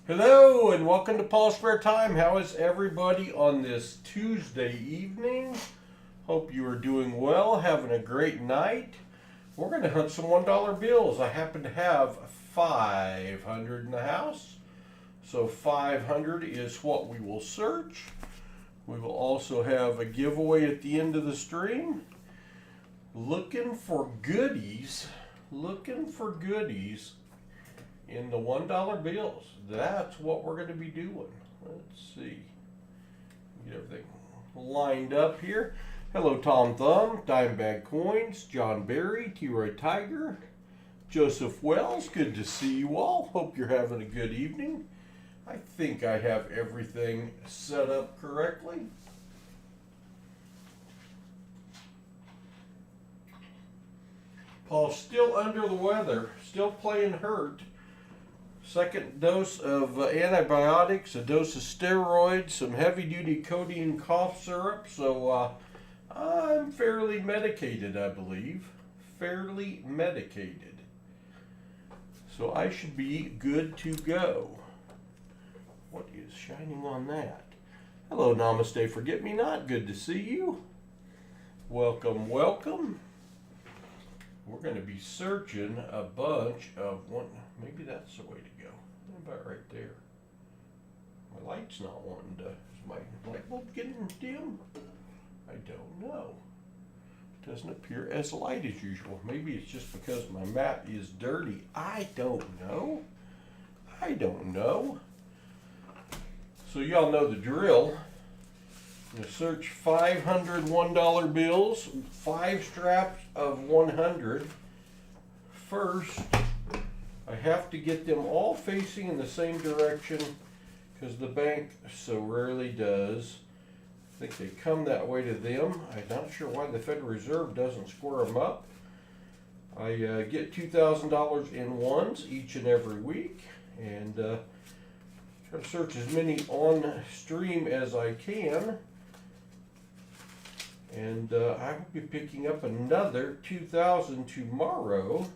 Hello and welcome to PasSpareTime. How is everybody on this Tuesday evening? Hope you are doing well, having a great night. We're going to hunt some $1 bills. I happen to have 500 in the house. So 500 is what we will search. We will also have a giveaway at the end of the stream. Looking for goodies in the $1 bills. That's what we're going to be doing. Let's see. Get everything lined up here. Hello, Tom Thumb, Dimebag Coins, John Berry, T-Roy Tiger, Joseph Wells. Good to see you all. Hope you're having a good evening. I think I have everything set up correctly. Paul's still under the weather, still playing hurt. Second dose of antibiotics, a dose of steroids, some heavy-duty codeine cough syrup. So I'm fairly medicated, I believe. Fairly medicated. So I should be good to go. What is shining on that? Hello, Namaste, Forget Me Not. Good to see you. Welcome, welcome. We're going to be searching a bunch of one. Maybe that's the way to go. About right there. My light's not wanting to. Is my light bulb getting dim? I don't know. It doesn't appear as light as usual. Maybe it's just because my map is dirty. I don't know. So y'all know the drill. I'm going to search 500 $1 bills, 5 straps of 100. First, I have to get them all facing in the same direction because the bank so rarely does. I think they come that way to them. I'm not sure why the Federal Reserve doesn't square them up. I get $2,000 in ones each and every week, and try to search as many on stream as I can. And I will be picking up another 2,000 tomorrow.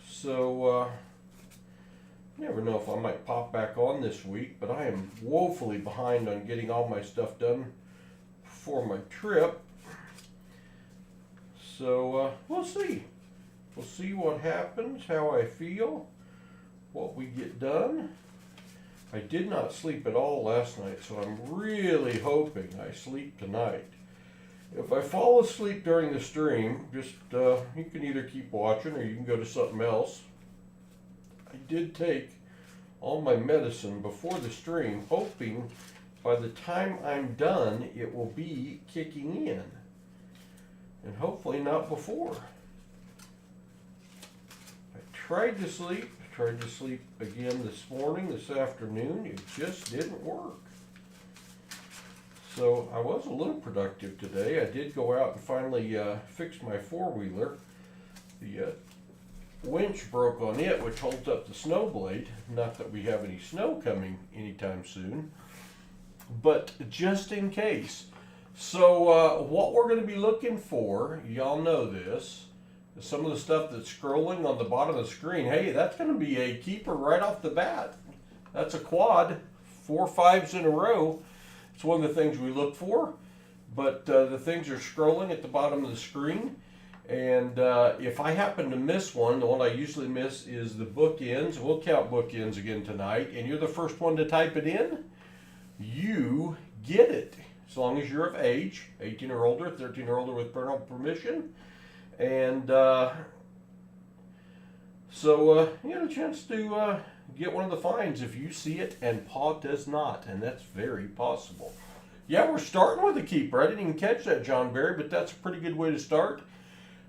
So, never know if I might pop back on this week, but I am woefully behind on getting all my stuff done for my trip. So, we'll see. We'll see what happens, how I feel, what we get done. I did not sleep at all last night, so I'm really hoping I sleep tonight. If I fall asleep during the stream, just you can either keep watching or you can go to something else. I did take all my medicine before the stream, hoping by the time I'm done it will be kicking in. And hopefully not before. I tried to sleep again this afternoon. It just didn't work. So I was a little productive today. I did go out and finally fix my four-wheeler. The winch broke on it, which holds up the snow blade. Not that we have any snow coming anytime soon, but just in case. So what we're going to be looking for, y'all know this, is some of the stuff that's scrolling on the bottom of the screen. Hey, that's going to be a keeper right off the bat. That's a quad, 4 5s in a row. It's one of the things we look for, but the things are scrolling at the bottom of the screen. And if I happen to miss one, the one I usually miss is the bookends. We'll count bookends again tonight, and you're the first one to type it in. You get it, as long as you're of age, 18 or older, 13 or older with parental permission. And so you get a chance to get one of the finds if you see it and Paul does not, and that's very possible. Yeah, we're starting with a keeper. I didn't even catch that, John Berry, but that's a pretty good way to start.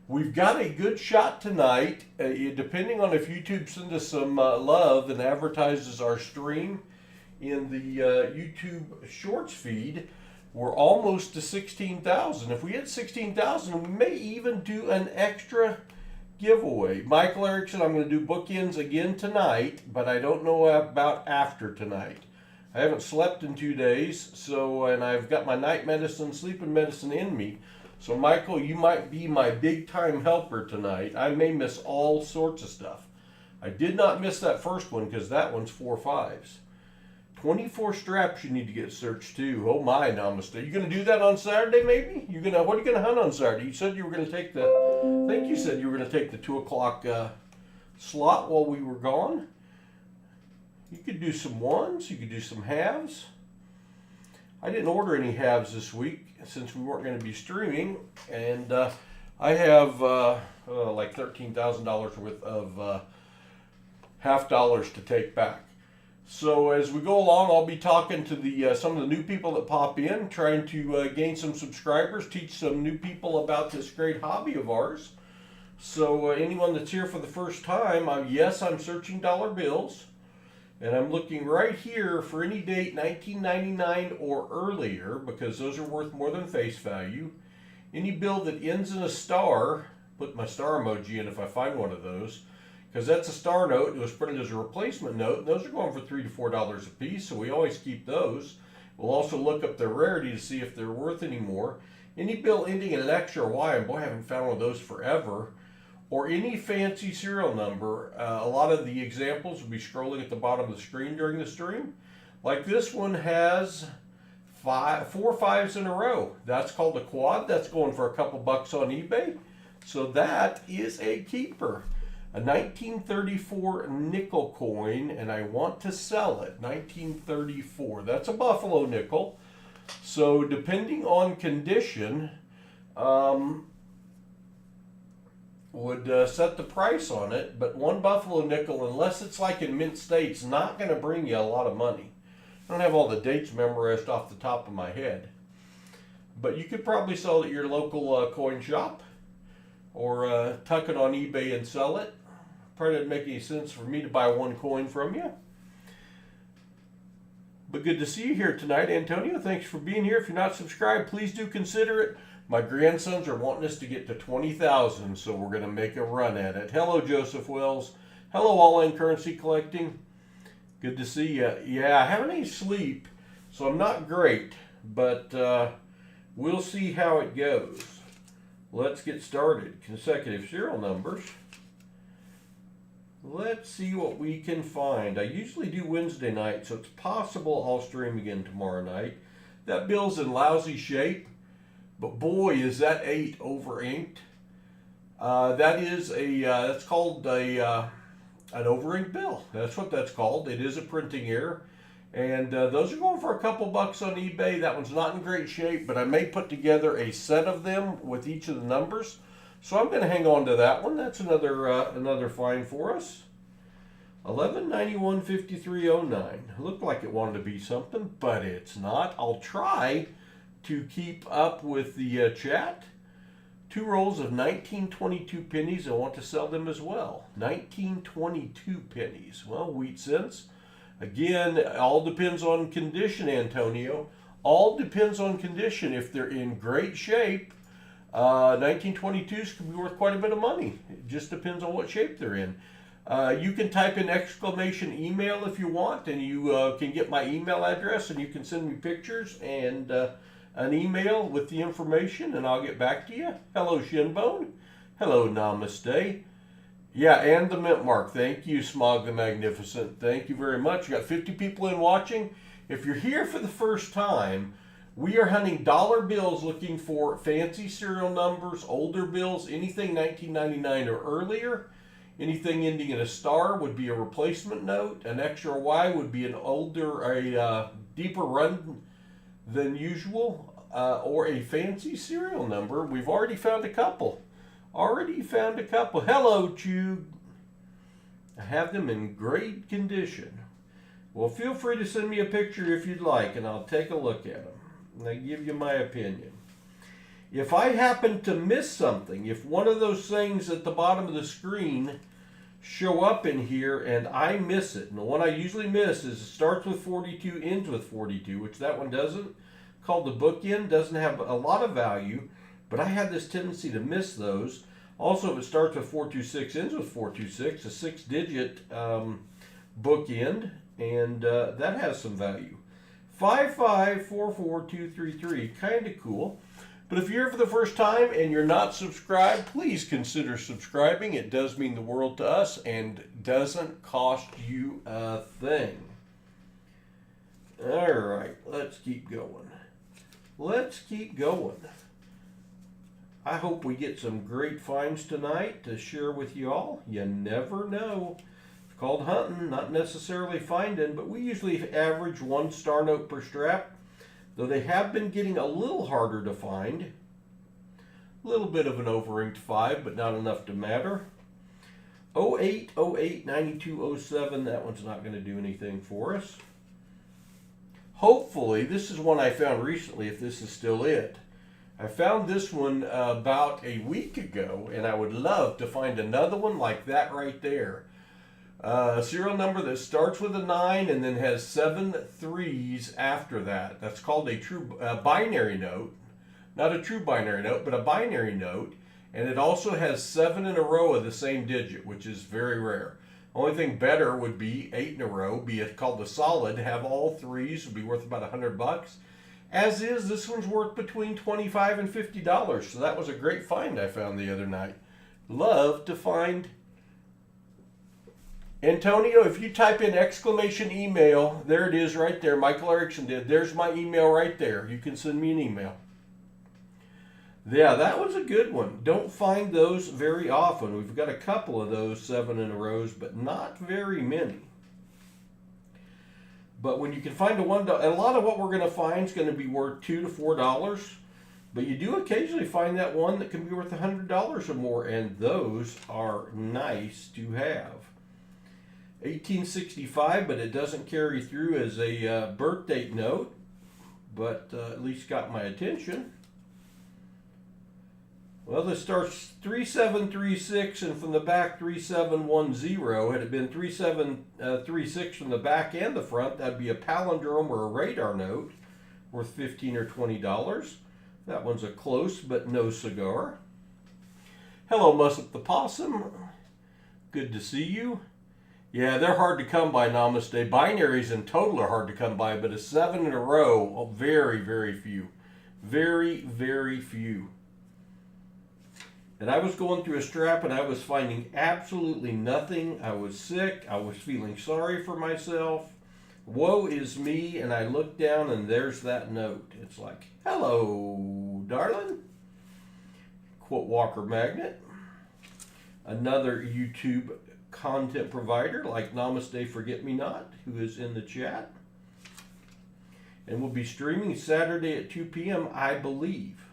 We've got a good shot tonight, depending on if YouTube sends us some love and advertises our stream in the YouTube Shorts feed. We're almost to 16,000. If we hit 16,000, we may even do an extra giveaway. Michael Erickson, I'm going to do bookends again tonight, but I don't know about after tonight. I haven't slept in 2 days, and I've got my night medicine, sleeping medicine in me. So Michael, you might be my big time helper tonight. I may miss all sorts of stuff. I did not miss that first one because that one's 4 5s. 24 straps you need to get searched too. Oh my, namaste. You gonna do that on Saturday maybe? What are you gonna hunt on Saturday? You said you were gonna take I think you said you were gonna take the 2 o'clock slot while we were gone. You could do some ones, you could do some halves. I didn't order any halves this week since we weren't gonna be streaming, and I have like $13,000 worth of half dollars to take back. So as we go along, I'll be talking to some of the new people that pop in, trying to gain some subscribers, teach some new people about this great hobby of ours. So anyone that's here for the first time, yes, I'm searching dollar bills, and I'm looking right here for any date 1999 or earlier, because those are worth more than face value. Any bill that ends in a star, put my star emoji in if I find one of those, because that's a star note. It was printed as a replacement note. Those are going for $3 to $4 a piece, so we always keep those. We'll also look up their rarity to see if they're worth any more. Any bill ending in an X or Y, and boy, I haven't found one of those forever. Or any fancy serial number. A lot of the examples will be scrolling at the bottom of the screen during the stream. Like this one has 4 5s in a row. That's called a quad. That's going for a couple bucks on eBay. So that is a keeper. A 1934 nickel coin, and I want to sell it. 1934. That's a buffalo nickel. So depending on condition, would set the price on it. But one buffalo nickel, unless it's like in mint states, not going to bring you a lot of money. I don't have all the dates memorized off the top of my head. But you could probably sell it at your local coin shop, or tuck it on eBay and sell it. Probably doesn't make any sense for me to buy one coin from you. But good to see you here tonight, Antonio. Thanks for being here. If you're not subscribed, please do consider it. My grandsons are wanting us to get to 20,000, so we're going to make a run at it. Hello, Joseph Wells. Hello, All In Currency Collecting. Good to see you. Yeah, I haven't any sleep, so I'm not great, but we'll see how it goes. Let's get started. Consecutive serial numbers. Let's see what we can find. I usually do Wednesday night, so it's possible I'll stream again tomorrow night. That bill's in lousy shape, but boy, is that 8 over inked. That's called an over inked bill. That's what that's called. It is a printing error. And those are going for a couple bucks on eBay. That one's not in great shape, but I may put together a set of them with each of the numbers. So I'm going to hang on to that one. That's another find for us. 11915309. Looked like it wanted to be something, but it's not. I'll try to keep up with the chat. 2 rolls of 1922 pennies. I want to sell them as well. 1922 pennies. Well, wheat cents. Again, all depends on condition, Antonio. All depends on condition. If they're in great shape, 1922s can be worth quite a bit of money. It just depends on what shape they're in. You can type in exclamation email if you want, and you can get my email address, and you can send me pictures and an email with the information, and I'll get back to you. Hello, Shinbone. Hello, Namaste. Yeah, and the mint mark. Thank you, Smog the Magnificent. Thank you very much. You got 50 people in watching. If you're here for the first time, we are hunting dollar bills looking for fancy serial numbers, older bills, anything 1999 or earlier. Anything ending in a star would be a replacement note. An X or Y would be a deeper run than usual, or a fancy serial number. We've already found a couple. Hello, Chug. I have them in great condition. Well, feel free to send me a picture if you'd like, and I'll take a look at them. And I give you my opinion. If I happen to miss something, if one of those things at the bottom of the screen show up in here and I miss it, and the one I usually miss is it starts with 42, ends with 42, which that one doesn't, called the bookend, doesn't have a lot of value, but I have this tendency to miss those. Also, if it starts with 426, ends with 426, a 6-digit bookend, and that has some value. 5544233, kind of cool. But if you're here for the first time and you're not subscribed, please consider subscribing. It does mean the world to us and doesn't cost you a thing. All right, let's keep going. Let's keep going. I hope we get some great finds tonight to share with you all. You never know. It's called hunting, not necessarily finding, but we usually average 1 star note per strap. Though they have been getting a little harder to find. A little bit of an over-inked 5, but not enough to matter. 08, 08, 92, 07, that one's not going to do anything for us. Hopefully, this is one I found recently, if this is still it. I found this one about a week ago, and I would love to find another one like that right there. A serial number that starts with a 9 and then has 7 3s after that. That's called a true binary note. Not a true binary note, but a binary note. And it also has 7 in a row of the same digit, which is very rare. Only thing better would be 8 in a row, be it called the solid, have all 3s, would be worth about $100. As is, this one's worth between $25 and $50. So that was a great find I found the other night. Love to find. Antonio, if you type in exclamation email, there it is right there. Michael Erickson did. There's my email right there. You can send me an email. Yeah, that was a good one. Don't find those very often. We've got a couple of those 7 in a row, but not very many. But when you can find a $1, a lot of what we're going to find is going to be worth $2 to $4. But you do occasionally find that one that can be worth $100 or more, and those are nice to have. 1865, but it doesn't carry through as a birth date note, but at least got my attention. Well, this starts 3736 and from the back 3710. Had it been 3736 from the back and the front, that'd be a palindrome or a radar note worth $15 or $20. That one's a close but no cigar. Hello, Mussep the Possum. Good to see you. Yeah, they're hard to come by, Namaste. Binaries in total are hard to come by, but a 7 in a row, very, very few. Very, very few. And I was going through a strap and I was finding absolutely nothing. I was sick. I was feeling sorry for myself. Woe is me. And I looked down and there's that note. It's like, hello, darling. Quote Walker Magnet. Another YouTube content provider like Namaste Forget Me Not, who is in the chat. And we'll be streaming Saturday at 2 p.m. I believe.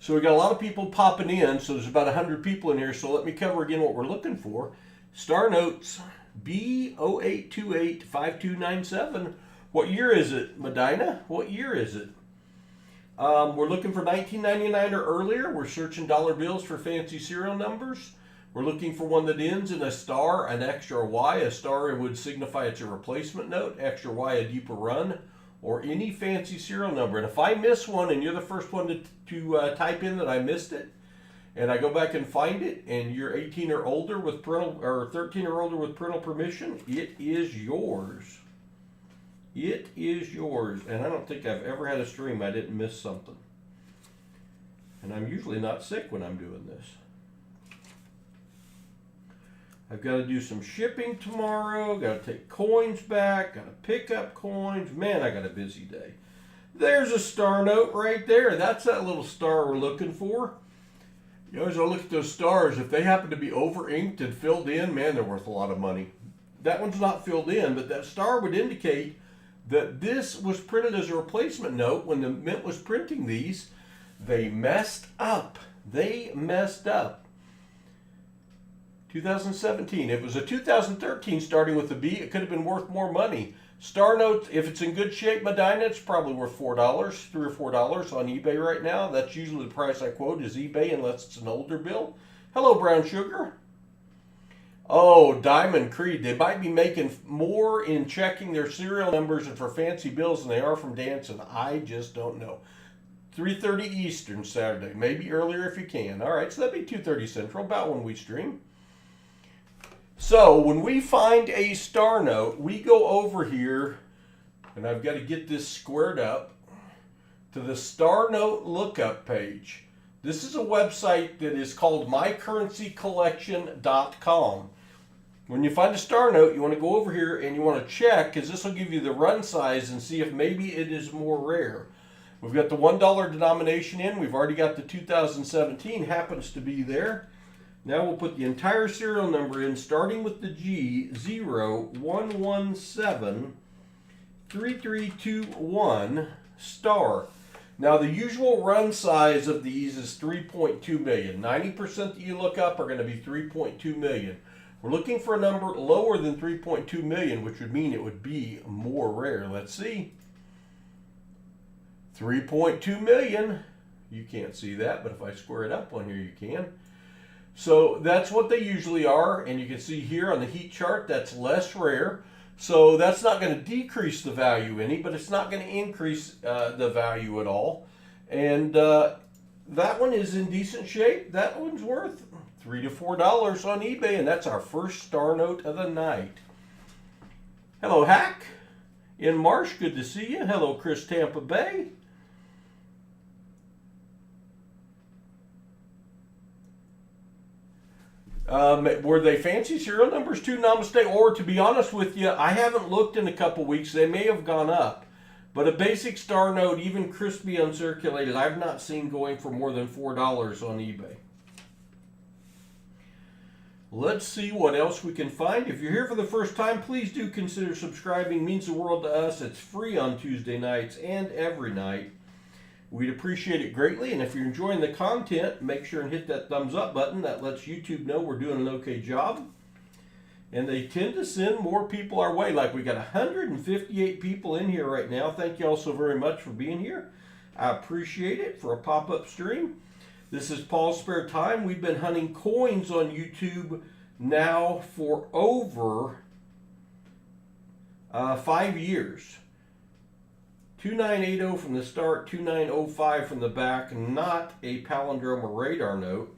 So we got a lot of people popping in, so there's about 100 people in here, so let me cover again what we're looking for. Star Notes B08285297. What year is it, Medina? What year is it? We're looking for 1999 or earlier. We're searching dollar bills for fancy serial numbers. We're looking for one that ends in a star, an X or a Y. A star would signify it's a replacement note, X or Y a deeper run, or any fancy serial number. And if I miss one and you're the first one to type in that I missed it, and I go back and find it, and you're 18 or older with parental, or 13 or older with parental permission, it is yours. It is yours. And I don't think I've ever had a stream I didn't miss something. And I'm usually not sick when I'm doing this. I've got to do some shipping tomorrow. Got to take coins back. Got to pick up coins. Man, I got a busy day. There's a star note right there. That's that little star we're looking for. You always want to look at those stars. If they happen to be over-inked and filled in, man, they're worth a lot of money. That one's not filled in, but that star would indicate that this was printed as a replacement note. When the Mint was printing these, they messed up. 2017. If it was a 2013 starting with a B, it could have been worth more money. Star Note, if it's in good shape, Medina, it's probably worth $4, $3 or $4 on eBay right now. That's usually the price I quote is eBay unless it's an older bill. Hello, Brown Sugar. Oh, Diamond Creed. They might be making more in checking their serial numbers and for fancy bills than they are from dancing. I just don't know. 3:30 Eastern Saturday. Maybe earlier if you can. All right, so that'd be 2:30 Central, about when we stream. So when we find a star note, we go over here, and I've got to get this squared up. to the Star Note lookup page. This is a website that is called mycurrencycollection.com. When you find a Star Note, you want to go over here and you want to check, because this will give you the run size and see if maybe it is more rare. We've got the $1 denomination in. We've already got the 2017, happens to be there. Now we'll put the entire serial number in, starting with the G, 01173321 star. Now the usual run size of these is 3.2 million. 90% that you look up are going to be 3.2 million. We're looking for a number lower than 3.2 million, which would mean it would be more rare. Let's see. 3.2 million. You can't see that, but if I square it up on here, you can. So that's what they usually are, and you can see here on the heat chart that's less rare. So that's not going to decrease the value any, but it's not going to increase the value at all. And that one is in decent shape. That one's worth $3 to $4 on eBay, and that's our first Star Note of the night. Hello, Hack in Marsh. Good to see you. Hello, Chris, Tampa Bay. Were they fancy serial numbers too? Namaste. Or to be honest with you, I haven't looked in a couple weeks. They may have gone up. But a basic Star Note, even crispy uncirculated, I've not seen going for more than $4 on eBay. Let's see what else we can find. If you're here for the first time, please do consider subscribing. It means the world to us. It's free on Tuesday nights and every night. We'd appreciate it greatly, and if you're enjoying the content, make sure and hit that thumbs up button. That lets YouTube know we're doing an okay job. And they tend to send more people our way. Like we got 158 people in here right now. Thank you all so very much for being here. I appreciate it for a pop-up stream. This is Paul's Spare Time. We've been hunting coins on YouTube now for over 5 years. 2980 from the start, 2905 from the back, not a palindrome or radar note.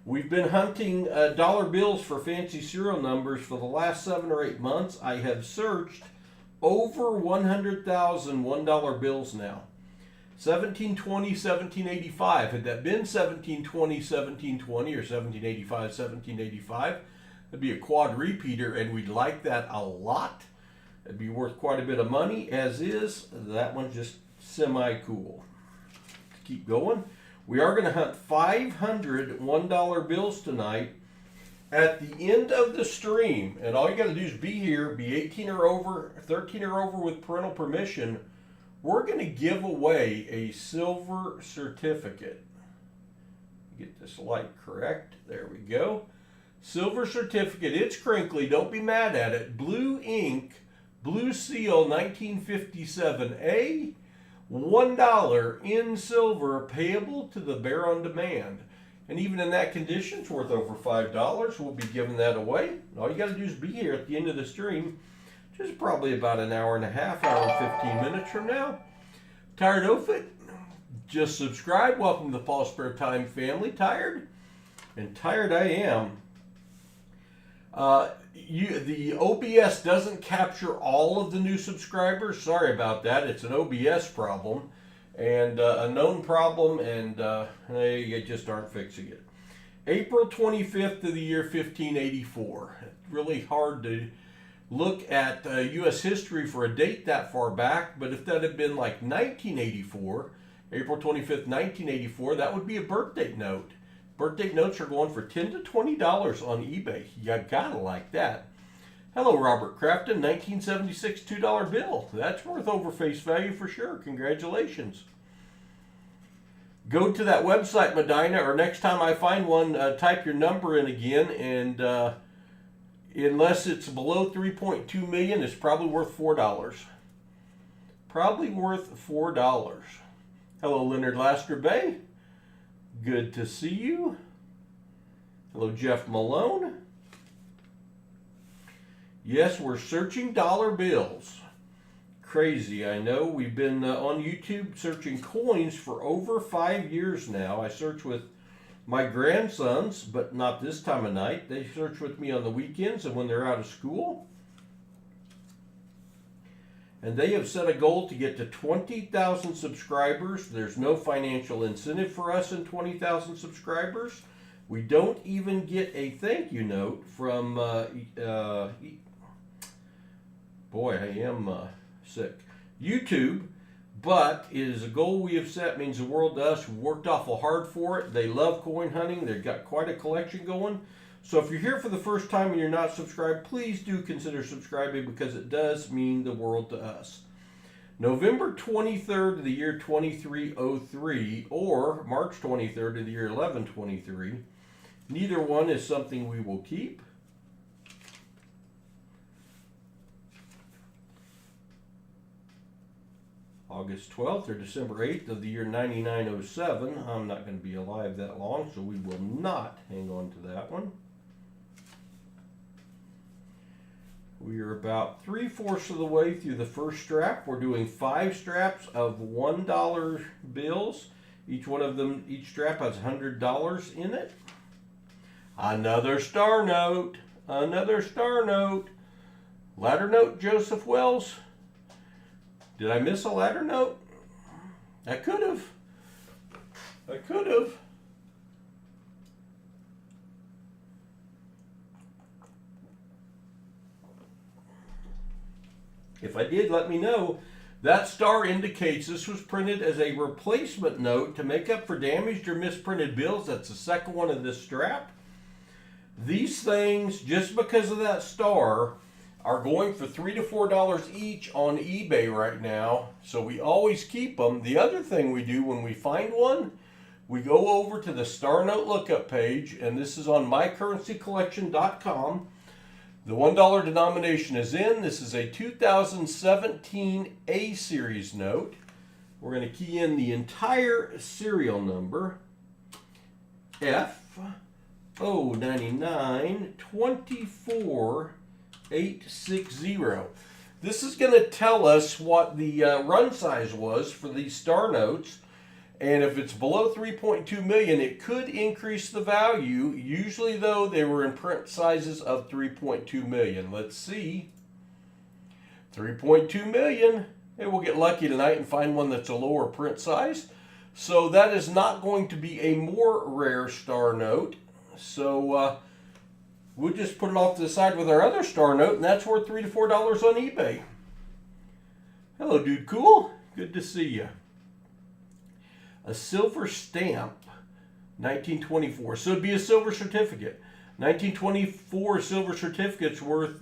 We've been hunting dollar bills for fancy serial numbers for the last 7 or 8 months. I have searched over 100,000 $1 bills now. 1720, 1785. Had that been 1720, 1720, or 1785, 1785, it'd be a quad repeater, and we'd like that a lot. It'd be worth quite a bit of money. As is, that one's just semi-cool. Keep going. We are going to hunt 500 $1 bills tonight at the end of the stream. And all you got to do is be here, be 18 or over, 13 or over with parental permission. We're going to give away a silver certificate. Get this light correct. There we go. Silver certificate. It's crinkly. Don't be mad at it. Blue ink. Blue Seal 1957A, $1 in silver, payable to the bearer on demand. And even in that condition, it's worth over $5. We'll be giving that away. All you got to do is be here at the end of the stream, which is probably about an hour and a half, hour and 15 minutes from now. Tired Outfit? Just subscribe. Welcome to the Paul Spare Time family. Tired? And tired I am. The OBS doesn't capture all of the new subscribers. Sorry about that. It's an OBS problem and a known problem, and they just aren't fixing it. April 25th of the year 1584. It's really hard to look at U.S. history for a date that far back, but if that had been like 1984, April 25th, 1984, that would be a birthday note. Birthday notes are going for $10 to $20 on eBay. You gotta like that. Hello, Robert Crafton, 1976 $2 bill. That's worth over face value for sure. Congratulations. Go to that website, Medina, or next time I find one, type your number in again, and unless it's below 3.2 million, it's probably worth $4. Probably worth $4. Hello, Leonard Lasker Bay. Good to see you. Hello, Jeff Malone. Yes, we're searching dollar bills. Crazy, I know. We've been on YouTube searching coins for over 5 years now. I search with my grandsons, but not this time of night. They search with me on the weekends and when they're out of school. and they have set a goal to get to 20,000 subscribers. There's no financial incentive for us in 20,000 subscribers. We don't even get a thank you note from, boy, I am sick, YouTube, but it is a goal we have set, means the world to us. We worked awful hard for it. They love coin hunting. They've got quite a collection going. So if you're here for the first time and you're not subscribed, please do consider subscribing, because it does mean the world to us. November 23rd of the year 2303 or March 23rd of the year 1123. Neither one is something we will keep. August 12th or December 8th of the year 9907. I'm not going to be alive that long, so we will not hang on to that one. We are about 3/4 of the way through the first strap. We're doing 5 straps of $1 bills. Each strap has $100 in it. Another star note. Another star note. Ladder note, Joseph Wells. Did I miss a ladder note? I could have. If I did, let me know. That star indicates this was printed as a replacement note to make up for damaged or misprinted bills. That's the second one of this strap. These things, just because of that star, are going for $3 to $4 each on eBay right now. So we always keep them. The other thing we do when we find one, we go over to the Star Note lookup page, and this is on mycurrencycollection.com. The $1 denomination is in. This is a 2017 A series note. We're going to key in the entire serial number, F099-24860. This is going to tell us what the run size was for these star notes. And if it's below 3.2 million, it could increase the value. Usually, though, they were in print sizes of 3.2 million. Let's see. 3.2 million. Maybe we'll get lucky tonight and find one that's a lower print size. So that is not going to be a more rare star note. So we'll just put it off to the side with our other star note, and that's worth $3 to $4 on eBay. Hello, dude. Cool. Good to see you. A silver stamp, 1924. So it'd be a silver certificate. 1924 silver certificate's worth,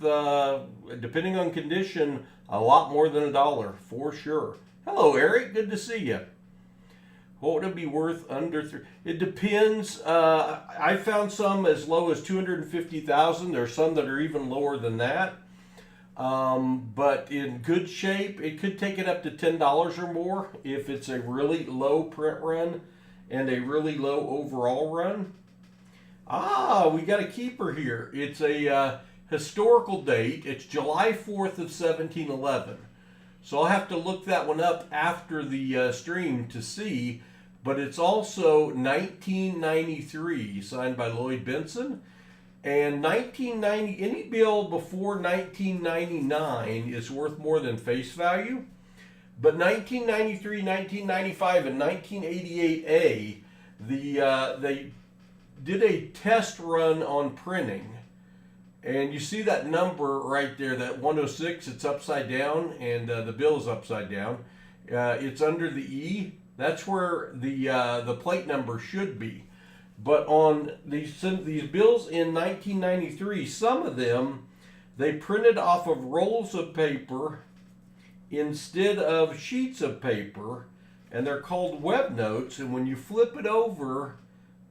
depending on condition, a lot more than $1 for sure. Hello, Eric. Good to see you. What would it be worth under $3? It depends. I found some as low as $250,000. There's some that are even lower than that. But in good shape, it could take it up to $10 or more if it's a really low print run and a really low overall run. We got a keeper here. It's a historical date. It's July 4th of 1711. So I'll have to look that one up after the stream to see. But it's also 1993, signed by Lloyd Benson. And 1990, any bill before 1999 is worth more than face value. But 1993, 1995, and 1988A, they did a test run on printing. And you see that number right there, that 106, it's upside down, and the bill is upside down. It's under the E. That's where the plate number should be. But on these bills in 1993, some of them, they printed off of rolls of paper instead of sheets of paper, and they're called web notes. And when you flip it over,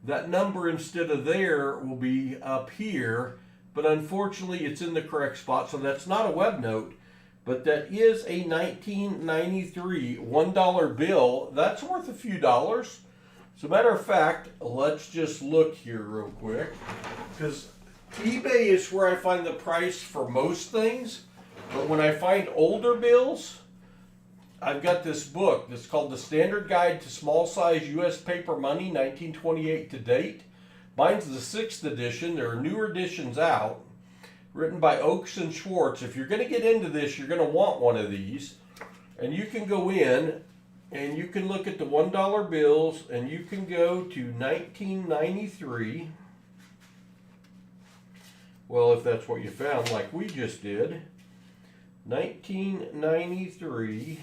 that number instead of there will be up here. But unfortunately, it's in the correct spot, so that's not a web note. But that is a 1993 $1 bill. That's worth a few dollars. As a matter of fact, let's just look here real quick, because eBay is where I find the price for most things. But when I find older bills, I've got this book that's called The Standard Guide to Small Size U.S. Paper Money, 1928 to date. Mine's the 6th edition. There are newer editions out. written by Oakes and Schwartz. If you're going to get into this, you're going to want one of these. And you can go in and you can look at the $1 bills and you can go to 1993. Well, if that's what you found, like we just did. 1993.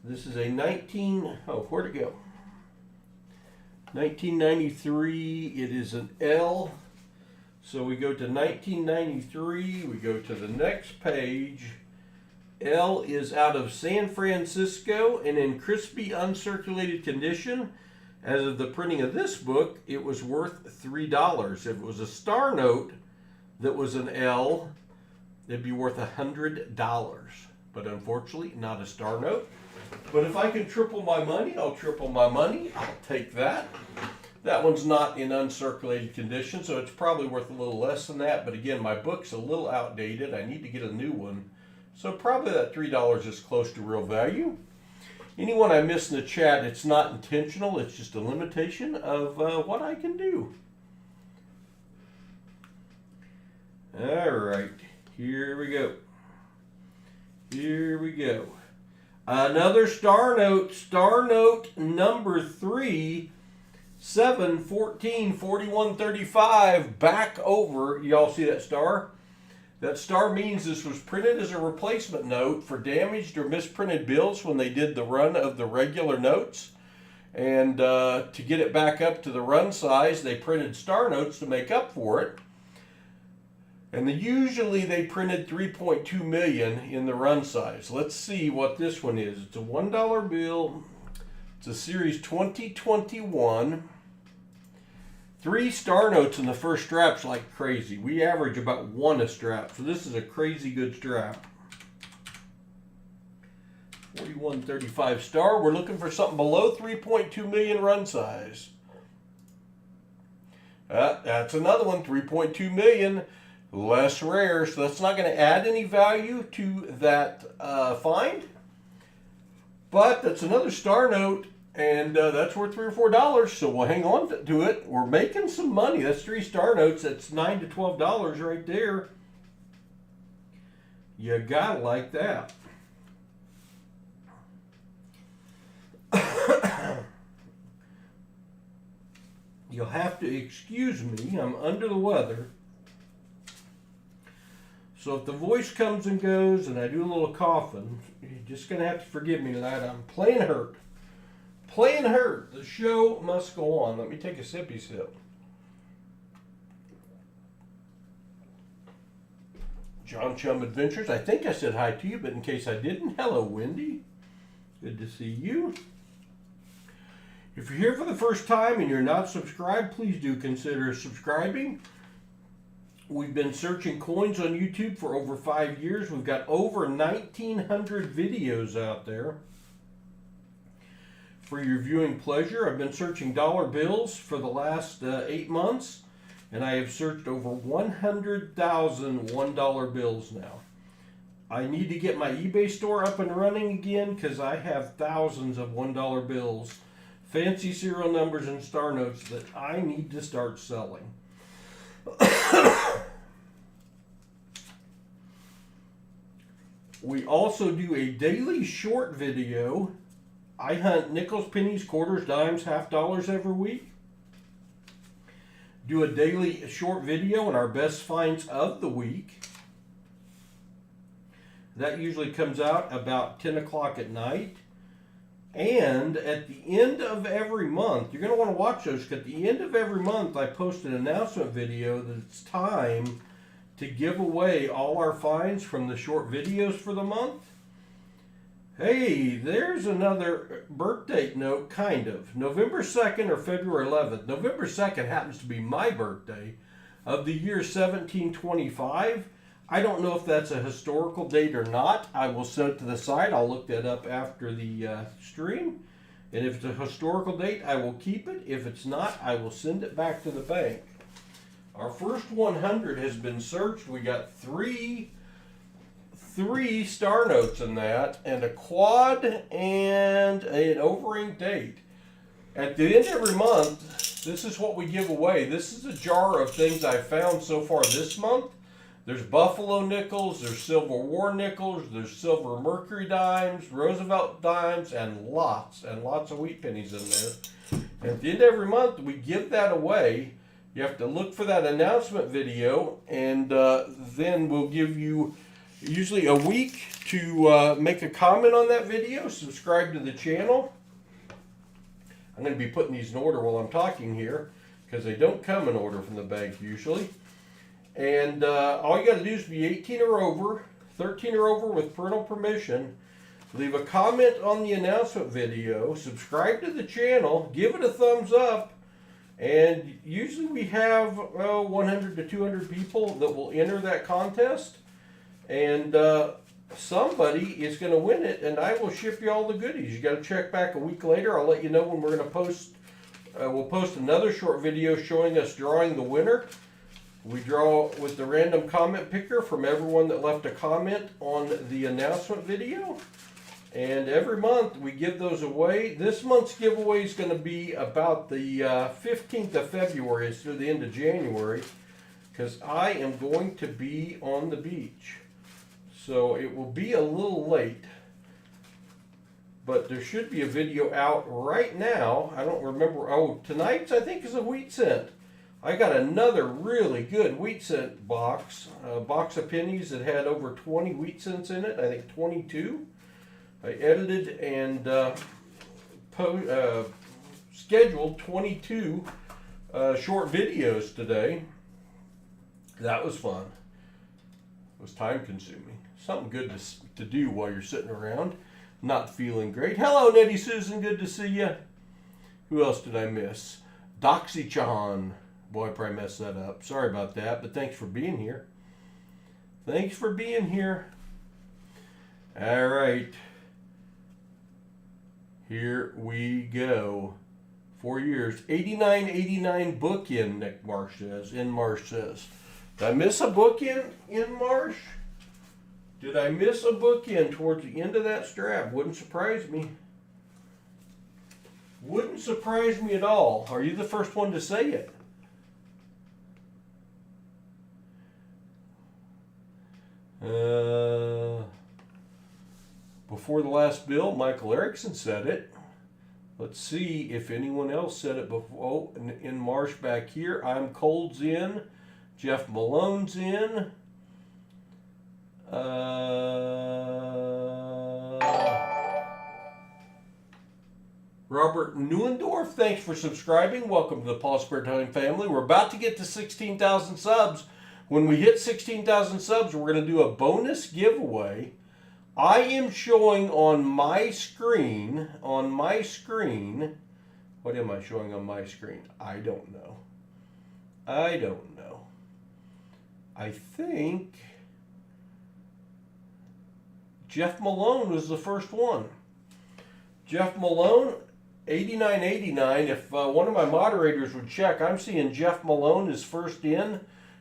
This is a where'd it go? 1993, it is an L. So we go to 1993, we go to the next page. L is out of San Francisco and in crispy uncirculated condition. As of the printing of this book, it was worth $3. If it was a star note that was an L, it'd be worth $100. But unfortunately, not a star note. But if I can triple my money, I'll triple my money. I'll take that. That one's not in uncirculated condition, so it's probably worth a little less than that. But again, my book's a little outdated. I need to get a new one. So probably that $3 is close to real value. Anyone I miss in the chat, it's not intentional. It's just a limitation of what I can do. All right, here we go. Here we go. Another star note number 3, 7, 14, 41, 35, back over. Y'all see that star? That star means this was printed as a replacement note for damaged or misprinted bills when they did the run of the regular notes. And to get it back up to the run size, they printed star notes to make up for it. And usually they printed 3.2 million in the run size. Let's see what this one is. It's a $1 bill. It's a series 2021. 3 star notes in the first strap's like crazy. We average about 1 a strap, so this is a crazy good strap. 41.35 star. We're looking for something below 3.2 million run size. That's another one, 3.2 million. Less rare, so that's not going to add any value to that find. But that's another star note, and that's worth $3 or $4, so we'll hang on to it. We're making some money. That's 3 star notes. That's $9 to $12 right there. You gotta like that. You'll have to excuse me. I'm under the weather. So if the voice comes and goes and I do a little coughing, you're just going to have to forgive me tonight. I'm plain hurt. Plain hurt. The show must go on. Let me take a sippy sip. John Chum Adventures. I think I said hi to you, but in case I didn't, hello, Wendy. Good to see you. If you're here for the first time and you're not subscribed, please do consider subscribing. We've been searching coins on YouTube for over 5 years. We've got over 1,900 videos out there. For your viewing pleasure, I've been searching dollar bills for the last 8 months, and I have searched over 100,000 $1 bills now. I need to get my eBay store up and running again because I have thousands of $1 bills, fancy serial numbers, and star notes that I need to start selling. We also do a daily short video. I hunt nickels, pennies, quarters, dimes, half dollars every week. Do a daily short video on our best finds of the week. That usually comes out about 10 o'clock at night. And at the end of every month, you're going to want to watch those, because at the end of every month I post an announcement video that it's time to give away all our finds from the short videos for the month. Hey, there's another birthday note, kind of. November 2nd or February 11th. November 2nd happens to be my birthday of the year 1725. I don't know if that's a historical date or not. I will set it to the side. I'll look that up after the stream. And if it's a historical date, I will keep it. If it's not, I will send it back to the bank. Our first 100 has been searched. We got three star notes in that, and a quad, and an over-ink date. At the end of every month, This is what we give away. This is a jar of things I've found so far this month. There's Buffalo nickels, there's Civil War nickels, there's Silver Mercury dimes, Roosevelt dimes, and lots of wheat pennies in there. And at the end of every month, we give that away. You have to look for that announcement video, and then we'll give you usually a week to make a comment on that video, subscribe to the channel. I'm going to be putting these in order while I'm talking here, because they don't come in order from the bank usually. And all you got to do is be 18 or over, 13 or over with parental permission. Leave a comment on the announcement video, subscribe to the channel, give it a thumbs up, and usually we have 100 to 200 people that will enter that contest. And somebody is going to win it, and I will ship you all the goodies. You got to check back a week later. I'll let you know when we're going to post. We'll post another short video showing us drawing the winner. We draw with the random comment picker from everyone that left a comment on the announcement video. And every month we give those away. This month's giveaway is going to be about the 15th of February. It's through the end of January, because I am going to be on the beach. So it will be a little late, but there should be a video out right now. I don't remember. Oh, tonight's I think is a wheat cent. I got another really good wheat cent box, a box of pennies that had over 20 wheat cents in it. I think 22. I edited and scheduled 22 short videos today. That was fun. It was time consuming. Something good to do while you're sitting around, not feeling great. Hello, Nettie Susan. Good to see you. Who else did I miss? Doxy-chan. Boy, I probably messed that up. Sorry about that, but thanks for being here. Thanks for being here. All right. Here we go. 4 years. 89 book in, Nick Marsh says. In Marsh says. Did I miss a book in Marsh? Did I miss a book in towards the end of that strap? Wouldn't surprise me. Wouldn't surprise me at all. Are you the first one to say it? Before the last bill, Michael Erickson said it. Let's see if anyone else said it before. Oh, in Marsh back here. I'm Cold's in. Jeff Malone's in. Robert Neuendorf, thanks for subscribing. Welcome to the PasSpareTime family. We're about to get to 16,000 subs. When we hit 16,000 subs, we're going to do a bonus giveaway. I am showing on my screen, what am I showing on my screen? I don't know. I think Jeff Malone was the first one. Jeff Malone, 89.89. If one of my moderators would check, I'm seeing Jeff Malone is first in.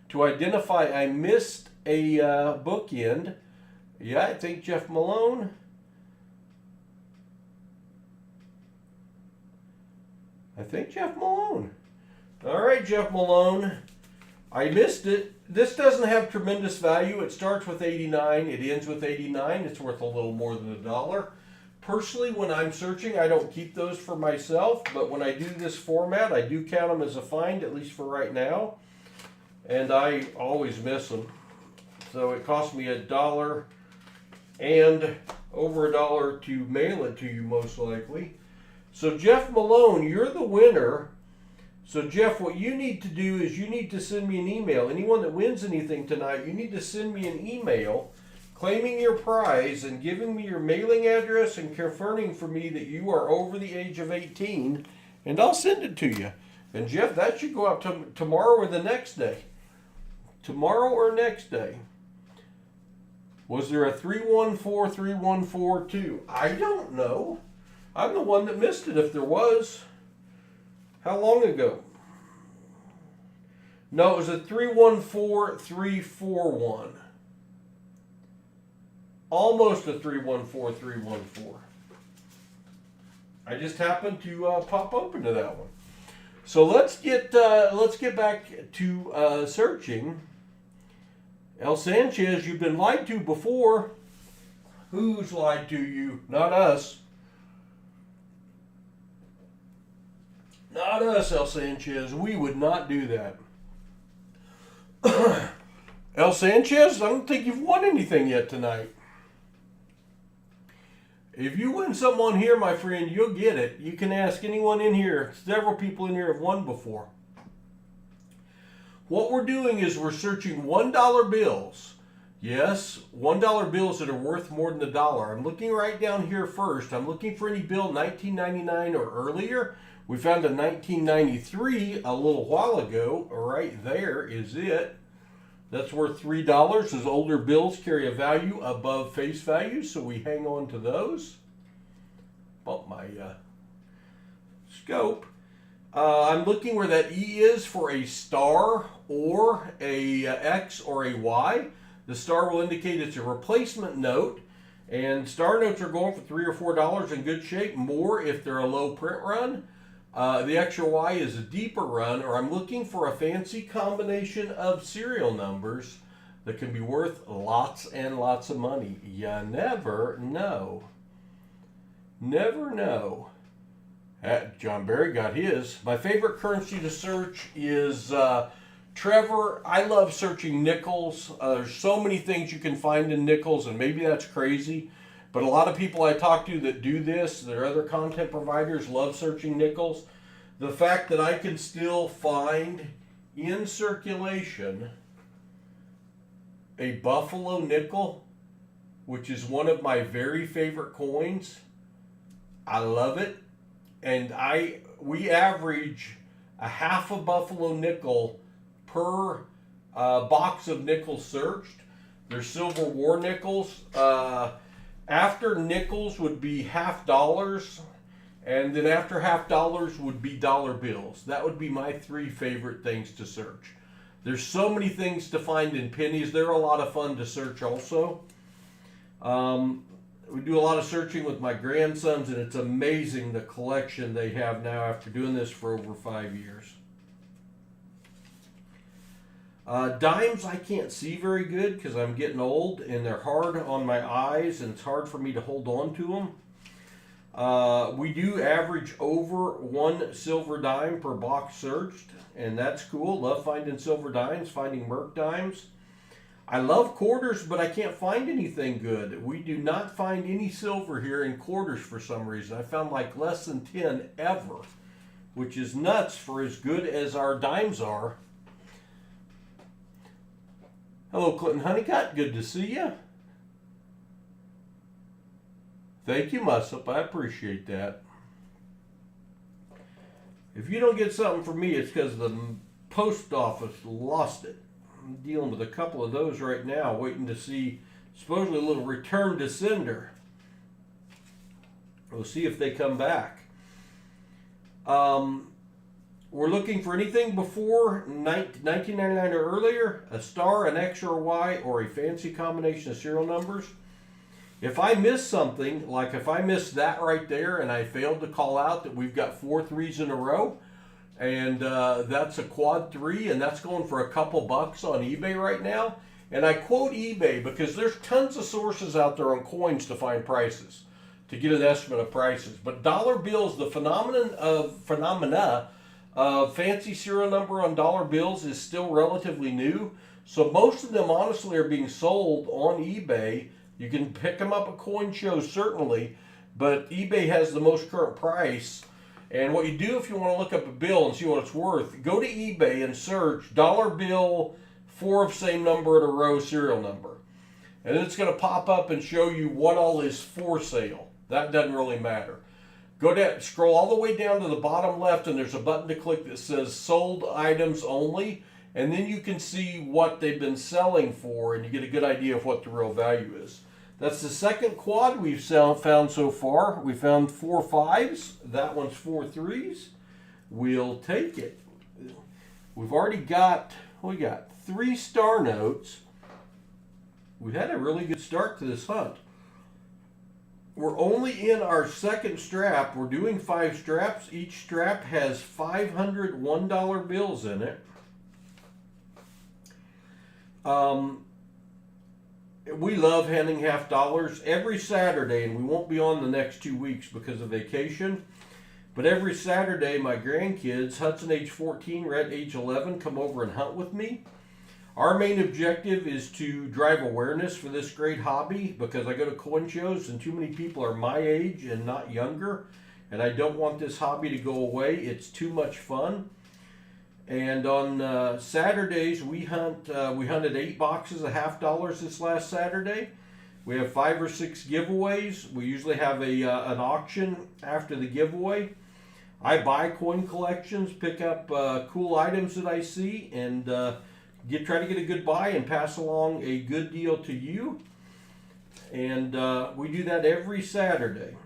To identify I missed a bookend. Yeah, I think Jeff Malone. All right, Jeff Malone. I missed it. This doesn't have tremendous value. It starts with 89. It ends with 89. It's worth a little more than $1. Personally, when I'm searching, I don't keep those for myself. But when I do this format, I do count them as a find, at least for right now. And I always miss them. So it cost me $1 and over $1 to mail it to you, most likely. So Jeff Malone, you're the winner. So Jeff, what you need to do is you need to send me an email. Anyone that wins anything tonight, you need to send me an email claiming your prize and giving me your mailing address and confirming for me that you are over the age of 18, and I'll send it to you. And Jeff, that should go out tomorrow or the next day. Tomorrow or next day. Was there a 3143142? I don't know. I'm the one that missed it if there was. How long ago? No, it was a 314341. Almost a 314314. I just happened to pop open to that one. So let's get back to searching. El Sanchez, you've been lied to before. Who's lied to you? Not us. Not us, El Sanchez. We would not do that. El Sanchez, I don't think you've won anything yet tonight. If you win someone here, my friend, you'll get it. You can ask anyone in here. Several people in here have won before. What we're doing is we're searching $1 bills. Yes, $1 bills that are worth more than $1. I'm looking right down here first. I'm looking for any bill 1999 or earlier. We found a 1993 a little while ago. Right there is it. That's worth $3. Those older bills carry a value above face value, so we hang on to those. Bump my scope. I'm looking where that E is for a star or a X or a Y. The star will indicate it's a replacement note, and star notes are going for $3 or $4 in good shape, more if they're a low print run. The X or Y is a deeper run, or I'm looking for a fancy combination of serial numbers that can be worth lots and lots of money. You never know. Never know. John Barry got his. My favorite currency to search is Trevor. I love searching nickels. There's so many things you can find in nickels, and maybe that's crazy, but a lot of people I talk to that do this, that are other content providers, love searching nickels. The fact that I can still find in circulation a Buffalo nickel, which is one of my very favorite coins. I love it. And we average a half a Buffalo nickel per box of nickels searched. They're Silver War nickels. After nickels would be $half, and then after $half would be dollar bills. That would be my three favorite things to search. There's so many things to find in pennies. They're a lot of fun to search also. We do a lot of searching with my grandsons, and it's amazing the collection they have now after doing this for over 5 years. Dimes I can't see very good because I'm getting old and they're hard on my eyes, and it's hard for me to hold on to them. We do average over one silver dime per box searched, and that's cool. Love finding silver dimes, finding Merc dimes. I love quarters, but I can't find anything good. We do not find any silver here in quarters for some reason. I found like less than 10 ever, which is nuts for as good as our dimes are. Hello, Clinton Honeycutt. Good to see you. Thank you, Mussup. I appreciate that. If you don't get something from me, it's because the post office lost it. I'm dealing with a couple of those right now, waiting to see supposedly a little return to sender. We'll see if they come back. We're looking for anything before 1999 or earlier, a star, an X or a Y, or a fancy combination of serial numbers. If I miss something, like if I miss that right there and I failed to call out that we've got 4 threes in a row, and that's a quad 3, and that's going for a couple bucks on eBay right now. And I quote eBay because there's tons of sources out there on coins to find prices, to get an estimate of prices. But dollar bills, the phenomena of fancy serial number on dollar bills is still relatively new. So most of them honestly are being sold on eBay. You can pick them up at coin shows certainly, but eBay has the most current price. And what you do if you want to look up a bill and see what it's worth, go to eBay and search dollar bill 4 of same number in a row serial number. And then it's going to pop up and show you what all is for sale. That doesn't really matter. Go down, scroll all the way down to the bottom left, and there's a button to click that says sold items only. And then you can see what they've been selling for, and you get a good idea of what the real value is. That's the second quad we've found so far. We found 4 5s. That one's 4 3s. We'll take it. We've already got, we got 3 star notes. We've had a really good start to this hunt. We're only in our second strap. We're doing 5 straps. Each strap has 500 $1 bills in it. We love handing half dollars every Saturday, and we won't be on the next 2 weeks because of vacation. But every Saturday, my grandkids, Hudson age 14, Rhett age 11, come over and hunt with me. Our main objective is to drive awareness for this great hobby, because I go to coin shows and too many people are my age and not younger, and I don't want this hobby to go away. It's too much fun. And on Saturdays we hunt. We hunted 8 boxes of half dollars this last Saturday. We have 5 or 6 giveaways. We usually have an auction after the giveaway. I buy coin collections, pick up cool items that I see, and try to get a good buy and pass along a good deal to you. And we do that every Saturday,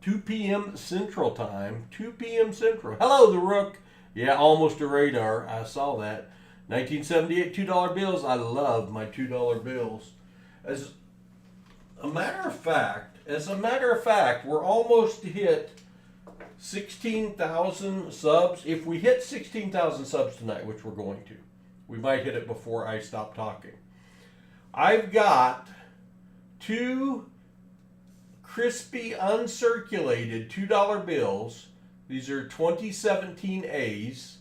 2 p.m. Central Time. 2 p.m. Central. Hello, the Rook. Yeah, almost a radar. I saw that. 1978 $2 bills. I love my $2 bills. As a matter of fact, we're almost hit 16,000 subs. If we hit 16,000 subs tonight, which we're going to, we might hit it before I stop talking. I've got 2 crispy uncirculated $2 bills. These are 2017 A's.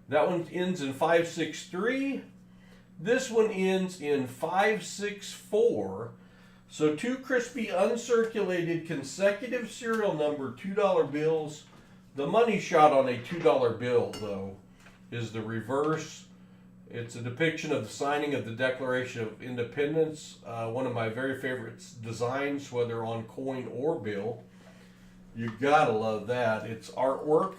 That one ends in 563. This one ends in 564. So 2 crispy uncirculated consecutive serial number $2 bills. The money shot on a $2 bill, though, is the reverse. It's a depiction of the signing of the Declaration of Independence. One of my very favorite designs, whether on coin or bill. You gotta love that. It's artwork.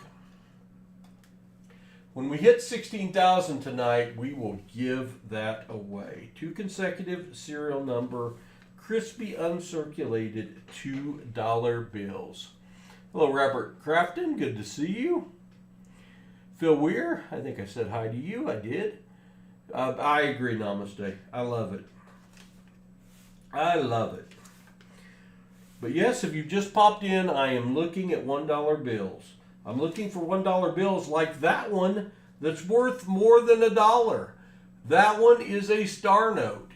When we hit 16,000 tonight, we will give that away. 2 consecutive serial number crispy uncirculated $2 bills. Hello, Robert Crafton. Good to see you. Phil Weir. I think I said hi to you. I did. I agree, Namaste. I love it. I love it. But yes, if you just popped in, I am looking at $1 bills. I'm looking for $1 bills like that one that's worth more than $1. That one is a star note.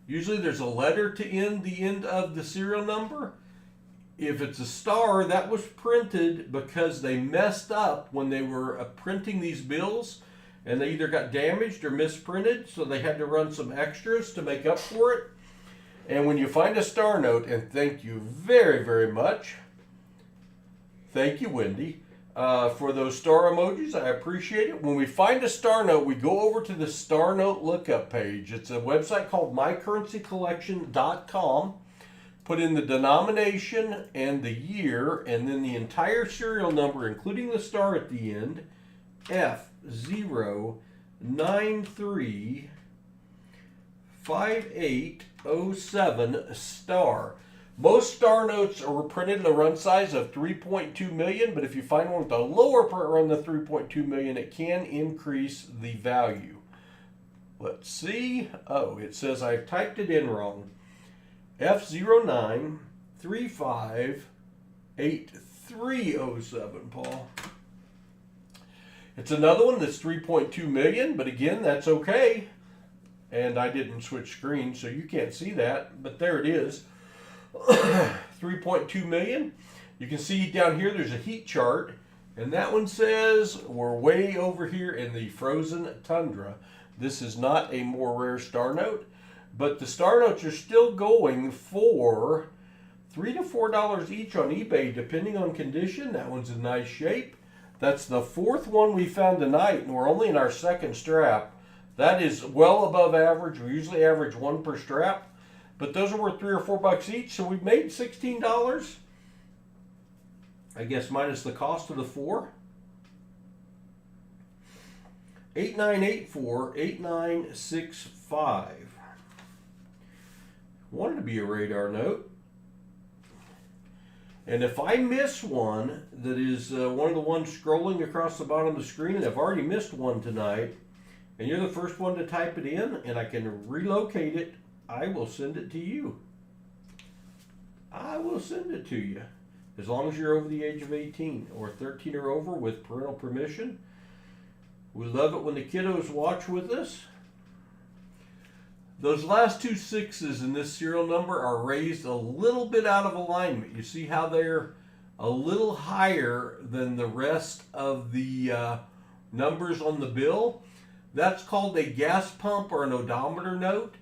Usually there's a letter to end the end of the serial number. If it's a star, that was printed because they messed up when they were printing these bills, and they either got damaged or misprinted, so they had to run some extras to make up for it. And when you find a star note, and thank you very, very much, thank you, Wendy, for those star emojis. I appreciate it. When we find a star note, we go over to the star note lookup page. It's a website called mycurrencycollection.com. Put in the denomination and the year, and then the entire serial number, including the star at the end, F0935807 star. Most star notes are printed in the run size of 3.2 million, but if you find one with a lower print run than 3.2 million, it can increase the value. Let's see. Oh, it says I typed it in wrong. F093588307, Paul. It's another one that's 3.2 million, but again, that's okay. And I didn't switch screens, so you can't see that, but there it is. 3.2 million. You can see down here there's a heat chart, and that one says we're way over here in the frozen tundra. This is not a more rare star note, but the star notes are still going for $3 to $4 each on eBay, depending on condition. That one's in nice shape. That's the 4th one we found tonight, and we're only in our 2nd strap. That is well above average. We usually average 1 per strap. But those are worth $3 or $4 each, so we've made $16. I guess minus the cost of the 4. 8984-8965. Wanted to be a radar note. And if I miss one that is one of the ones scrolling across the bottom of the screen, and I've already missed one tonight, and you're the first one to type it in, and I can relocate it, I will send it to you. I will send it to you. As long as you're over the age of 18 or 13 or over with parental permission. We love it when the kiddos watch with us. Those last two sixes in this serial number are raised a little bit out of alignment. You see how they're a little higher than the rest of the numbers on the bill? That's called a gas pump or an odometer note.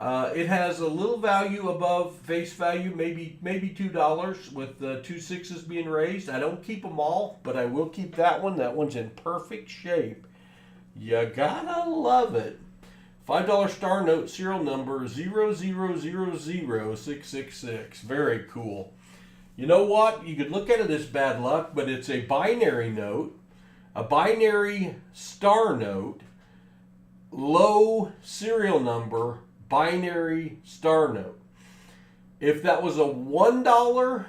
It has a little value above face value, maybe $2 with the two sixes being raised. I don't keep them all, but I will keep that one. That one's in perfect shape. You gotta love it. $5 star note serial number 0000666. Very cool. You know what? You could look at it as bad luck, but it's a binary note, a binary star note, low serial number, binary star note. If that was a $1,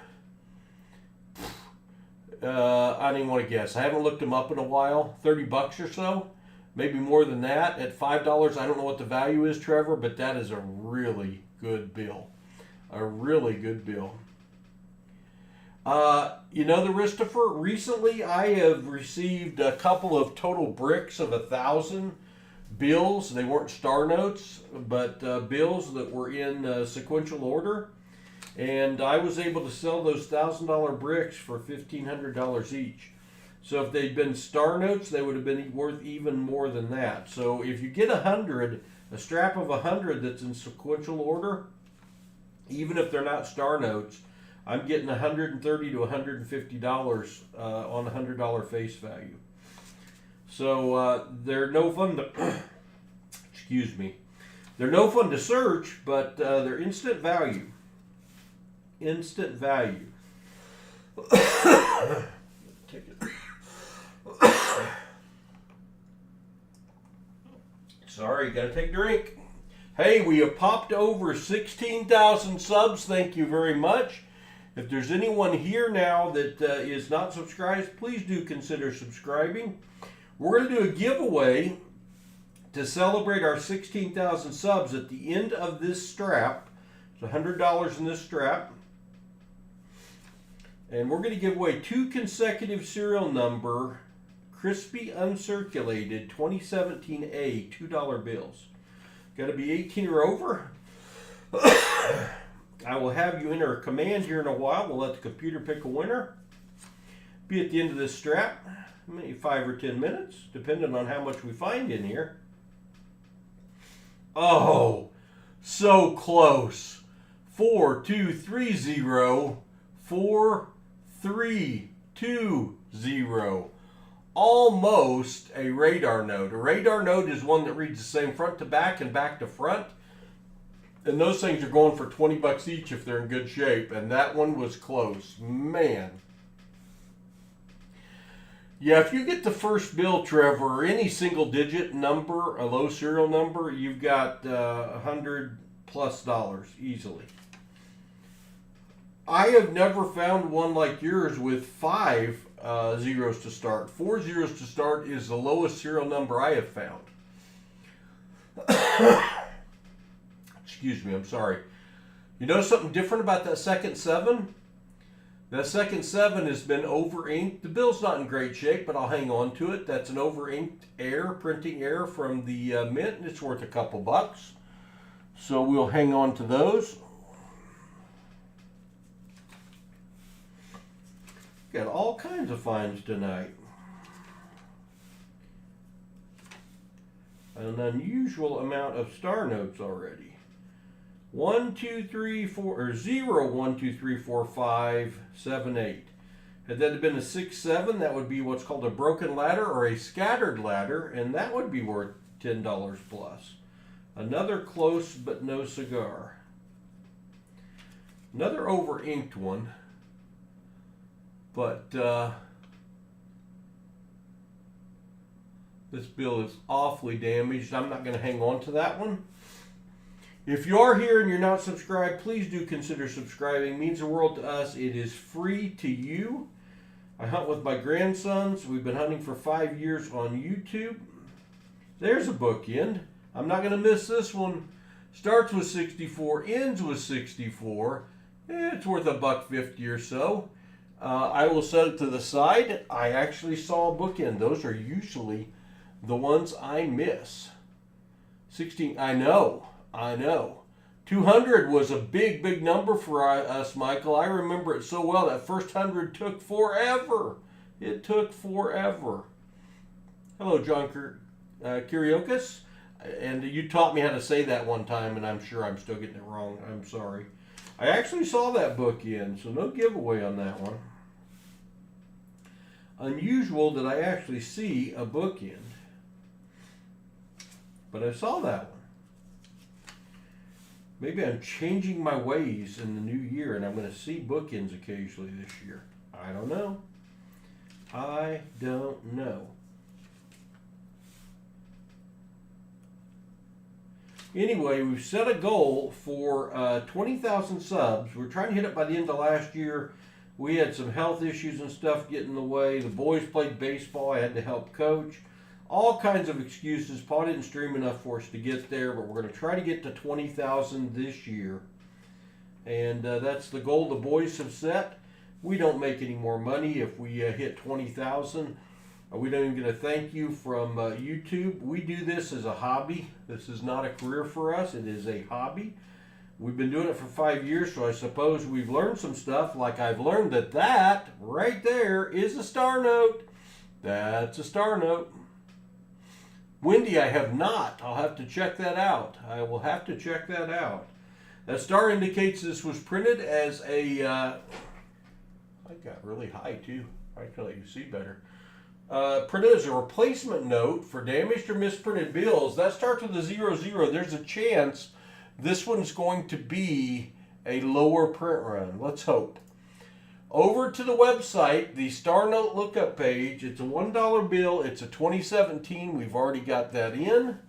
I don't even want to guess. I haven't looked them up in a while. $30 or so. Maybe more than that. At $5, I don't know what the value is, Trevor, but that is a really good bill. A really good bill. You know, the Christopher, recently I have received a couple of total bricks of 1,000 bills. They weren't star notes, but bills that were in sequential order. And I was able to sell those $1,000 bricks for $1,500 each. So if they'd been star notes, they would have been worth even more than that. So if you get 100, a strap of 100 that's in sequential order, even if they're not star notes, I'm getting $130 to $150 on $100 face value. So they're no fun to excuse me. They're no fun to search, but they're instant value. Instant value. Take it. Sorry, gotta take a drink. Hey, we have popped over 16,000 subs. Thank you very much. If there's anyone here now that is not subscribed, please do consider subscribing. We're going to do a giveaway to celebrate our 16,000 subs at the end of this strap. It's $100 in this strap. And we're going to give away 2 consecutive serial number crispy uncirculated 2017A $2 bills. Got to be 18 or over. I will have you enter a command here in a while. We'll let the computer pick a winner. Be at the end of this strap, maybe 5 or 10 minutes, depending on how much we find in here. Oh, so close. 4230 4320. Almost a radar note. A radar note is one that reads the same front to back and back to front. And those things are going for $20 each if they're in good shape. And that one was close. Man. Yeah, if you get the first bill, Trevor, or any single digit number, a low serial number, you've got $100+ easily. I have never found one like yours with 5 zeros to start. 4 zeros to start is the lowest serial number I have found. Excuse me, I'm sorry. You know something different about that second 7? That second 7 has been over-inked. The bill's not in great shape, but I'll hang on to it. That's an over-inked error, printing error from the mint, and it's worth a couple bucks. So we'll hang on to those. Got all kinds of finds tonight. An unusual amount of star notes already. 1, 2, 3, 4, or 0, 1, 2, 3, 4, 5, 7, 8. Had that been a 6, 7, that would be what's called a broken ladder or a scattered ladder, and that would be worth $10 plus. Another close but no cigar. Another over-inked one. But this bill is awfully damaged. I'm not going to hang on to that one. If you are here and you're not subscribed, please do consider subscribing. It means the world to us. It is free to you. I hunt with my grandsons. We've been hunting for 5 years on YouTube. There's a bookend. I'm not going to miss this one. Starts with 64, ends with 64. It's worth $1.50 or so. I will set it to the side. I actually saw a bookend. Those are usually the ones I miss. 16, I know. 200 was a big number for us, Michael. I remember it so well. That first 100 took forever. It took forever. Hello, John Kiriakis. And you taught me how to say that one time, and I'm sure I'm still getting it wrong. I'm sorry. I actually saw that bookend, so no giveaway on that one. Unusual that I actually see a bookend. But I saw that one. Maybe I'm changing my ways in the new year, and I'm going to see bookends occasionally this year. I don't know. I don't know. Anyway, we've set a goal for 20,000 subs. We're trying to hit it by the end of last year. We had some health issues and stuff get in the way. The boys played baseball. I had to help coach. All kinds of excuses. Paul didn't stream enough for us to get there, but we're going to try to get to 20,000 this year. And that's the goal the boys have set. We don't make any more money if we hit 20,000. We don't even get a thank you from YouTube. We do this as a hobby. This is not a career for us. It is a hobby. We've been doing it for 5 years, so I suppose we've learned some stuff. Like I've learned that right there is a star note. That's a star note. Wendy, I have not. I'll have to check that out. I will have to check that out. That star indicates this was printed as a... I got really high too. I can let you see better. Printed as a replacement note for damaged or misprinted bills. That starts with a 00. There's a chance this one's going to be a lower print run. Let's hope. Over to the website, the Star Note lookup page. It's a $1 bill. It's a 2017. We've already got that in.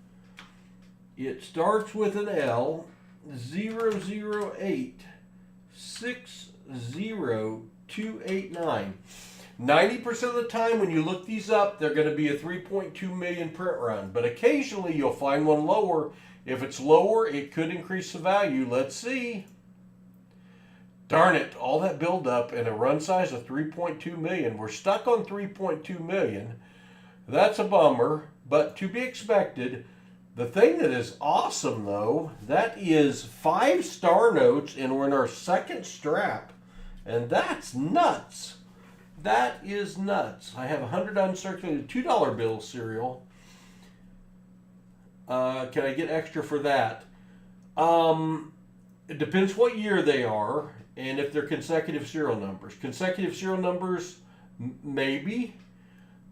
It starts with an L. 008 60289. 90% of the time when you look these up, they're going to be a 3.2 million print run. But occasionally you'll find one lower. If it's lower, it could increase the value. Let's see. Darn it, all that buildup and a run size of 3.2 million. We're stuck on 3.2 million. That's a bummer, but to be expected. The thing that is awesome, though, that is 5 star notes, and we're in our second strap. And that's nuts. That is nuts. I have 100 uncirculated $2 bill serial. Can I get extra for that? It depends what year they are and if they're consecutive serial numbers. Consecutive serial numbers, maybe.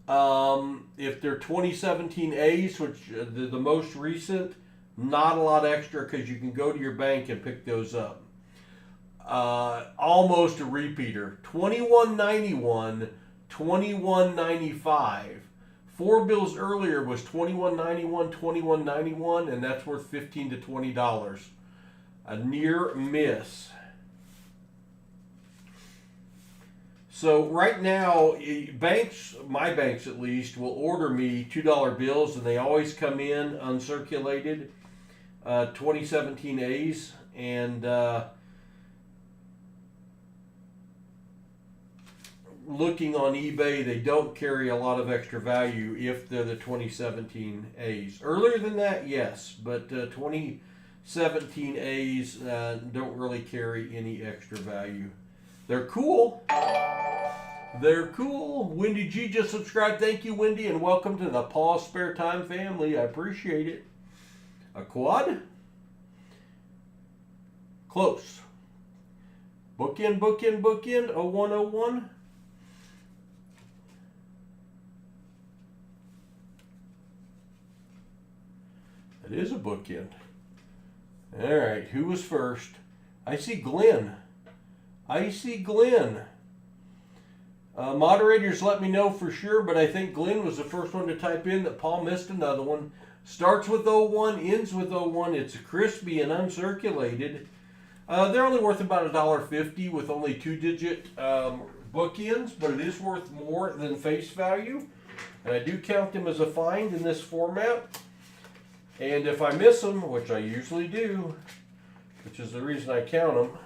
If they're 2017 A's, which the most recent, not a lot extra because you can go to your bank and pick those up. Almost a repeater. 2191, 2195. 4 bills earlier was 2191, 2191, and that's worth $15 to $20. A near miss. So right now, banks, my banks at least, will order me $2 bills, and they always come in uncirculated, 2017 A's, and looking on eBay, they don't carry a lot of extra value if they're the 2017 A's. Earlier than that, yes, but 2017 A's don't really carry any extra value. They're cool. They're cool. Wendy G just subscribed. Thank you, Wendy, and welcome to the PasSpareTime family. I appreciate it. A quad? Close. Bookend, bookend, bookend. 0101. It is a bookend. All right, who was first? I see Glenn. Moderators let me know for sure, but I think Glenn was the first one to type in that Paul missed another one. Starts with 01, ends with 01. It's crispy and uncirculated. They're only worth about $1.50 with only 2-digit bookends, but it is worth more than face value. And I do count them as a find in this format. And if I miss them, which I usually do, which is the reason I count them,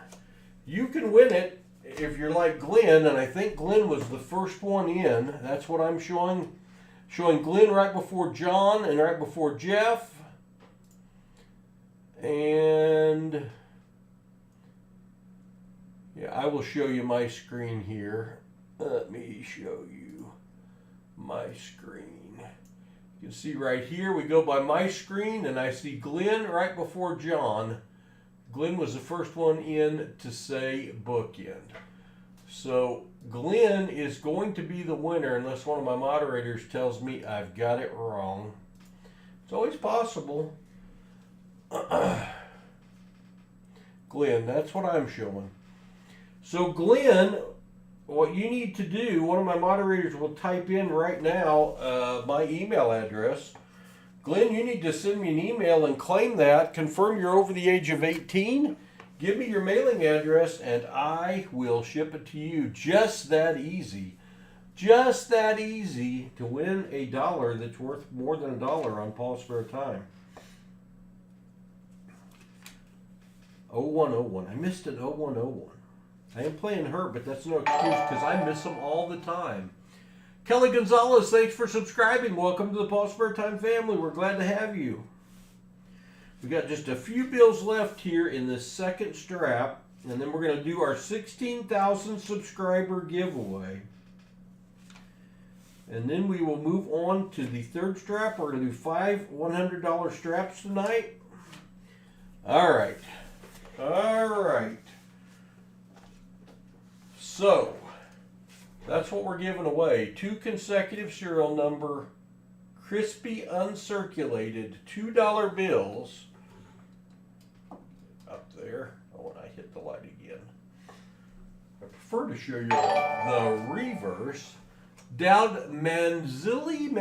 You can win it if you're like Glenn, and I think Glenn was the first one in. That's what I'm showing. Showing Glenn right before John and right before Jeff. And yeah, I will show you my screen here. Let me show you my screen. You can see right here, we go by my screen, and I see Glenn right before John. Glenn was the first one in to say bookend. So Glenn is going to be the winner unless one of my moderators tells me I've got it wrong. It's always possible. Glenn, that's what I'm showing. So Glenn, what you need to do, one of my moderators will type in right now my email address. Glenn, you need to send me an email and claim that. Confirm you're over the age of 18. Give me your mailing address and I will ship it to you. Just that easy. Just that easy to win $1 that's worth more than $1 on PasSpareTime. 0101. I missed an 0101. I am playing hurt, but that's no excuse because I miss them all the time. Kelly Gonzalez, thanks for subscribing. Welcome to the PasSpareTime family. We're glad to have you. We got just a few bills left here in the second strap, and then we're going to do our 16,000 subscriber giveaway. And then we will move on to the third strap. We're going to do 5 $100 straps tonight. All right. All right. So, that's what we're giving away. 2 consecutive serial number, crispy, uncirculated $2 bills. Up there. Oh, and I hit the light again. I prefer to show you the reverse. Dowd Manzilli.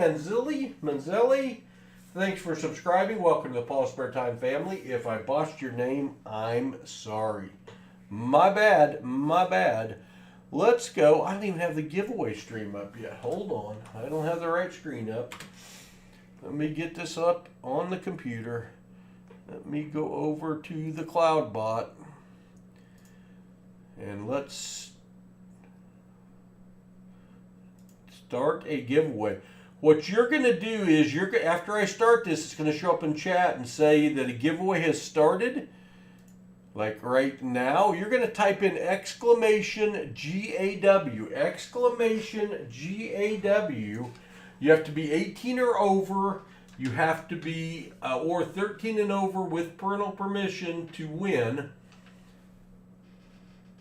Thanks for subscribing. Welcome to the PasSpareTime family. If I botched your name, I'm sorry. My bad. My bad. Let's go. I don't even have the giveaway stream up yet. Hold on. I don't have the right screen up. Let me get this up on the computer. Let me go over to the CloudBot. And let's start a giveaway. What you're going to do is, after I start this, it's going to show up in chat and say that a giveaway has started. Like right now, you're going to type in exclamation GAW. Exclamation GAW. You have to be 18 or over. You have to be, or 13 and over with parental permission to win.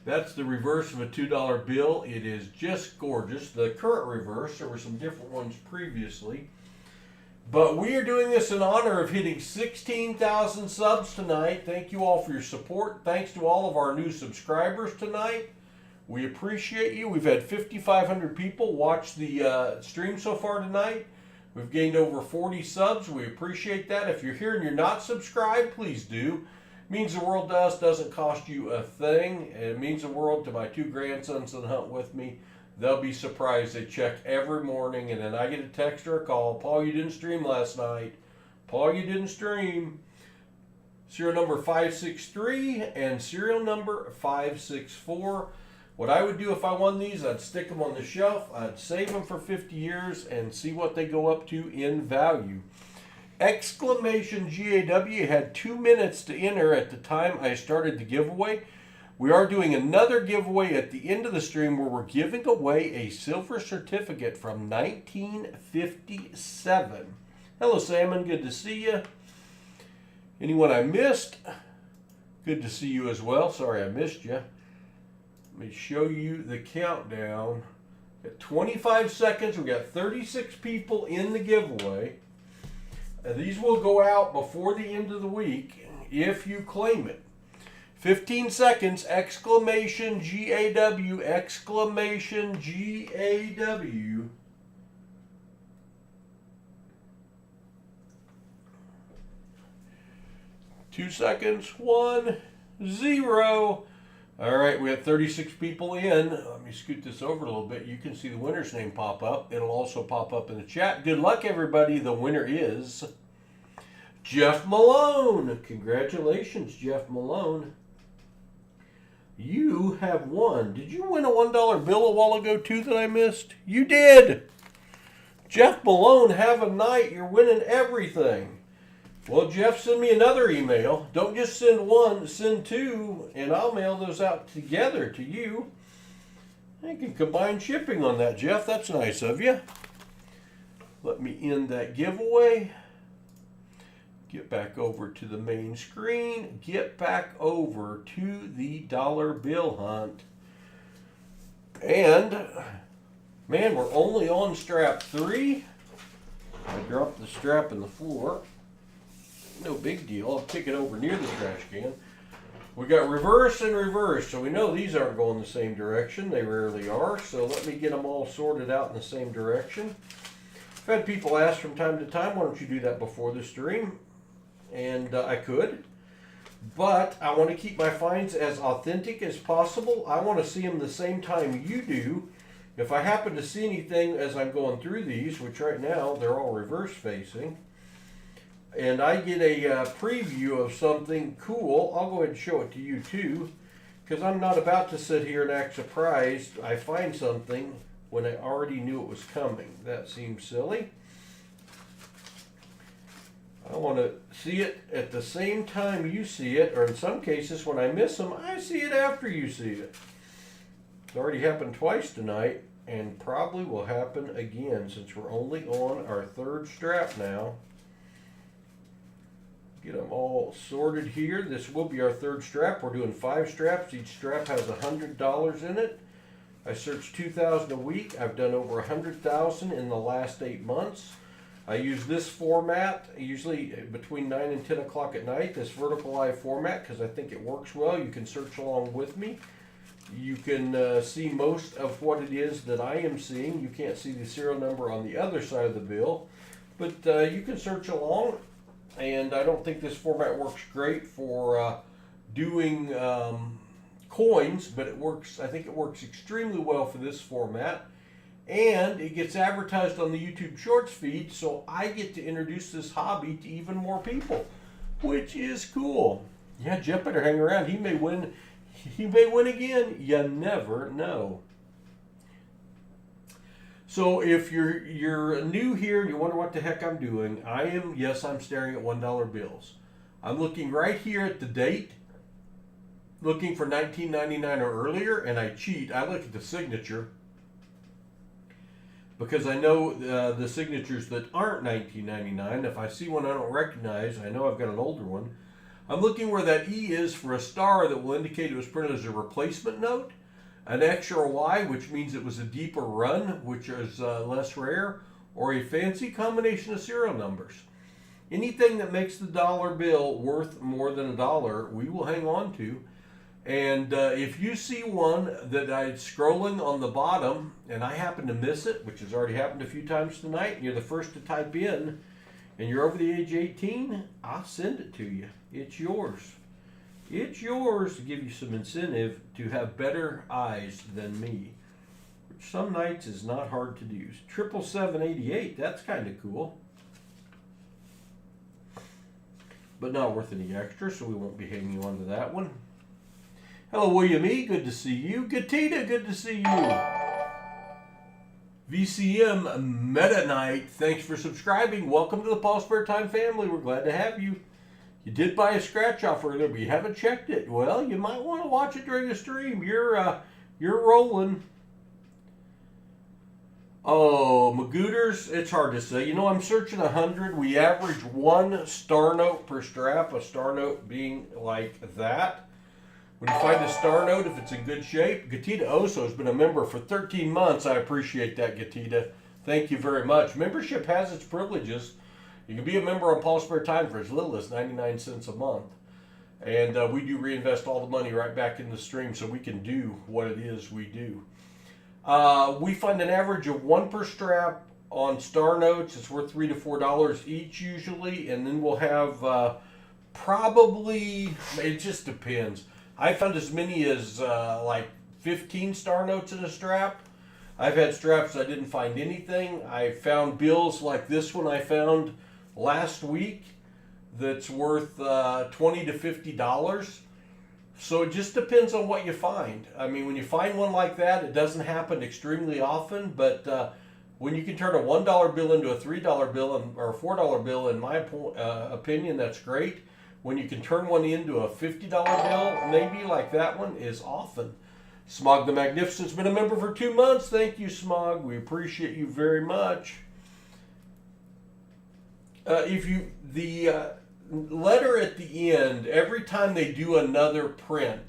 That's the reverse of a $2 bill. It is just gorgeous. The current reverse, there were some different ones previously. But we are doing this in honor of hitting 16,000 subs tonight. Thank you all for your support. Thanks to all of our new subscribers tonight. We appreciate you. We've had 5,500 people watch the stream so far tonight. We've gained over 40 subs. We appreciate that. If you're here and you're not subscribed, please do. It means the world to us. Doesn't cost you a thing. It means the world to my 2 grandsons that hunt with me. They'll be surprised. They check every morning, and then I get a text or a call. Paul, you didn't stream last night. Paul, you didn't stream. Serial number 563 and serial number 564. What I would do if I won these, I'd stick them on the shelf. I'd save them for 50 years and see what they go up to in value. Exclamation GAW had 2 minutes to enter at the time I started the giveaway. We are doing another giveaway at the end of the stream where we're giving away a silver certificate from 1957. Hello, Salmon. Good to see you. Anyone I missed? Good to see you as well. Sorry I missed you. Let me show you the countdown. At 25 seconds, we got 36 people in the giveaway. These will go out before the end of the week if you claim it. 15 seconds, exclamation GAW, exclamation GAW. Two seconds, 1, 0. All right, we have 36 people in. Let me scoot this over a little bit. You can see the winner's name pop up. It'll also pop up in the chat. Good luck, everybody. The winner is Jeff Malone. Congratulations, Jeff Malone. You have won. Did you win a $1 bill a while ago too that I missed? You did. Jeff Malone, have a night. You're winning everything. Well, Jeff, send me another email. Don't just send one, send two, and I'll mail those out together to you. I can combine shipping on that, Jeff. That's nice of you. Let me end that giveaway. Get back over to the main screen. Get back over to the dollar bill hunt. And, man, we're only on strap 3. I dropped the strap in the floor. No big deal. I'll kick it over near the trash can. We got reverse and reverse, so we know these aren't going the same direction. They rarely are, so let me get them all sorted out in the same direction. I've had people ask from time to time, why don't you do that before the stream? And I could, but I want to keep my finds as authentic as possible. I want to see them the same time you do. If I happen to see anything as I'm going through these, which right now they're all reverse facing, and I get a preview of something cool, I'll go ahead and show it to you too, because I'm not about to sit here and act surprised I find something when I already knew it was coming. That seems silly. I want to see it at the same time you see it, or in some cases when I miss them, I see it after you see it. It's already happened twice tonight, and probably will happen again since we're only on our 3rd strap now. Get them all sorted here. This will be our 3rd strap. We're doing 5 straps. Each strap has $100 in it. I search 2,000 a week. I've done over 100,000 in the last 8 months. I use this format usually between 9 and 10 o'clock at night, this vertical live format, because I think it works well. You can search along with me. You can see most of what it is that I am seeing. You can't see the serial number on the other side of the bill, but you can search along. And I don't think this format works great for doing coins, but it works. I think it works extremely well for this format. And it gets advertised on the YouTube Shorts feed, so I get to introduce this hobby to even more people, which is cool. Yeah, Jeff better hang around. He may win. He may win again. You never know. So if you're new here and you wonder what the heck I'm doing, I'm staring at $1 bills. I'm looking right here at the date, looking for 1999 or earlier, and I cheat. I look at the signature, because I know the signatures that aren't 1999. If I see one I don't recognize, I know I've got an older one. I'm looking where that E is for a star that will indicate it was printed as a replacement note, an X or a Y, which means it was a deeper run, which is less rare, or a fancy combination of serial numbers. Anything that makes the dollar bill worth more than $1, we will hang on to. And if you see one that I'm scrolling on the bottom and I happen to miss it, which has already happened a few times tonight, and you're the first to type in and you're over the age 18, I'll send it to you. It's yours. It's yours to give you some incentive to have better eyes than me, which some nights is not hard to do. 77788, that's kind of cool. But not worth any extra, so we won't be hanging on to that one. Hello, William E. Good to see you. Gatita, good to see you. VCM Meta Knight, thanks for subscribing. Welcome to the PasSpareTime family. We're glad to have you. You did buy a scratch off earlier, but you haven't checked it. Well, you might want to watch it during the stream. You're rolling. Oh, Magooters, it's hard to say. You know, I'm searching 100. We average 1 star note per strap, a star note being like that. When you find a star note, if it's in good shape, Gatita Oso has been a member for 13 months. I appreciate that, Gatita. Thank you very much. Membership has its privileges. You can be a member on PasSpareTime for as little as 99 cents a month. And we do reinvest all the money right back in the stream so we can do what it is we do. We find an average of 1 per strap on star notes. It's worth $3 to $4 each usually. And then we'll have probably, it just depends. I found as many as like 15 star notes in a strap. I've had straps I didn't find anything. I found bills like this one I found last week that's worth $20 to $50. So it just depends on what you find. I mean, when you find one like that, it doesn't happen extremely often, but when you can turn a $1 bill into a $3 bill or a $4 bill, in my opinion, that's great. When you can turn one into a $50 bill, maybe like that one, is often. Smog the Magnificent's been a member for 2 months. Thank you, Smog. We appreciate you very much. The letter at the end, every time they do another print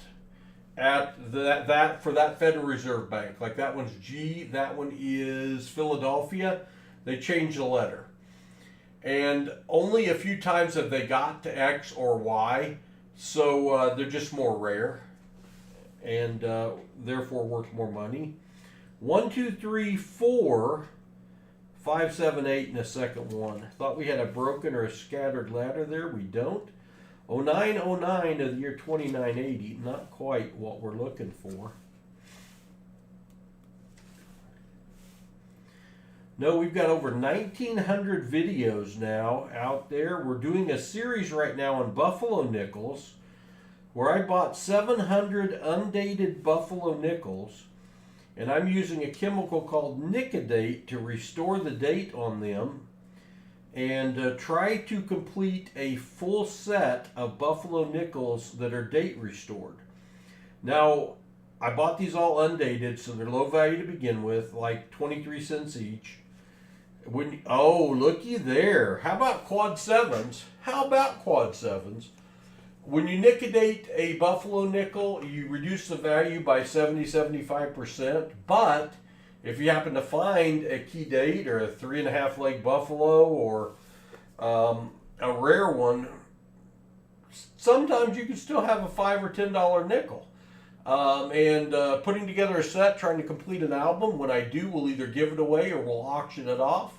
at that for that Federal Reserve Bank, like that one's G, that one is Philadelphia, they change the letter. And only a few times have they got to X or Y, so they're just more rare and therefore worth more money. 1, 2, 3, 4, 5, 7, 8, and a second one. Thought we had a broken or a scattered ladder there. We don't. 0909 of the year 2980. Not quite what we're looking for. No, we've got over 1,900 videos now out there. We're doing a series right now on buffalo nickels, where I bought 700 undated buffalo nickels, and I'm using a chemical called Yakety to restore the date on them and try to complete a full set of buffalo nickels that are date restored. Now, I bought these all undated, so they're low value to begin with, like 23 cents each. Oh, looky there. How about quad sevens? How about quad sevens? When you liquidate a buffalo nickel, you reduce the value by 70-75%. But if you happen to find a key date or a 3.5 leg buffalo or a rare one, sometimes you can still have a $5 or $10 nickel. Putting together a set, trying to complete an album, when I do, we'll either give it away or we'll auction it off.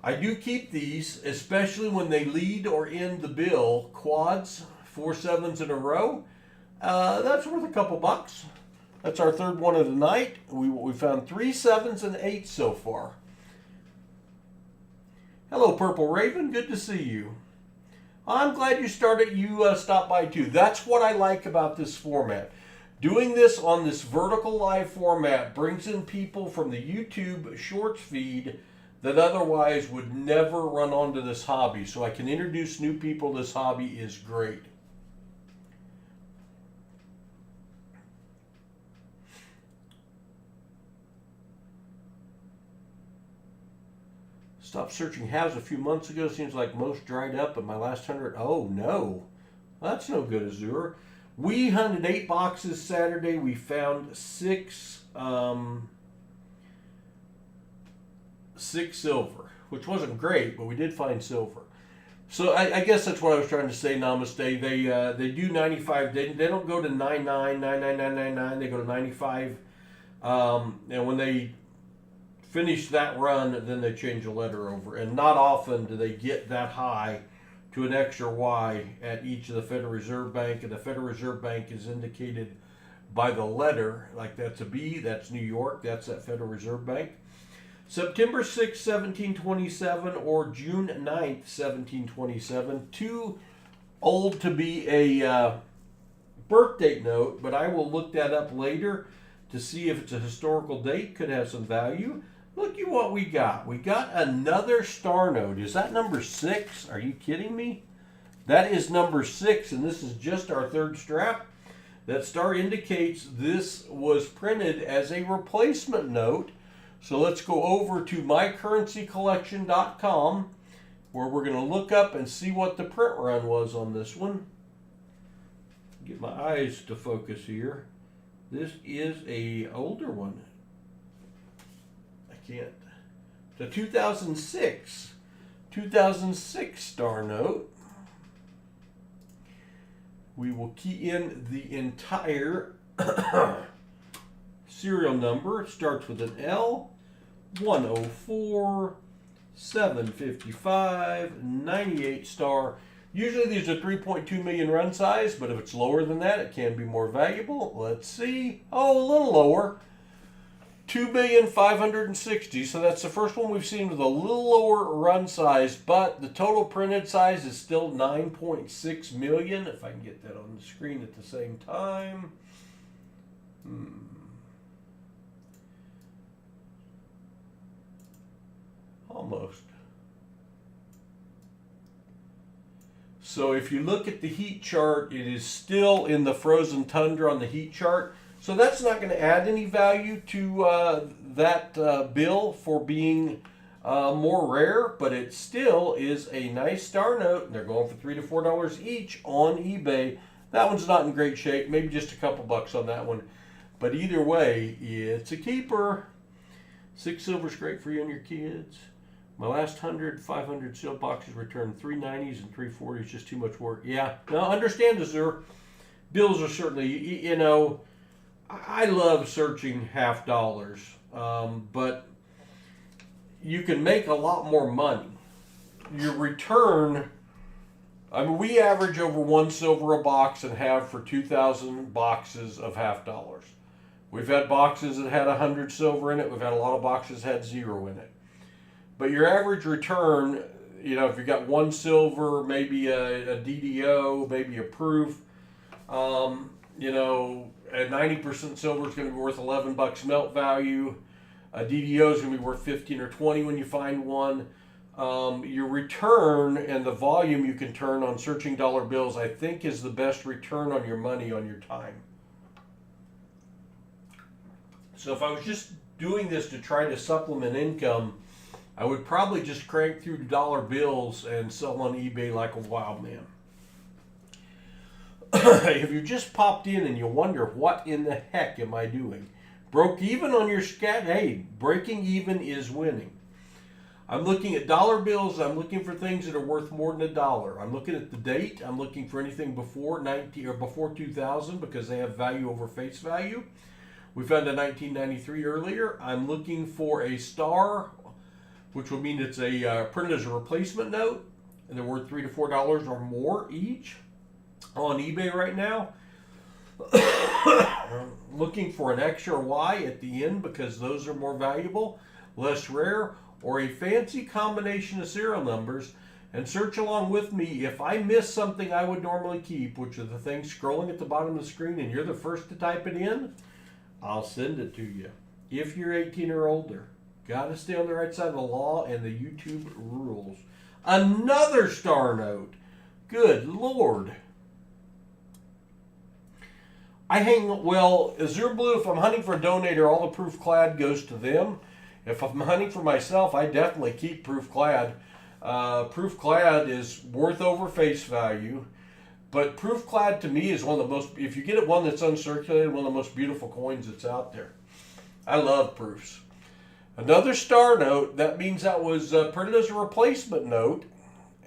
I do keep these, especially when they lead or end the bill, quads, 4 sevens in a row. That's worth a couple bucks. That's our third one of the night. We found 3 sevens and 8 so far. Hello, Purple Raven. Good to see you. I'm glad you stopped by too. That's what I like about this format. Doing this on this vertical live format brings in people from the YouTube Shorts feed that otherwise would never run onto this hobby. So I can introduce new people to this hobby is great. Stopped searching halves a few months ago. Seems like most dried up, but my last 100. Oh no, that's no good, Azure. We hunted 8 boxes Saturday. We found 6 silver, which wasn't great, but we did find silver. So I guess that's what I was trying to say. Namaste. They do 95. They don't go to 99, 99999. They go to 95. And when they finish that run, then they change the letter over. And not often do they get that high to an X or Y at each of the Federal Reserve Bank. And the Federal Reserve Bank is indicated by the letter, like that's a B, that's New York, that's that Federal Reserve Bank. September 6, 1727 or June 9th, 1727. Too old to be a birth date note, but I will look that up later to see if it's a historical date. Could have some value. Look at what we got. We got another star note. Is that number 6? Are you kidding me? That is number 6, and this is just our third strap. That star indicates this was printed as a replacement note. So let's go over to mycurrencycollection.com, where we're going to look up and see what the print run was on this one. Get my eyes to focus here. This is a older one. I can't. It's a 2006 star note. We will key in the entire serial number. It starts with an L, 104, 755, 98 star. Usually these are 3.2 million run size, but if it's lower than that, it can be more valuable. Let's see. Oh, a little lower. 2,560,000. So that's the first one we've seen with a little lower run size, but the total printed size is still 9.6 million. If I can get that on the screen at the same time. Almost. So if you look at the heat chart, it is still in the frozen tundra on the heat chart. So that's not going to add any value to that bill for being more rare, but it still is a nice star note. And they're going for $3 to $4 each on eBay. That one's not in great shape, maybe just a couple bucks on that one. But either way, it's a keeper. 6 silver's great for you and your kids. My last 500 seal boxes returned 390s and 340s, just too much work. Yeah, now understand, sir, bills are certainly, you know, I love searching half dollars, but you can make a lot more money. Your return, I mean, we average over 1 silver a box and have for 2,000 boxes of half dollars. We've had boxes that had 100 silver in it. We've had a lot of boxes that had 0 in it. But your average return, you know, if you got 1 silver, maybe a DDO, maybe a proof, you know, at 90% silver is going to be worth 11 bucks melt value. A DDO is going to be worth 15 or 20 when you find one. Your return and the volume you can turn on searching dollar bills, I think, is the best return on your money on your time. So if I was just doing this to try to supplement income, I would probably just crank through dollar bills and sell on eBay like a wild man. If you just popped in and you wonder, what in the heck am I doing? Broke even on your scat? Hey, breaking even is winning. I'm looking at dollar bills. I'm looking for things that are worth more than $1. I'm looking at the date. I'm looking for anything before 19 or before 2000 because they have value over face value. We found a 1993 earlier. I'm looking for a star, which would mean it's a printed as a replacement note, and they're worth $3 to $4 or more each on eBay right now. Looking for an X or Y at the end because those are more valuable, less rare, or a fancy combination of serial numbers. And search along with me. If I miss something I would normally keep, which are the things scrolling at the bottom of the screen, and you're the first to type it in, I'll send it to you. If you're 18 or older. Got to stay on the right side of the law and the YouTube rules. Another star note. Good Lord. Azure Blue, if I'm hunting for a donator, all the proof clad goes to them. If I'm hunting for myself, I definitely keep proof clad. Proof clad is worth over face value. But proof clad to me is one of the most, if you get it one that's uncirculated, one of the most beautiful coins that's out there. I love proofs. Another star note, that means that was printed as a replacement note.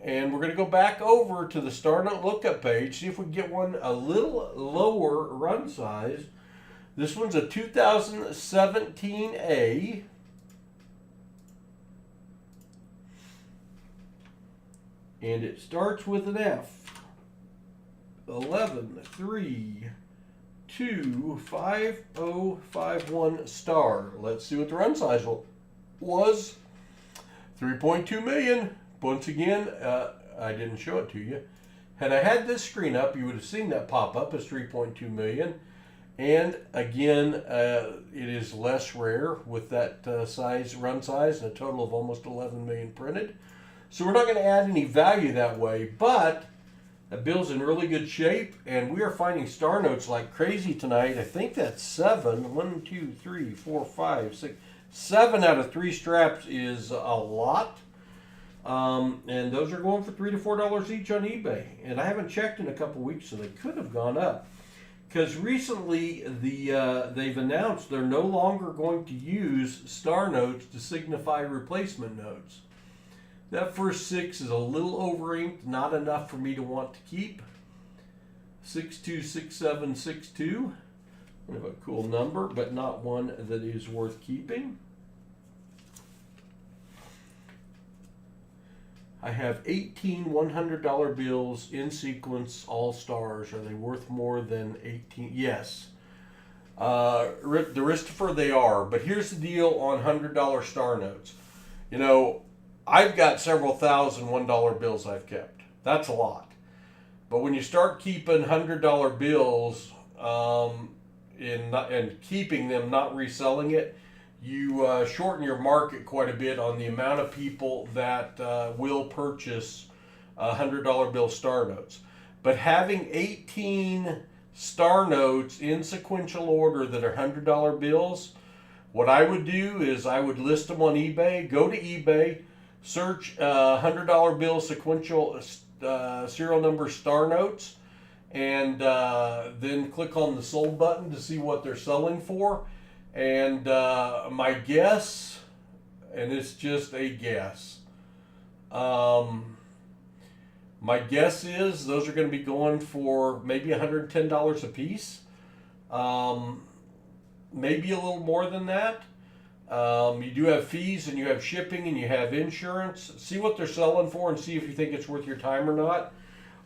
And we're going to go back over to the star note lookup page, see if we can get one a little lower run size. This one's a 2017A. And it starts with an F. 11325051 star. Let's see what the run size was. 3.2 million. Once again, I didn't show it to you. Had I had this screen up, you would have seen that pop up as 3.2 million. And again, it is less rare with that run size, and a total of almost 11 million printed. So we're not going to add any value that way, but that bill's in really good shape, and we are finding star notes like crazy tonight. I think that's 7. 1, 2, 3, 4, 5, 6. 7 out of 3 straps is a lot. And those are going for $3 to $4 each on eBay. And I haven't checked in a couple weeks, so they could have gone up. Because recently they've announced they're no longer going to use star notes to signify replacement notes. That first 6 is a little over inked, not enough for me to want to keep. 626762. Kind of a cool number, but not one that is worth keeping. I have 18 $100 bills in sequence, all stars. Are they worth more than 18? Yes. The Christopher, they are. But here's the deal on $100 star notes. You know, I've got several thousand $1 bills I've kept. That's a lot. But when you start keeping $100 bills and keeping them, not reselling it, you shorten your market quite a bit on the amount of people that will purchase $100 bill star notes. But having 18 star notes in sequential order that are $100 bills, what I would do is I would list them on eBay. Go to eBay, search $100 bill sequential serial number star notes, and then click on the sold button to see what they're selling for. And my guess, and it's just a guess, my guess is those are going to be going for maybe $110 a piece. Maybe a little more than that. You do have fees and you have shipping and you have insurance. See what they're selling for and see if you think it's worth your time or not.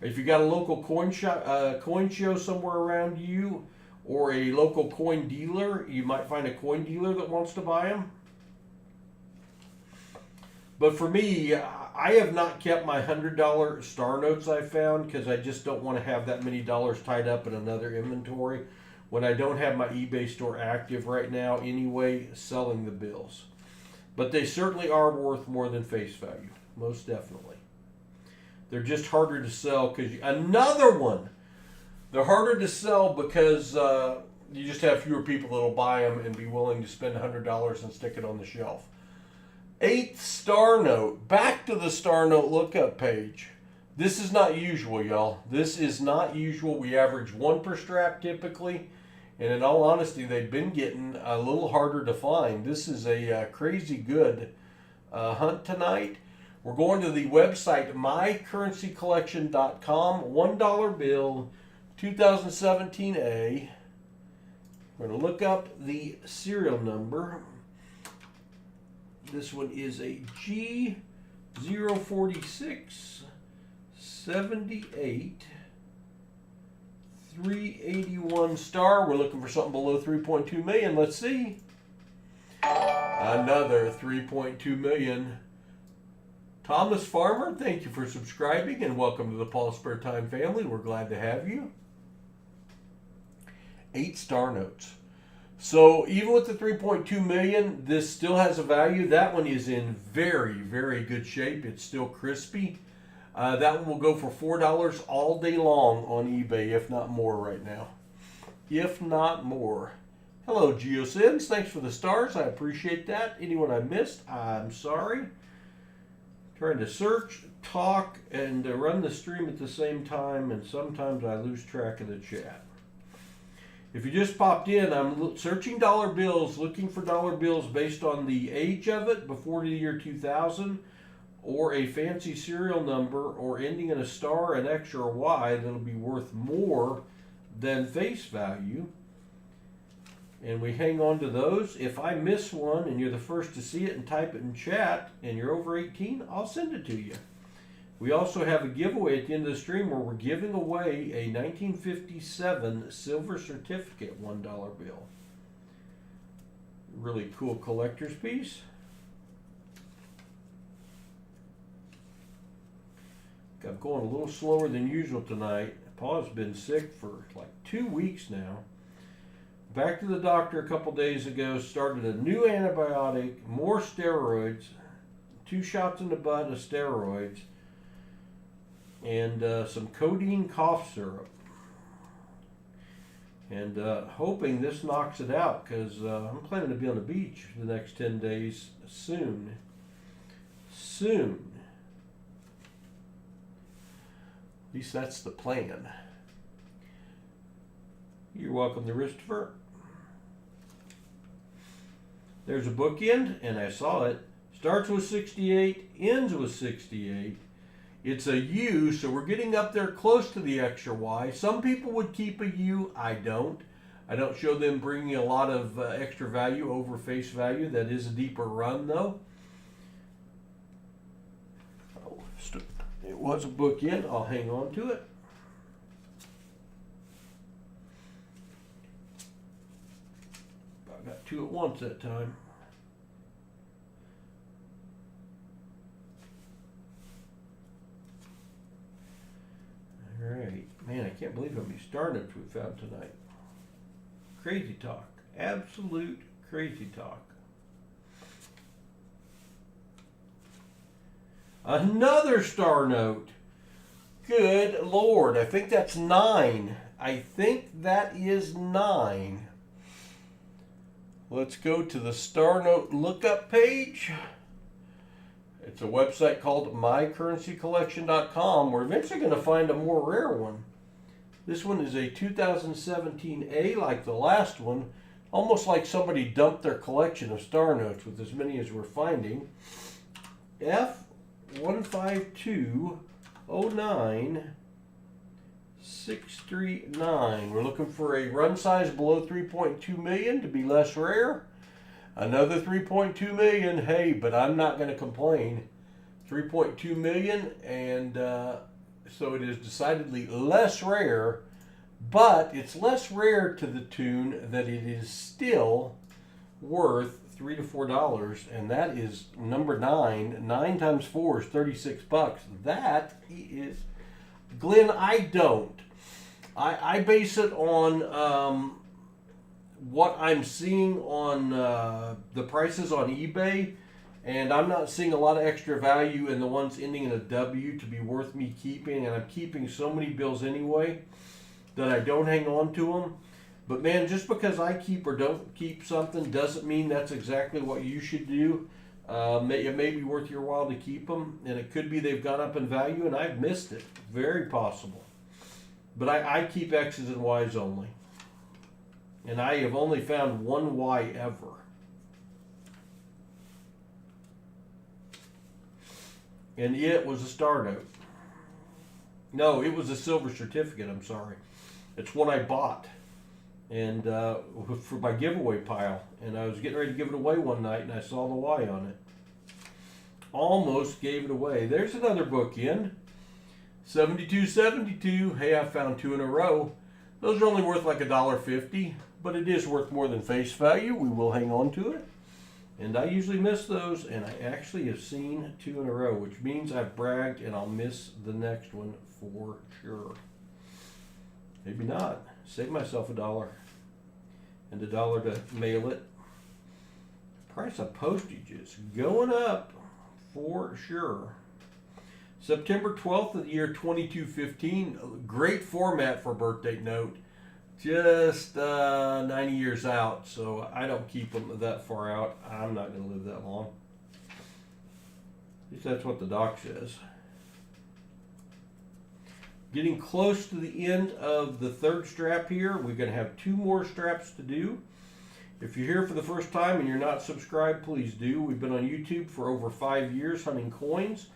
If you got a local coin show somewhere around you, or a local coin dealer, you might find a coin dealer that wants to buy them. But for me, I have not kept my $100 star notes I found because I just don't want to have that many dollars tied up in another inventory when I don't have my eBay store active right now anyway, selling the bills. But they certainly are worth more than face value, most definitely. They're just harder to sell because another one. They're harder to sell because you just have fewer people that'll buy them and be willing to spend $100 and stick it on the shelf. 8th star note. Back to the star note lookup page. This is not usual, y'all. This is not usual. We average 1 per strap typically. And in all honesty, they've been getting a little harder to find. This is a crazy good hunt tonight. We're going to the website mycurrencycollection.com. $1 bill. 2017A. We're going to look up the serial number. This one is a G046 78 381 star. We're looking for something below 3.2 million. Let's see. Another 3.2 million. Thomas Farmer, thank you for subscribing and welcome to the PasSpareTime family. We're glad to have you. 8 star notes. So even with the 3.2 million, this still has a value. That one is in very, very good shape. It's still crispy. That one will go for $4 all day long on eBay, if not more right now. If not more. Hello, GeoSins. Thanks for the stars. I appreciate that. Anyone I missed, I'm sorry. Trying to search, talk, and run the stream at the same time, and sometimes I lose track of the chat. If you just popped in, I'm searching dollar bills, looking for dollar bills based on the age of it, before the year 2000, or a fancy serial number, or ending in a star, an X, or a Y that'll be worth more than face value. And we hang on to those. If I miss one and you're the first to see it and type it in chat and you're over 18, I'll send it to you. We also have a giveaway at the end of the stream where we're giving away a 1957 silver certificate $1 bill. Really cool collector's piece. I'm going a little slower than usual tonight. Paul's been sick for like 2 weeks now. Back to the doctor a couple days ago, started a new antibiotic, more steroids, 2 shots in the butt of steroids, and some codeine cough syrup. And hoping this knocks it out, because I'm planning to be on the beach the next 10 days soon. Soon. At least that's the plan. You're welcome to Christopher. There's a bookend, and I saw it. Starts with 68, ends with 68. It's a U, so we're getting up there close to the X or Y. Some people would keep a U. I don't. I don't show them bringing a lot of extra value over face value. That is a deeper run, though. Oh, it was a bookend. I'll hang on to it. got two at once that time. All right. Man, I can't believe how many star notes we found tonight. Crazy talk. Absolute crazy talk. Another star note. Good Lord. I think that's 9. I think that is 9. Let's go to the star note lookup page. It's a website called mycurrencycollection.com. We're eventually going to find a more rare one. This one is a 2017A, like the last one. Almost like somebody dumped their collection of star notes with as many as we're finding. F15209-639. We're looking for a run size below 3.2 million to be less rare. Another 3.2 million. Hey, but I'm not going to complain. 3.2 million, and so it is decidedly less rare, but it's less rare to the tune that it is still worth $3 to $4, and that is number 9. 9 times 4 is $36. That is, Glenn, I don't. I base it on what I'm seeing on the prices on eBay, and I'm not seeing a lot of extra value in the ones ending in a W to be worth me keeping, and I'm keeping so many bills anyway that I don't hang on to them. But man, just because I keep or don't keep something doesn't mean that's exactly what you should do. It may be worth your while to keep them, and it could be they've gone up in value and I've missed it. Very possible. But I keep X's and Y's only. And I have only found one Y ever. And it was a star note. No, it was a silver certificate, I'm sorry. It's one I bought. And for my giveaway pile. And I was getting ready to give it away one night and I saw the Y on it. Almost gave it away. There's another bookend. 7272. Hey, I found 2 in a row. Those are only worth like $1.50, but it is worth more than face value. We will hang on to it. And I usually miss those, and I actually have seen 2 in a row, which means I've bragged and I'll miss the next one for sure. Maybe not. Save myself $1 and $1 to mail it. Price of postage is going up for sure. September 12th of the year 2215. Great format for a birthday note. Just 90 years out, so I don't keep them that far out. I'm not going to live that long. At least that's what the doc says. Getting close to the end of the third strap here. We're going to have 2 more straps to do. If you're here for the first time and you're not subscribed, please do. We've been on YouTube for over 5 years hunting coins,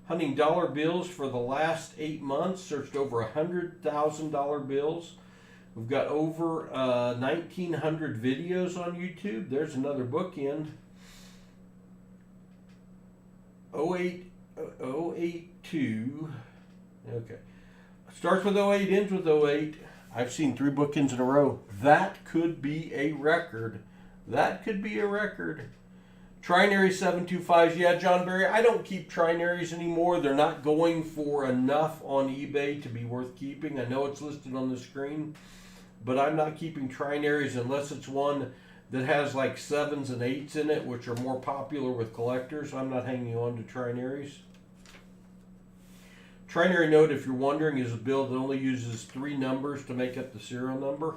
hunting dollar bills for the last 8 months, searched over $100,000 bills. We've got over 1,900 videos on YouTube. There's another bookend. 082. Okay. Starts with 08, ends with 08. I've seen 3 bookends in a row. That could be a record. That could be a record. Trinary 725s. Yeah, John Barry, I don't keep trinaries anymore. They're not going for enough on eBay to be worth keeping. I know it's listed on the screen, but I'm not keeping trinaries unless it's one that has like 7s and 8s in it, which are more popular with collectors. I'm not hanging on to trinaries. Trinary note, if you're wondering, is a bill that only uses 3 numbers to make up the serial number.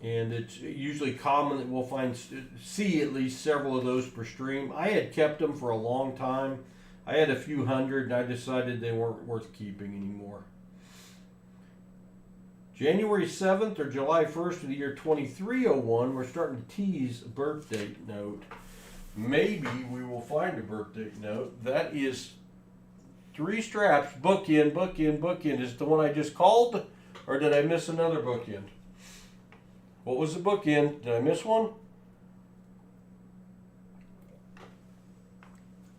And it's usually common that we'll see at least several of those per stream. I had kept them for a long time. I had a few hundred, and I decided they weren't worth keeping anymore. January 7th or July 1st of the year 2301, we're starting to tease a birth date note. Maybe we will find a birth date note. That is 3 straps, bookend, bookend, bookend. Is it the one I just called, or did I miss another bookend? What was the bookend? Did I miss one?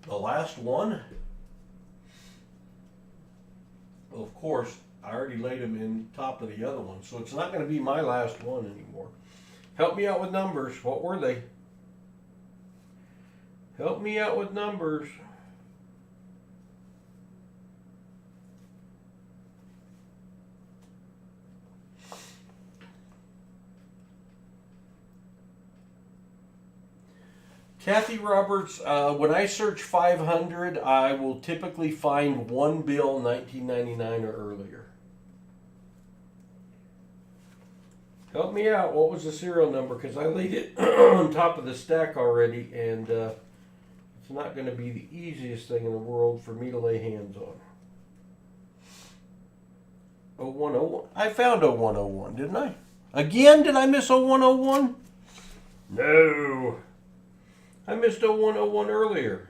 The last one? Well, of course, I already laid them in top of the other one, so it's not going to be my last one anymore. Help me out with numbers. What were they? Help me out with numbers. Kathy Roberts, when I search 500, I will typically find one bill 1999 or earlier. Help me out. What was the serial number? Because I laid it on top of the stack already, and it's not going to be the easiest thing in the world for me to lay hands on. 0101. I found 0101, didn't I? Again, did I miss 0101? No. I missed 0101 earlier.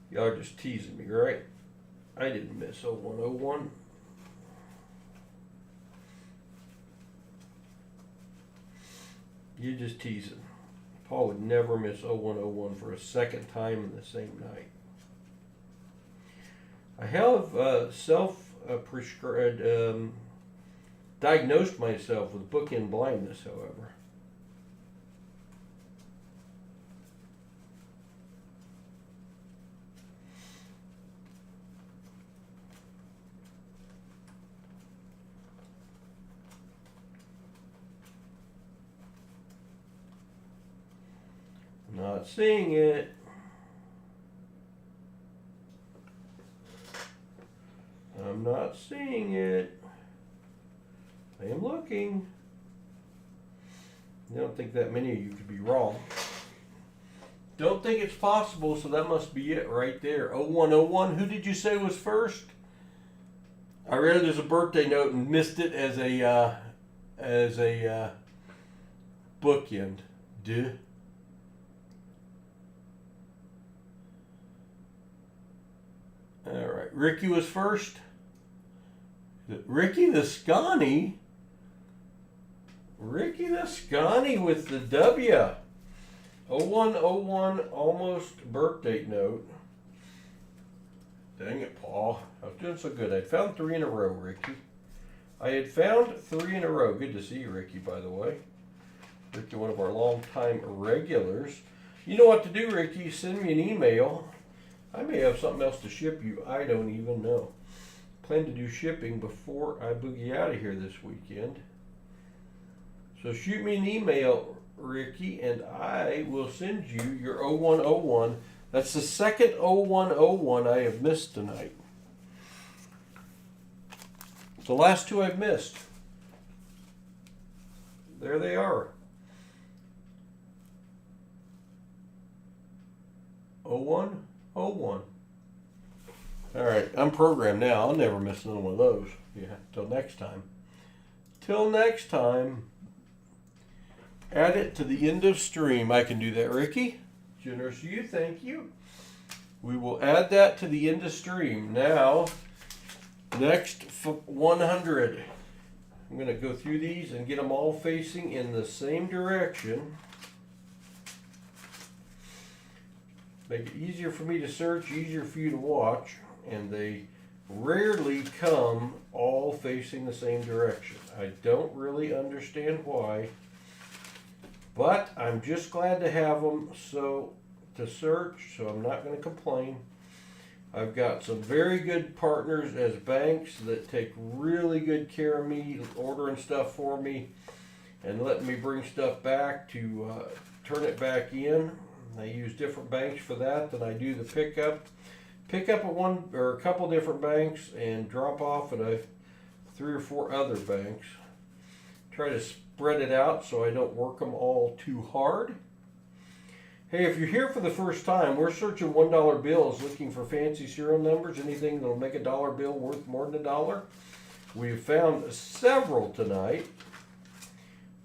Y'all are just teasing me, right? I didn't miss 0101. You're just teasing. Paul would never miss 0101 for a second time in the same night. I have self-prescribed, diagnosed myself with bookend blindness, however. Not seeing it. I'm not seeing it. I am looking. I don't think that many of you could be wrong. Don't think it's possible, so that must be it right there. 0101. Who did you say was first? I read it as a birthday note and missed it as a bookend. Duh. All right, Ricky was first. Ricky the Scotty. Ricky the Scotty with the W. 0101, almost birthday note. Dang it, Paul. I was doing so good. I'd found 3 in a row, Ricky. I had found 3 in a row. Good to see you, Ricky, by the way. Ricky, one of our longtime regulars. You know what to do, Ricky. Send me an email. I may have something else to ship you. I don't even know. Plan to do shipping before I boogie out of here this weekend. So shoot me an email, Ricky, and I will send you your 0101. That's the second 0101 I have missed tonight. The last 2 I've missed. There they are. 0101. All right, I'm programmed now. I'll never miss another one of those. Yeah, till next time. Till next time. Add it to the end of stream. I can do that, Ricky. Generous of you, thank you. We will add that to the end of stream. Now, next 100. I'm going to go through these and get them all facing in the same direction. Make it easier for me to search, easier for you to watch, and they rarely come all facing the same direction. I don't really understand why, but I'm just glad to have them to search, so I'm not going to complain. I've got some very good partners as banks that take really good care of me, ordering stuff for me, and letting me bring stuff back to turn it back in. I use different banks for that than I do the pickup. Pick up at one or a couple different banks and drop off at 3 or 4 other banks. Try to spread it out so I don't work them all too hard. Hey, if you're here for the first time, we're searching $1 bills, looking for fancy serial numbers, anything that'll make a dollar bill worth more than $1. We've found several tonight,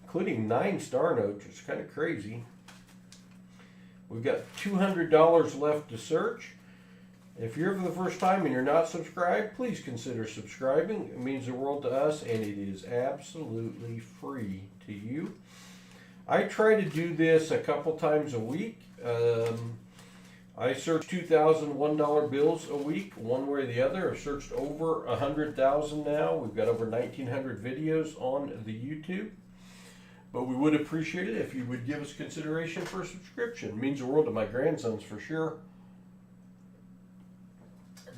including 9 star notes. It's kind of crazy. We've got $200 left to search. If you're here for the first time and you're not subscribed, please consider subscribing. It means the world to us, and it is absolutely free to you. I try to do this a couple times a week. I search $2,001 bills a week, one way or the other. I've searched over 100,000 now. We've got over 1,900 videos on the YouTube. But we would appreciate it if you would give us consideration for a subscription. It means the world to my grandsons for sure.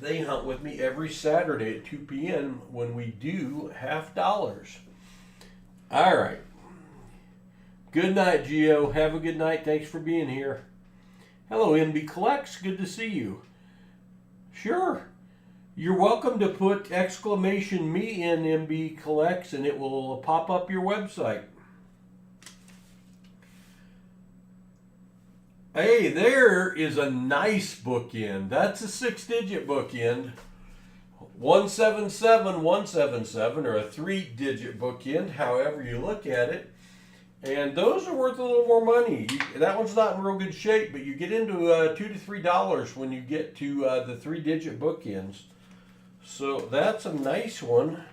They hunt with me every Saturday at 2 p.m. when we do $50. All right. Good night, Gio. Have a good night. Thanks for being here. Hello, MB Collects. Good to see you. Sure. You're welcome to put exclamation me in MB Collects and it will pop up your website. Hey, there is a nice bookend. That's a 6-digit bookend. 177177, or a 3-digit bookend, however you look at it. And those are worth a little more money. That one's not in real good shape, but you get into $2 to $3 when you get to the 3-digit bookends. So that's a nice one.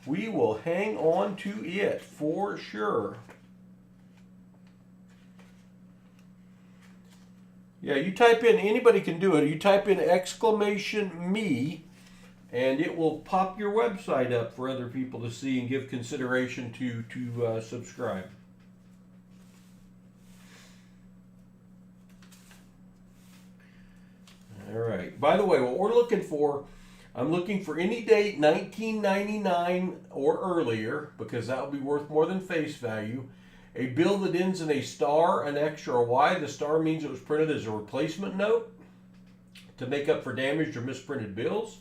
We will hang on to it for sure. Yeah, you type in, anybody can do it. You type in exclamation me, and it will pop your website up for other people to see and give consideration to subscribe. All right. By the way, what we're looking for, I'm looking for any date 1999 or earlier, because that will be worth more than face value. A bill that ends in a star, an X, or a Y. The star means it was printed as a replacement note to make up for damaged or misprinted bills.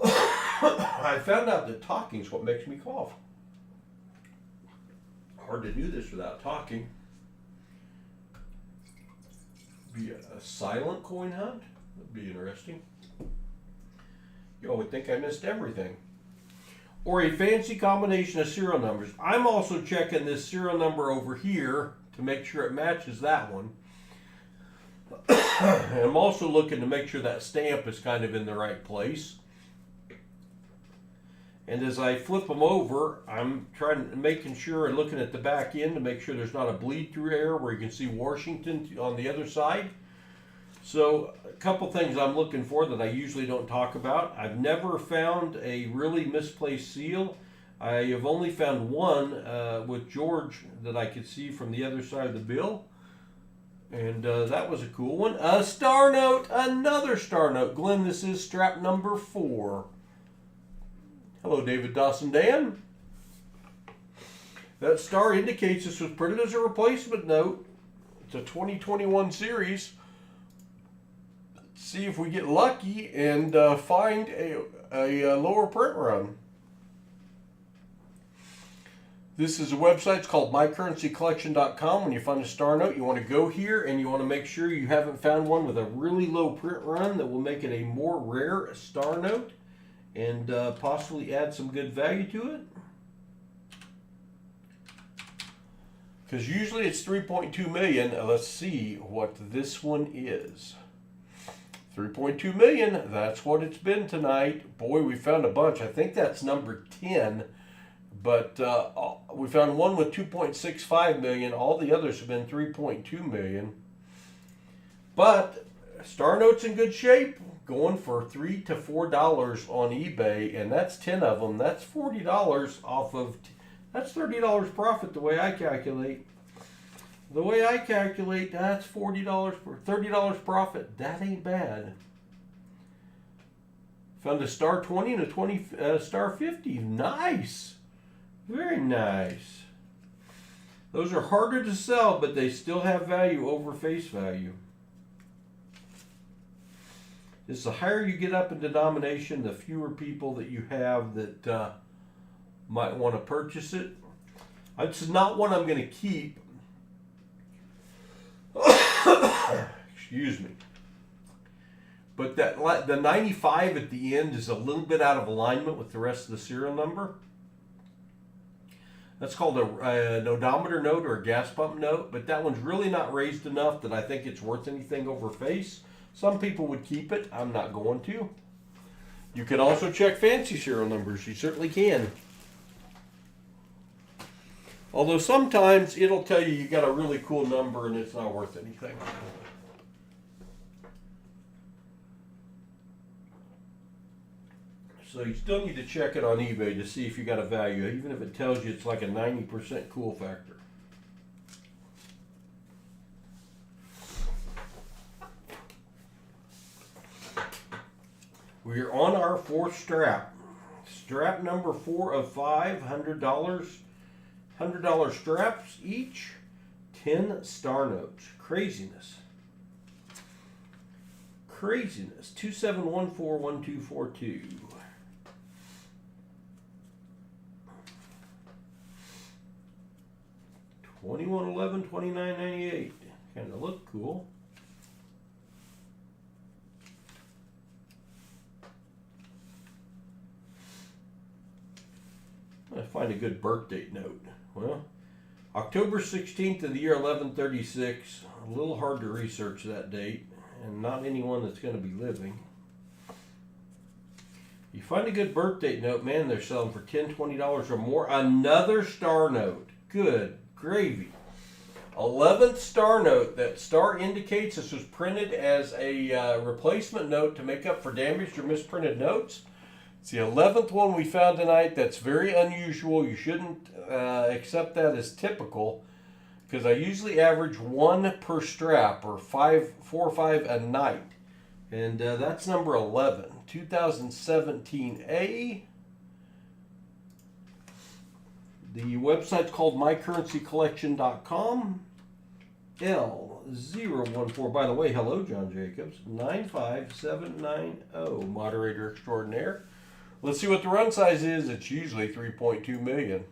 I found out that talking is what makes me cough. Hard to do this without talking. Be a silent coin hunt? That'd be interesting. You would think I missed everything. Or a fancy combination of serial numbers. I'm also checking this serial number over here to make sure it matches that one. And I'm also looking to make sure that stamp is kind of in the right place. And as I flip them over, I'm making sure and looking at the back end to make sure there's not a bleed through error where you can see Washington on the other side. So a couple things I'm looking for that I usually don't talk about. I've never found a really misplaced seal. I have only found one with George that I could see from the other side of the bill. And that was a cool one. A star note, another star note. Glenn, this is strap number 4. Hello, David Dawson Dan. That star indicates this was printed as a replacement note. It's a 2021 series. See if we get lucky and find a lower print run. This is a website. It's called mycurrencycollection.com. When you find a star note, you want to go here and you want to make sure you haven't found one with a really low print run that will make it a more rare star note and possibly add some good value to it. Because usually it's 3.2 million. Let's see what this one is. 3.2 million, that's what it's been tonight. Boy, we found a bunch. I think that's number 10. But we found one with 2.65 million. All the others have been 3.2 million. But star note's in good shape. Going for $3 to $4 on eBay. And that's 10 of them. That's $40 off of... That's $30 profit the way I calculate. The way I calculate, that's $40 for $30 profit. That ain't bad. Found a star 20 and a star 50. Nice. Very nice. Those are harder to sell, but they still have value over face value. It's the higher you get up in denomination, the fewer people that you have that might want to purchase it. It's not one I'm going to keep. Excuse me. But the 95 at the end is a little bit out of alignment with the rest of the serial number. That's called an odometer note or a gas pump note, but that one's really not raised enough that I think it's worth anything over face. Some people would keep it. I'm not going to. You can also check fancy serial numbers. You certainly can. Although sometimes it'll tell you got a really cool number and it's not worth anything. So you still need to check it on eBay to see if you got a value, even if it tells you it's like a 90% cool factor. We're on our fourth strap. Strap number 4 of 5, $100 straps each, 10 star notes. Craziness. Craziness. 27141242. $21.11, $29.98. Kind of look cool. I find a good birth date note. Well, October 16th of the year 1136. A little hard to research that date, and not anyone that's going to be living. You find a good birth date note, man, they're selling for $10, $20 or more. Another star note. Good gravy. 11th star note. That star indicates this was printed as a replacement note to make up for damaged or misprinted notes. It's the 11th one we found tonight. That's very unusual. You shouldn't accept that as typical, because I usually average 1 per strap, or 4 or 5 a night. And that's number 11. 2017A. The website's called mycurrencycollection.com. L014. By the way, hello, John Jacobs. 95790. Moderator extraordinaire. Let's see what the run size is. It's usually 3.2 million.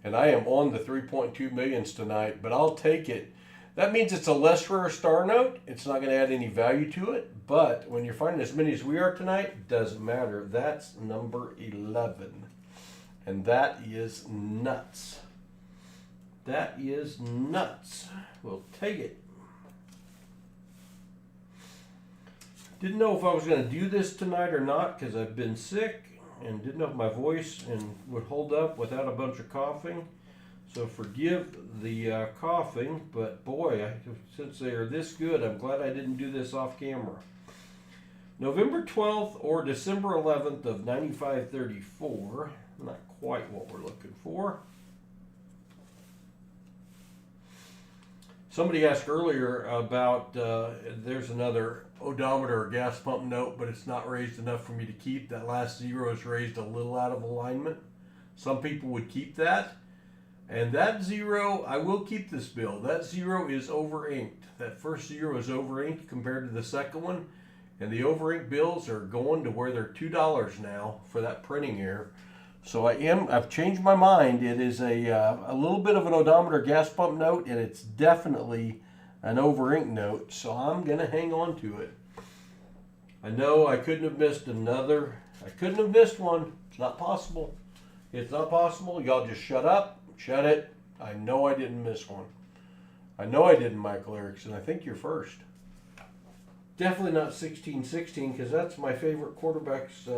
And I am on the 3.2 millions tonight, but I'll take it. That means it's a less rare star note. It's not going to add any value to it. But when you're finding as many as we are tonight, it doesn't matter. That's number 11. And that is nuts. That is nuts. We'll take it. Didn't know if I was going to do this tonight or not, because I've been sick and didn't know if my voice would hold up without a bunch of coughing. So forgive the coughing, but boy, since they are this good, I'm glad I didn't do this off camera. November 12th or December 11th of 9534. Not quite what we're looking for. Somebody asked earlier about there's another odometer or gas pump note, but it's not raised enough for me to keep. That last 0 is raised a little out of alignment. Some people would keep that. And that 0, I will keep this bill. That 0 is over inked. That first 0 is over inked compared to the second one. And the over inked bills are going to where they're $2 now for that printing error. So I've changed my mind. It is a little bit of an odometer gas pump note, and it's definitely an over ink note. So I'm going to hang on to it. I know I couldn't have missed another. I couldn't have missed one. It's not possible. It's not possible. Y'all just shut up. Shut it. I know I didn't miss one. I know I didn't, Michael Erickson. I think you're first. Definitely not 1616, because that's my favorite quarterback's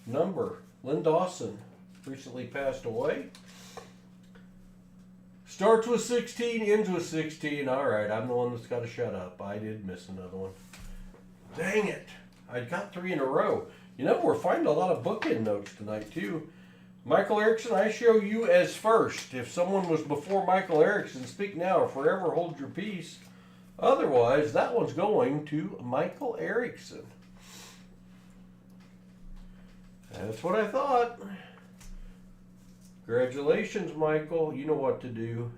number. Lynn Dawson recently passed away. Starts with 16, ends with 16. All right, I'm the one that's got to shut up. I did miss another one. Dang it. I got 3 in a row. You know, we're finding a lot of bookend notes tonight, too. Michael Erickson, I show you as first. If someone was before Michael Erickson, speak now or forever hold your peace. Otherwise, that one's going to Michael Erickson. That's what I thought. Congratulations, Michael. You know what to do.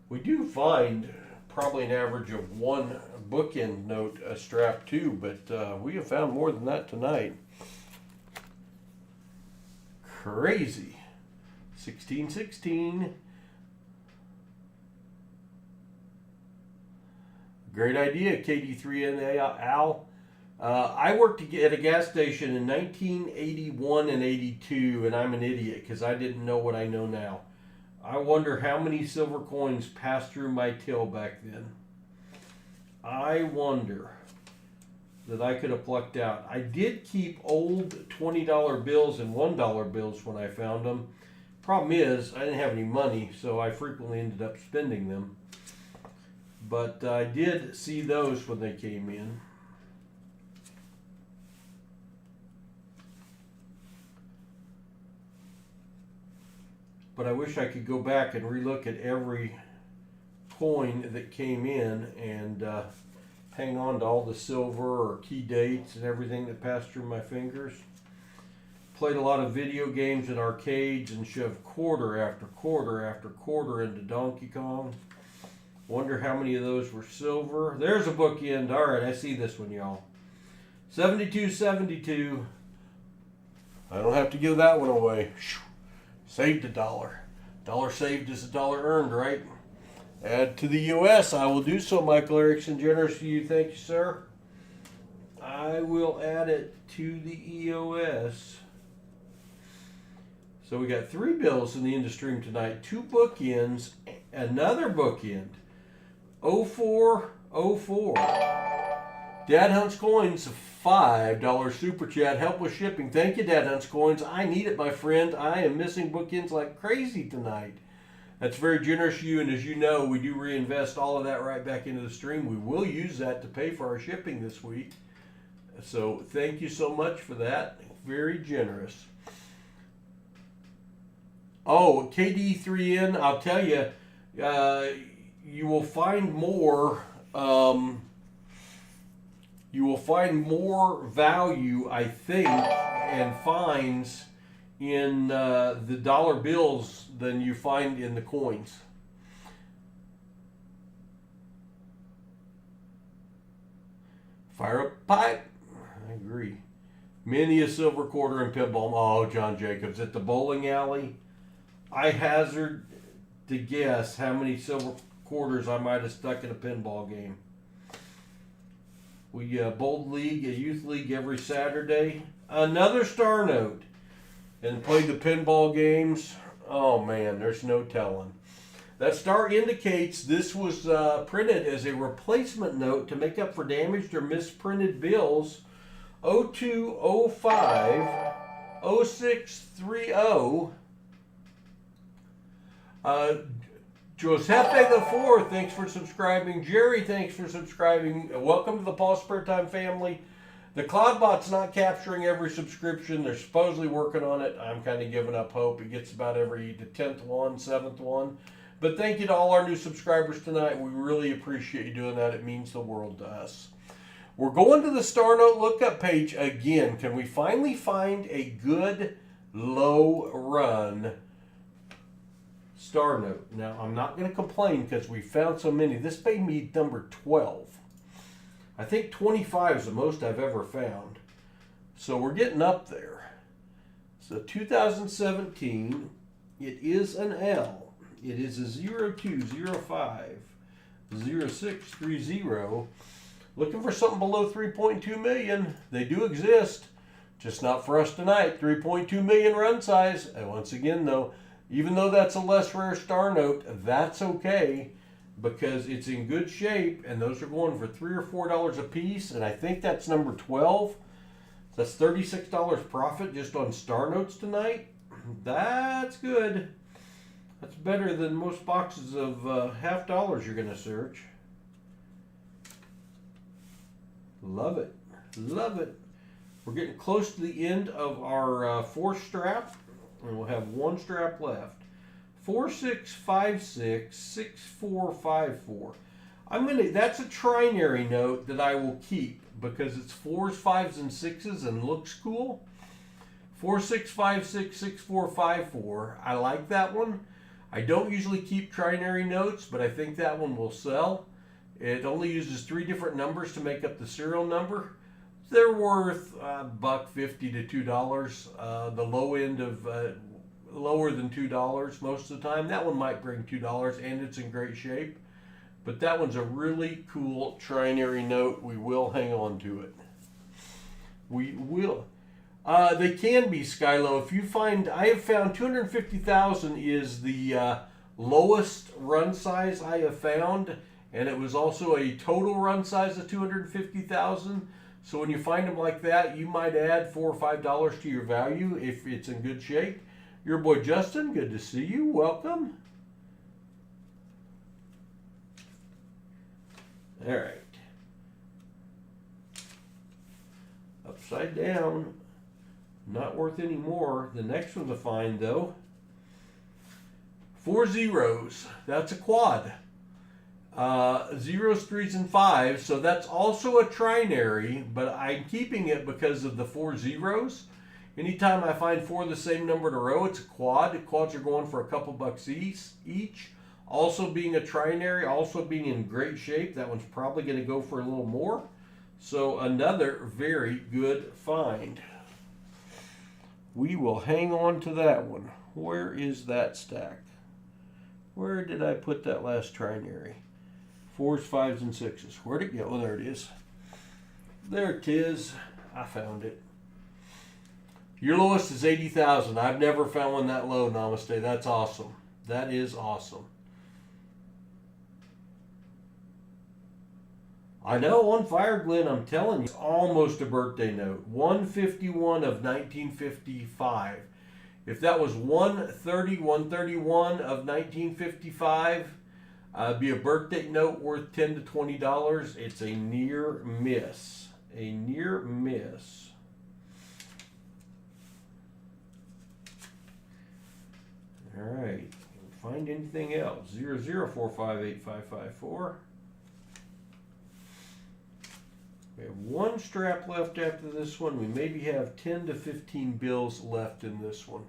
We do find probably an average of 1 bookend note a strap too, but we have found more than that tonight. Crazy. 1616. Great idea, KD3NA Al. I worked at a gas station in 1981 and 82, and I'm an idiot because I didn't know what I know now. I wonder how many silver coins passed through my till back then. I wonder that I could have plucked out. I did keep old $20 bills and $1 bills when I found them. Problem is, I didn't have any money, so I frequently ended up spending them. But I did see those when they came in. but I wish I could go back and relook at every coin that came in and hang on to all the silver or key dates and everything that passed through my fingers. Played a lot of video games in arcades and shoved quarter after quarter after quarter into Donkey Kong. Wonder how many of those were silver. There's a bookend. All right, I see this one, y'all. 72.72. I don't have to give that one away. Saved $1. Dollar saved is $1 earned, right? Add to the U.S. I will do so, Michael Erickson. Generous to you. Thank you, sir. I will add it to the EOS. So we got 3 bills in the end of stream tonight. 2 bookends, another bookend. 0404. Dad Hunts Coins, $5 super chat. Help with shipping. Thank you, Dad Hunts Coins. I need it, my friend. I am missing bookends like crazy tonight. That's very generous of you, and as you know, we do reinvest all of that right back into the stream. We will use that to pay for our shipping this week. So thank you so much for that. Very generous. Oh, KD3N, I'll tell you, you will find more. You will find more value, I think, and finds in the dollar bills than you find in the coins. Fire up pipe. I agree. Many a silver quarter in pinball. Oh, John Jacobs at the bowling alley. I hazard to guess how many silver quarters I might have stuck in a pinball game. We bowled league, a youth league every Saturday. Another star note. And played the pinball games. Oh man, there's no telling. That star indicates this was printed as a replacement note to make up for damaged or misprinted bills. 0205 0630. Giuseppe the Fourth, thanks for subscribing. Jerry, thanks for subscribing. Welcome to the PasSpareTime family. The CloudBot's not capturing every subscription. They're supposedly working on it. I'm kind of giving up hope. It gets about the 10th one, 7th one. But thank you to all our new subscribers tonight. We really appreciate you doing that. It means the world to us. We're going to the Star Note lookup page again. Can we finally find a good low run Star Note? Now, I'm not going to complain because we found so many. This paid me number 12. I think 25 is the most I've ever found. So we're getting up there. So 2017, it is an L. It is a 0205 0630. Looking for something below 3.2 million. They do exist, just not for us tonight. 3.2 million run size. And once again, though, even though that's a less rare star note, that's okay because it's in good shape, and those are going for $3 or $4 a piece, and I think that's number 12. That's $36 profit just on star notes tonight. That's good. That's better than most boxes of half dollars you're going to search. Love it. Love it. We're getting close to the end of our fourth strap, and we'll have one strap left. 4656 6454. That's a trinary note that I will keep because it's 4s, 5s, and 6s and looks cool. 4656 6454. I like that one. I don't usually keep trinary notes, but I think that one will sell. It only uses 3 different numbers to make up the serial number. They're worth $1.50 to $2. The low end of lower than $2 most of the time. That one might bring $2, and it's in great shape. But that one's a really cool trinary note. We will hang on to it. We will. They can be Skylo. If you find, I have found 250,000 is the lowest run size I have found, and it was also a total run size of 250,000. So when you find them like that, you might add $4 or $5 to your value if it's in good shape. Your boy Justin, good to see you. Welcome. All right. Upside down. Not worth any more. The next one's a find, though. 4 zeros. That's a quad. 0s, 3s, and 5s. So that's also a trinary, but I'm keeping it because of the 4 zeros. Anytime I find 4 the same number in a row, it's a quad. Quads are going for a couple bucks each. Also being a trinary, also being in great shape. That one's probably going to go for a little more. So another very good find. We will hang on to that one. Where is that stack? Where did I put that last trinary? 4s, 5s, and 6s. Where'd it go? Oh, there it is. There it is. I found it. Your lowest is 80,000. I've never found one that low, Namaste. That's awesome. That is awesome. I know, on fire, Glenn, I'm telling you, it's almost a birthday note. 151 of 1955. If that was 131 of 1955, be a birthday note worth $10 to $20. It's a near miss. A near miss. All right. Find anything else? 00458554. We have one strap left after this one. We maybe have 10 to 15 bills left in this one.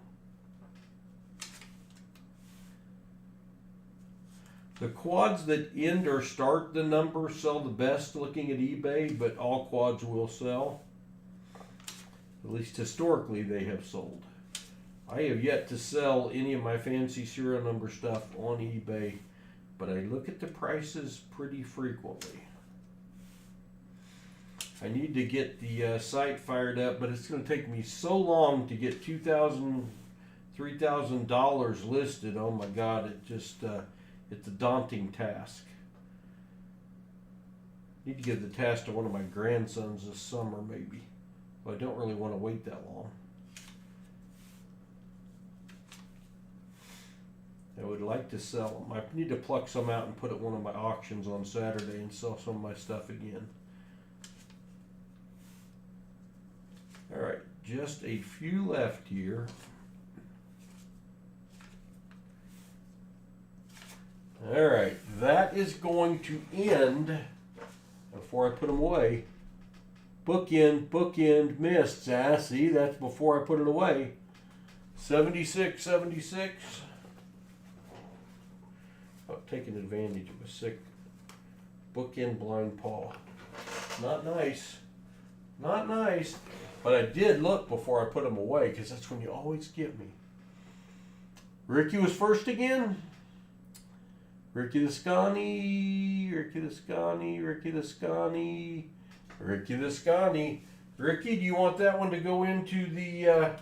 The quads that end or start the number sell the best looking at eBay, but all quads will sell. At least historically they have sold. I have yet to sell any of my fancy serial number stuff on eBay, but I look at the prices pretty frequently. I need to get the site fired up, but it's going to take me so long to get $2,000, $3,000 listed. Oh my God, it's a daunting task. I need to give the task to one of my grandsons this summer, maybe. But I don't really want to wait that long. I would like to sell them. I need to pluck some out and put at one of my auctions on Saturday and sell some of my stuff again. All right, just a few left here. All right, that is going to end, before I put them away, bookend, missed. Ah, see, that's before I put it away. 76. Oh, taking advantage of a sick bookend blind paw. Not nice. Not nice. But I did look before I put them away, because that's when you always get me. Ricky was first again. Ricky the Scani. Ricky, do you want that one to go into the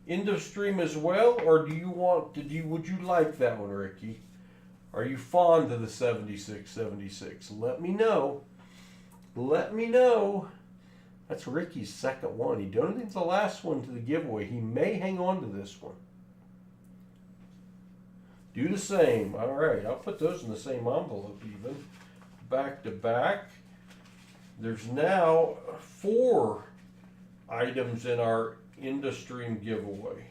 end of stream as well, or would you like that one, Ricky? Are you fond of the 76? Let me know. That's Ricky's second one. He donated the last one to the giveaway. He may hang on to this one. Do the same. All right, I'll put those in the same envelope even. Back to back. There's now 4 items in our end of stream giveaway.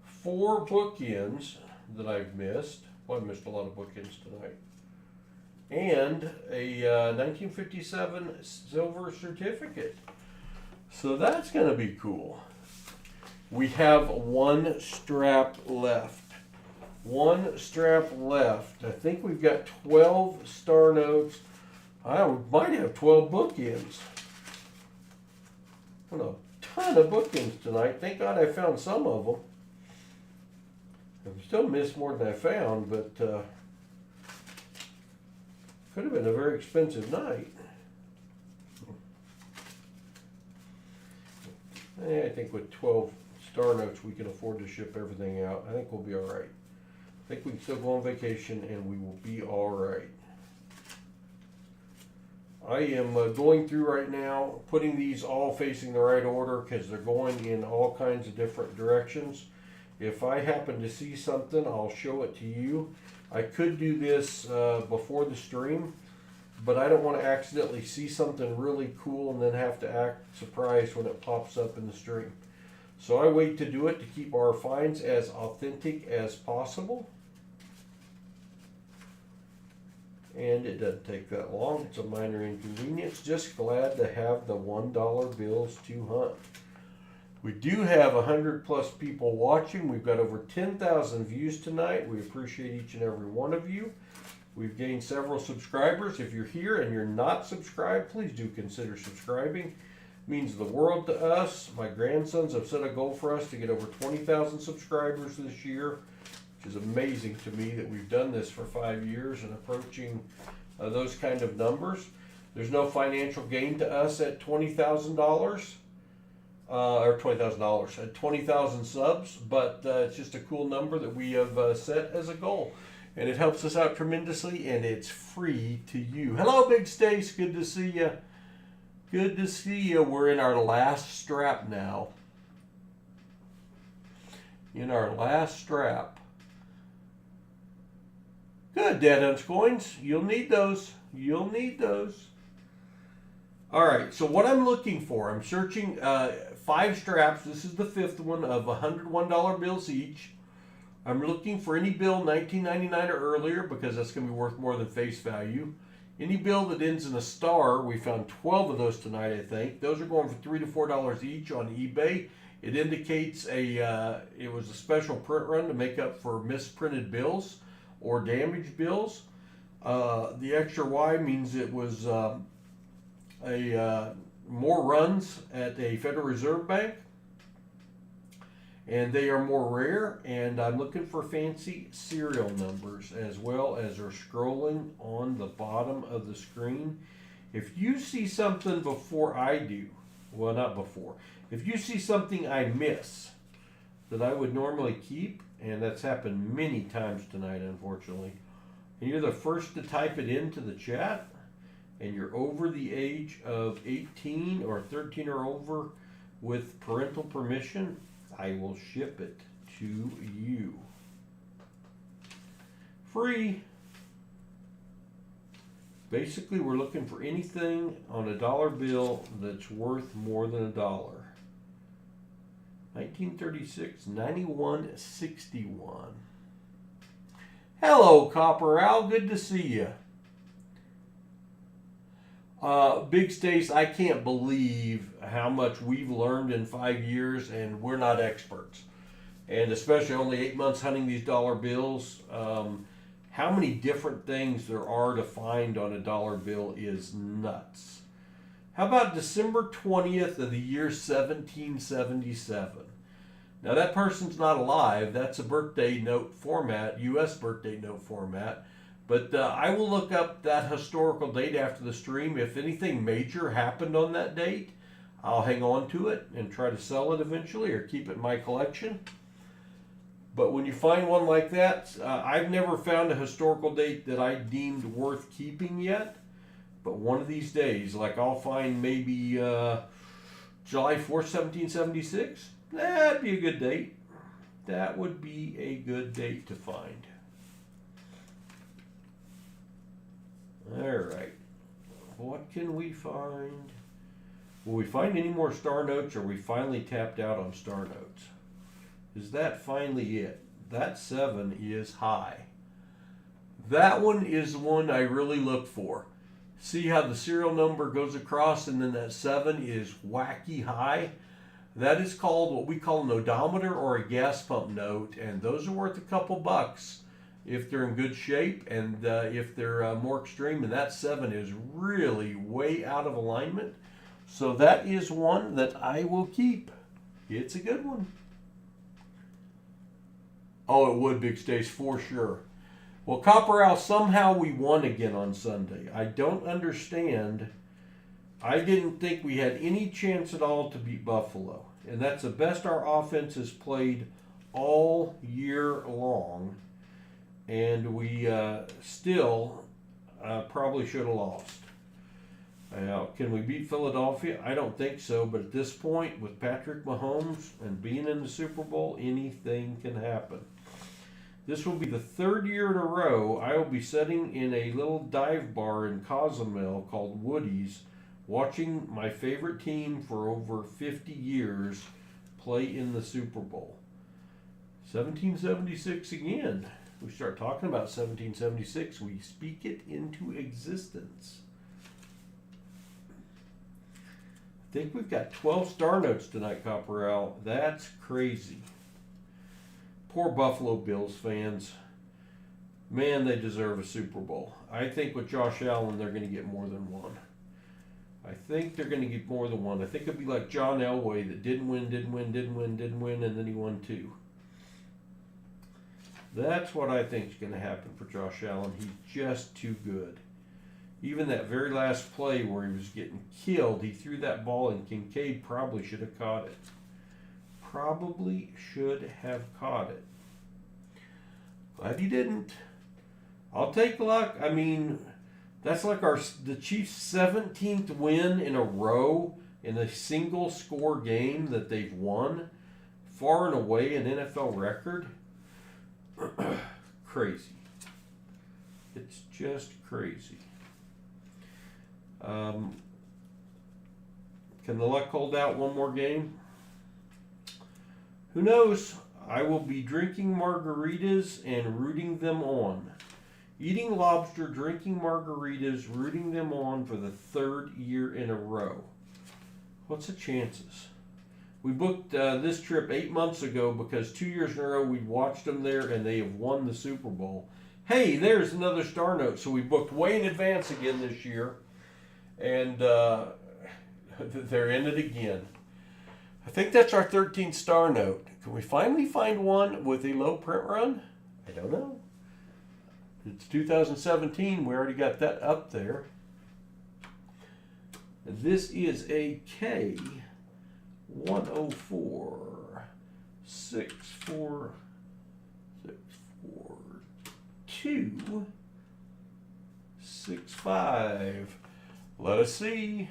4 bookends that I've missed. Well, I missed a lot of bookends tonight. And a 1957 silver certificate. So that's going to be cool. We have 1 strap left. 1 strap left. I think we've got 12 star notes. I might have 12 bookends. A ton of bookends tonight. Thank God I found some of them. I've still missed more than I found, but could have been a very expensive night. I think with 12 star notes we can afford to ship everything out. I think we'll be all right. I think we can still go on vacation and we will be all right. I am going through right now, putting these all facing the right order because they're going in all kinds of different directions. If I happen to see something, I'll show it to you. I could do this before the stream, but I don't want to accidentally see something really cool and then have to act surprised when it pops up in the stream. So I wait to do it to keep our finds as authentic as possible. And it doesn't take that long. It's a minor inconvenience. Just glad to have the $1 bills to hunt. We do have 100+ people watching. We've got over 10,000 views tonight. We appreciate each and every one of you. We've gained several subscribers. If you're here and you're not subscribed, please do consider subscribing. It means the world to us. My grandsons have set a goal for us to get over 20,000 subscribers this year, which is amazing to me that we've done this for 5 years and approaching those kind of numbers. There's no financial gain to us at $20,000. Or $20,000 at 20,000 subs, but it's just a cool number that we have set as a goal, and it helps us out tremendously, and it's free to you. Hello, Big Stace. Good to see you. Good to see you. We're in our last strap now. In our last strap. Good, Dad Hunts coins. You'll need those. You'll need those. All right, so what I'm looking for, I'm searching 5 straps. This is the 5th one of $101 bills each. I'm looking for any bill 1999 or earlier because that's going to be worth more than face value. Any bill that ends in a star, we found 12 of those tonight, I think. Those are going for $3 to $4 each on eBay. It indicates it was a special print run to make up for misprinted bills or damaged bills. The extra Y means it was more runs at a Federal Reserve Bank, and they are more rare, and I'm looking for fancy serial numbers as well as are scrolling on the bottom of the screen. If you see something before I do, well, not before, if you see something I miss that I would normally keep, and that's happened many times tonight, unfortunately, and you're the first to type it into the chat, and you're over the age of 18 or 13 or over with parental permission, I will ship it to you. Free. Basically, we're looking for anything on a dollar bill that's worth more than $1. 1936, 9161. Hello, Copper Al. Good to see you. Big Stace, I can't believe how much we've learned in 5 years, and we're not experts. And especially only 8 months hunting these dollar bills. How many different things there are to find on a dollar bill is nuts. How about December 20th of the year 1777? Now that person's not alive. That's a birthday note format, U.S. birthday note format. But I will look up that historical date after the stream. If anything major happened on that date, I'll hang on to it and try to sell it eventually or keep it in my collection. But when you find one like that, I've never found a historical date that I deemed worth keeping yet. But one of these days, like I'll find maybe July 4th, 1776. That'd be a good date. That would be a good date to find. All right. What can we find? Will we find any more star notes, or are we finally tapped out on star notes? Is that finally it? That 7 is high. That one is one I really look for. See how the serial number goes across and then that 7 is wacky high? That is called what we call an odometer or a gas pump note, and those are worth a couple bucks if they're in good shape, and if they're more extreme, and that 7 is really way out of alignment. So that is one that I will keep. It's a good one. Oh, it would, Big Stace, for sure. Well, Copper Al, somehow we won again on Sunday. I don't understand. I didn't think we had any chance at all to beat Buffalo. And that's the best our offense has played all year long. And we still probably should have lost. Now, can we beat Philadelphia? I don't think so. But at this point, with Patrick Mahomes and being in the Super Bowl, anything can happen. This will be the 3rd year in a row I will be sitting in a little dive bar in Cozumel called Woody's, watching my favorite team for over 50 years play in the Super Bowl. 1776 again. We start talking about 1776, we speak it into existence. I think we've got 12 star notes tonight, Copperell. That's crazy. Poor Buffalo Bills fans. Man, they deserve a Super Bowl. I think with Josh Allen, they're going to get more than one. I think they're going to get more than one. I think it'll be like John Elway that didn't win, and then he won 2. That's what I think is going to happen for Josh Allen. He's just too good. Even that very last play where he was getting killed, he threw that ball and Kincaid probably should have caught it. Probably should have caught it. Glad he didn't. I'll take luck. I mean, that's like the Chiefs' 17th win in a row in a single score game that they've won. Far and away an NFL record. Crazy. It's just crazy. Can the luck hold out one more game? Who knows? I will be drinking margaritas and rooting them on. Eating lobster, drinking margaritas, rooting them on for the 3rd year in a row. What's the chances? We booked this trip 8 months ago because 2 years in a row we watched them there and they have won the Super Bowl. Hey, there's another star note. So we booked way in advance again this year. And they're in it again. I think that's our 13th star note. Can we finally find one with a low print run? I don't know. It's 2017. We already got that up there. This is a K 104 64642 65. Let us see.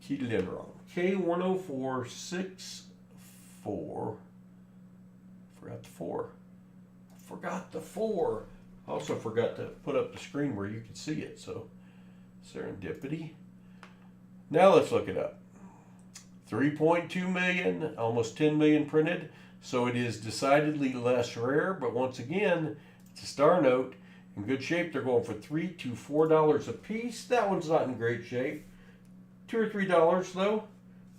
Keyed it in wrong. K10464. Forgot the 4. Forgot the 4. Also forgot to put up the screen where you could see it. So serendipity. Now let's look it up. 3.2 million, almost 10 million printed. So it is decidedly less rare. But once again, it's a star note. In good shape, they're going for $3 to $4 a piece. That one's not in great shape. $2 or $3 though.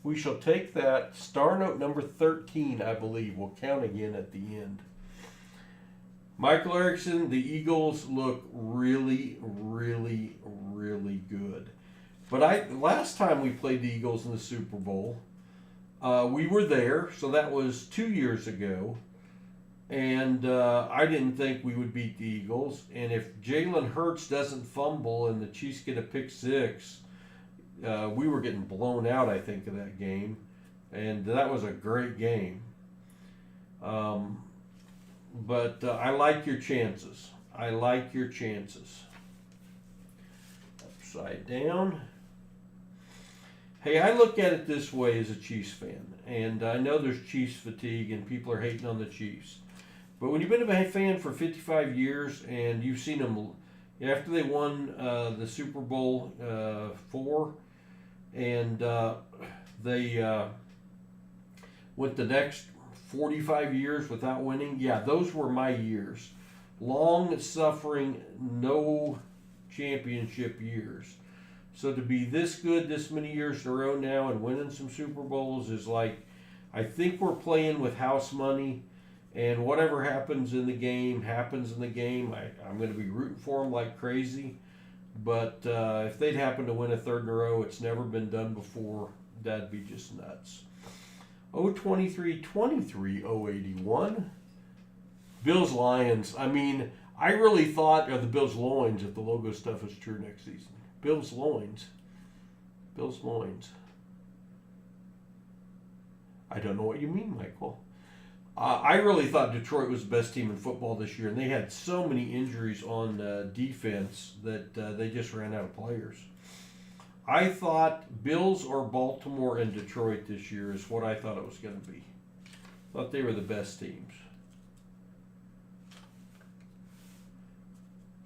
We shall take that. Star note number 13, I believe, will count again at the end. Michael Erickson, the Eagles look really, really, really good. But last time we played the Eagles in the Super Bowl, we were there, so that was 2 years ago. And I didn't think we would beat the Eagles. And if Jalen Hurts doesn't fumble and the Chiefs get a pick 6, we were getting blown out, I think, of that game. And that was a great game. But I like your chances. I like your chances. Upside down. Hey, I look at it this way as a Chiefs fan. And I know there's Chiefs fatigue and people are hating on the Chiefs. But when you've been a fan for 55 years and you've seen them after they won the Super Bowl 4 and they went the next 45 years without winning, yeah, those were my years. Long suffering, no championship years. So to be this good this many years in a row now and winning some Super Bowls is like, I think we're playing with house money. And whatever happens in the game, happens in the game. I'm going to be rooting for them like crazy. But if they'd happen to win a 3rd in a row, it's never been done before. That'd be just nuts. 023-23, 081. Bills Lions. I mean, I really thought, or the Bills Loins, if the logo stuff is true next season. Bills Loins. Bills Loins. I don't know what you mean, Michael. I really thought Detroit was the best team in football this year, and they had so many injuries on defense that they just ran out of players. I thought Bills or Baltimore and Detroit this year is what I thought it was going to be. Thought they were the best teams.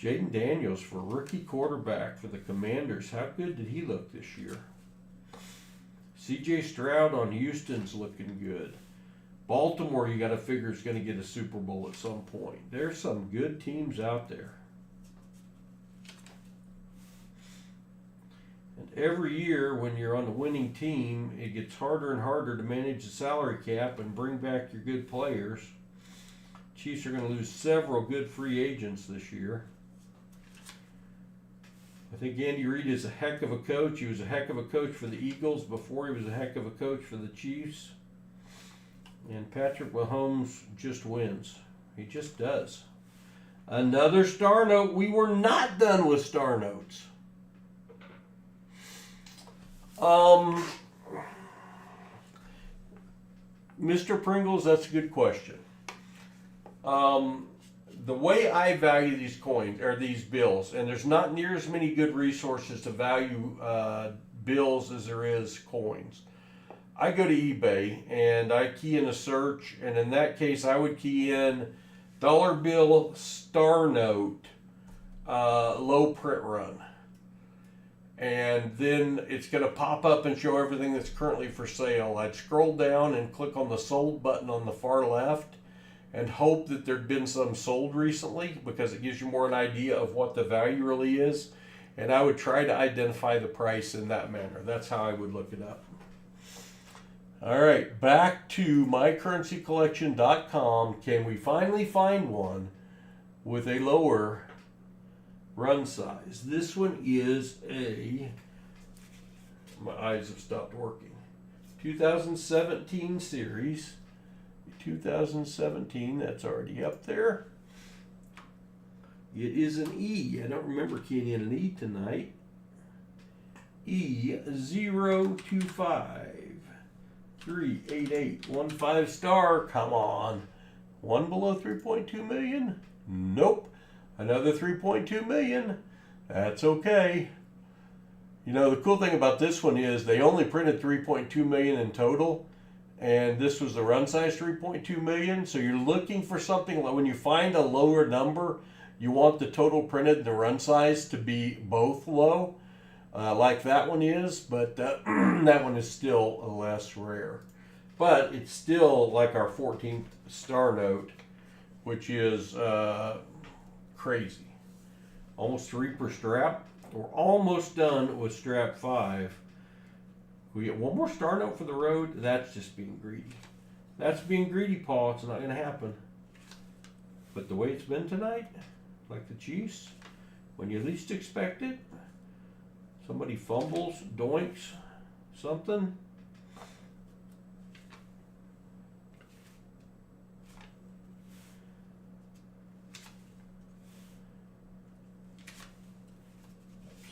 Jaden Daniels for rookie quarterback for the Commanders. How good did he look this year? C.J. Stroud on Houston's looking good. Baltimore, you got to figure is going to get a Super Bowl at some point. There's some good teams out there. And every year when you're on the winning team, it gets harder and harder to manage the salary cap and bring back your good players. Chiefs are going to lose several good free agents this year. I think Andy Reid is a heck of a coach. He was a heck of a coach for the Eagles before he was a heck of a coach for the Chiefs. And Patrick Mahomes just wins. He just does. Another star note. We were not done with star notes. Mr. Pringles, that's a good question. The way I value these coins, or these bills, and there's not near as many good resources to value bills as there is coins. I go to eBay and I key in a search, and in that case I would key in dollar bill star note low print run. And then it's going to pop up and show everything that's currently for sale. I'd scroll down and click on the sold button on the far left and hope that there'd been some sold recently, because it gives you more an idea of what the value really is. And I would try to identify the price in that manner. That's how I would look it up. All right, back to mycurrencycollection.com. Can we finally find one with a lower run size? This one is my eyes have stopped working, 2017 series. 2017, that's already up there. It is an E. I don't remember keying in an E tonight. E025388815 star. Come on. One below 3.2 million? Nope. Another 3.2 million? That's okay. You know, the cool thing about this one is they only printed 3.2 million in total, and this was the run size 3.2 million. So you're looking for something like, when you find a lower number, you want the total printed and the run size to be both low, like that one is, but that one is still less rare. But it's still like our 14th star note, which is crazy. Almost 3 per strap. We're almost done with strap 5. We get one more star note for the road. That's just being greedy. That's being greedy, Paul. It's not going to happen. But the way it's been tonight, like the Chiefs, when you least expect it, somebody fumbles, doinks, something.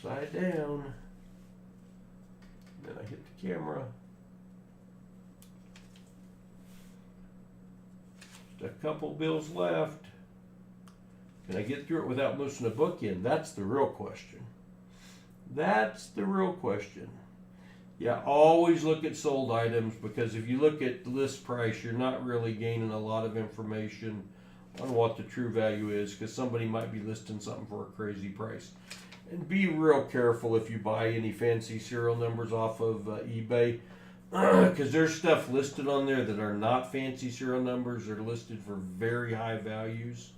Upside down. Then I hit the camera. Just a couple bills left. Can I get through it without missing a book in? That's the real question. That's the real question. Yeah, always look at sold items, because if you look at the list price, you're not really gaining a lot of information on what the true value is, because somebody might be listing something for a crazy price. And be real careful if you buy any fancy serial numbers off of eBay, because there's stuff listed on there that are not fancy serial numbers. They're listed for very high values.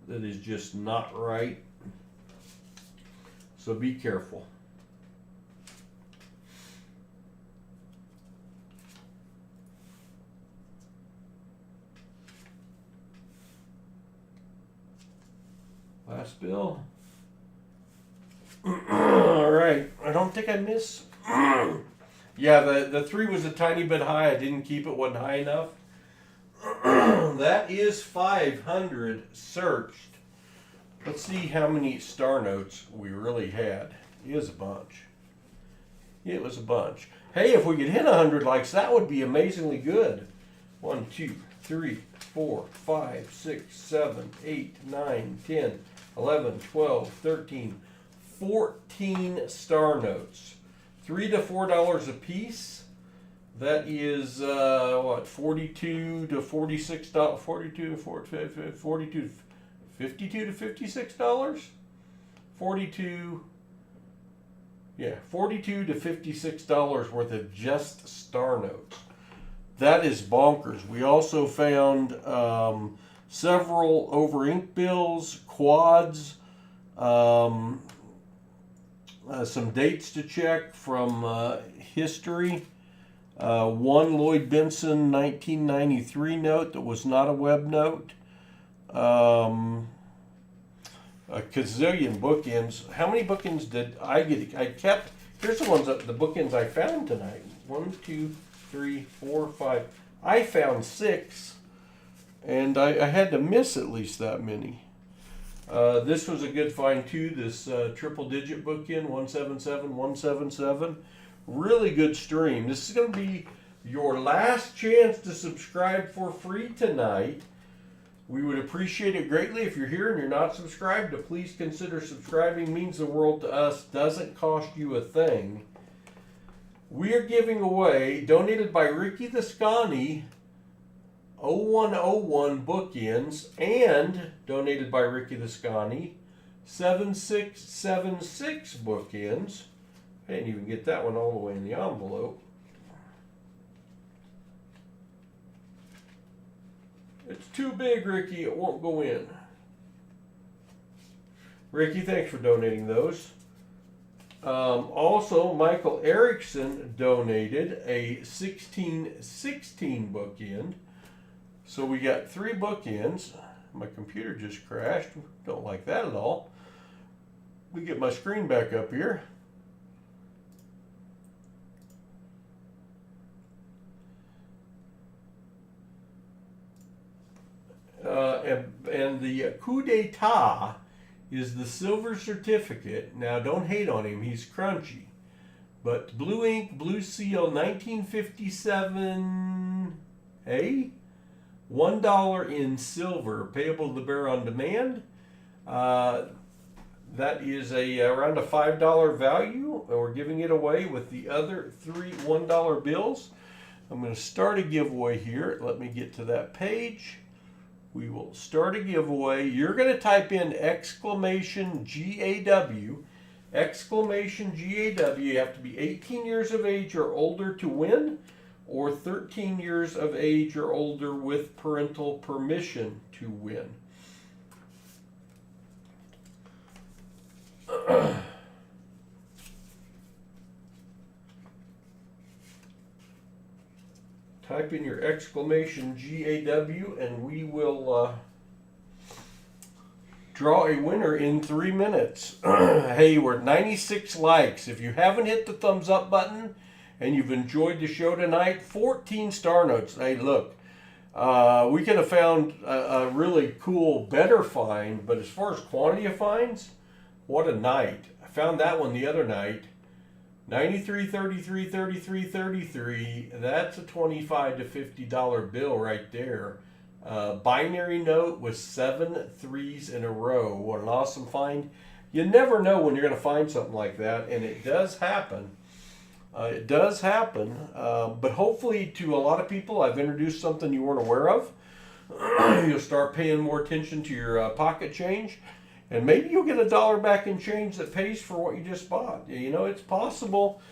That is just not right. So be careful. Last bill. All right. I don't think I missed. Yeah, the 3 was a tiny bit high. I didn't keep it. Wasn't high enough. That is 500 searched. Let's see how many star notes we really had. It was a bunch. It was a bunch. Hey, if we could hit 100 likes, that would be amazingly good. 1, 2, 3, 4, 5, 6, 7, 8, 9, 10, 11, 12, 13, 14 star notes. $3 to $4 a piece. That is what, $42 to $46, $42 to $52 to $56, 42, yeah, $42 to $56 worth of just star notes. That is bonkers. We also found several over ink bills, quads, some dates to check from history. One Lloyd Benson 1993 note that was not a web note. A gazillion bookends. How many bookends did I get? I kept. Here's the ones that the bookends I found tonight. 1, 2, 3, 4, 5. I found 6, and I had to miss at least that many. This was a good find too. This triple digit bookend 177 177. Really good stream. This is going to be your last chance to subscribe for free tonight. We would appreciate it greatly if you're here and you're not subscribed to please consider subscribing. Means the world to us. Doesn't cost you a thing. We are giving away, donated by Ricky the Scani, 0101 bookends, and donated by Ricky the Scani, 7676 bookends. I didn't even get that one all the way in the envelope. It's too big, Ricky. It won't go in. Ricky, thanks for donating those. Also, Michael Erickson donated a 1616 bookend. So we got 3 bookends. My computer just crashed. Don't like that at all. We get my screen back up here. And the coup d'etat is the silver certificate. Now, don't hate on him. He's crunchy. But blue ink, blue seal, 1957, $1 in silver, payable to the bearer on demand. That is around a $5 value. And we're giving it away with the other 3 $1 bills. I'm going to start a giveaway here. Let me get to that page. We will start a giveaway. You're going to type in exclamation GAW. Exclamation GAW. You have to be 18 years of age or older to win, or 13 years of age or older with parental permission to win. Type in your exclamation GAW and we will draw a winner in 3 minutes. Hey, we're at 96 likes. If you haven't hit the thumbs up button and you've enjoyed the show tonight, 14 star notes. Hey, look, we could have found a really cool, better find, but as far as quantity of finds, what a night. I found that one the other night. 93, 33, 33, 33. That's a $25 to $50 bill right there. Binary note with 7 threes in a row. What an awesome find. You never know when you're going to find something like that, and it does happen. It does happen, but hopefully to a lot of people I've introduced something you weren't aware of. You'll start paying more attention to your pocket change. And maybe you'll get $1 back in change that pays for what you just bought. You know, it's possible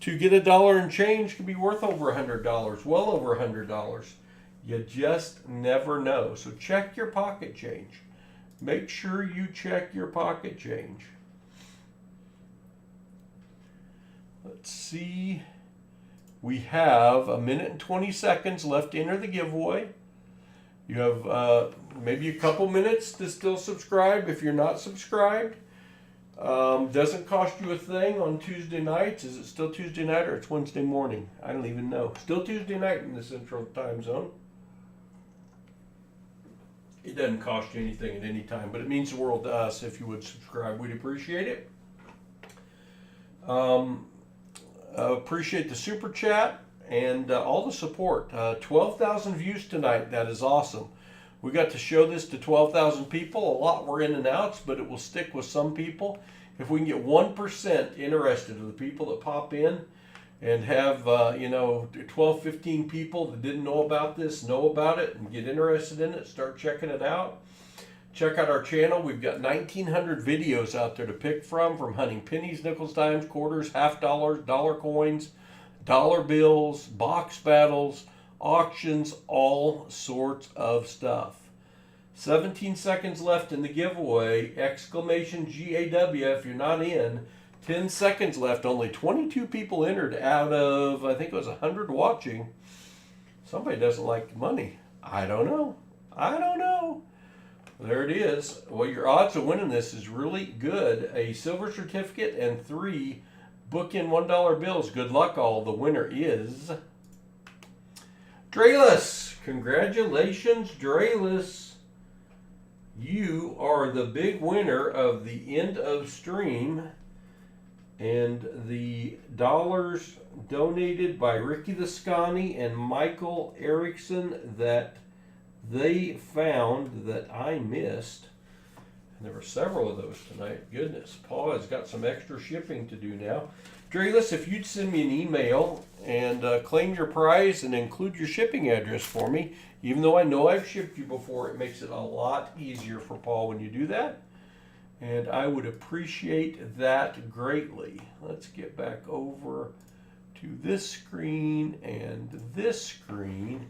to get $1 in change could be worth over $100, well over $100. You just never know. So check your pocket change. Make sure you check your pocket change. Let's see. We have 1 minute and 20 seconds left to enter the giveaway. You have maybe a couple minutes to still subscribe if you're not subscribed. Doesn't cost you a thing on Tuesday nights. Is it still Tuesday night or it's Wednesday morning? I don't even know. Still Tuesday night in the Central Time Zone. It doesn't cost you anything at any time, but it means the world to us if you would subscribe. We'd appreciate it. Appreciate the super chat. And all the support. 12,000 views tonight. That is awesome. We got to show this to 12,000 people. A lot were in and outs, but it will stick with some people. If we can get 1% interested of the people that pop in and have, 12, 15 people that didn't know about this, know about it and get interested in it, start checking it out. Check out our channel. We've got 1,900 videos out there to pick from hunting pennies, nickels, dimes, quarters, half dollars, dollar coins, dollar bills, box battles, auctions, all sorts of stuff. 17 seconds left in the giveaway. Exclamation GAW if you're not in. 10 seconds left. Only 22 people entered out of, I think it was 100 watching. Somebody doesn't like money. I don't know. There it is. Well, your odds of winning this is really good. A silver certificate and 3 book-in $1 bills. Good luck, all. The winner is Drayless. Congratulations, Drayless. You are the big winner of the end of stream. And the dollars donated by Ricky the Scotty and Michael Erickson that they found that I missed. And there were several of those tonight. Goodness, Paul has got some extra shipping to do now. Drayless, if you'd send me an email and claim your prize and include your shipping address for me, even though I know I've shipped you before, it makes it a lot easier for Paul when you do that. And I would appreciate that greatly. Let's get back over to this screen and this screen.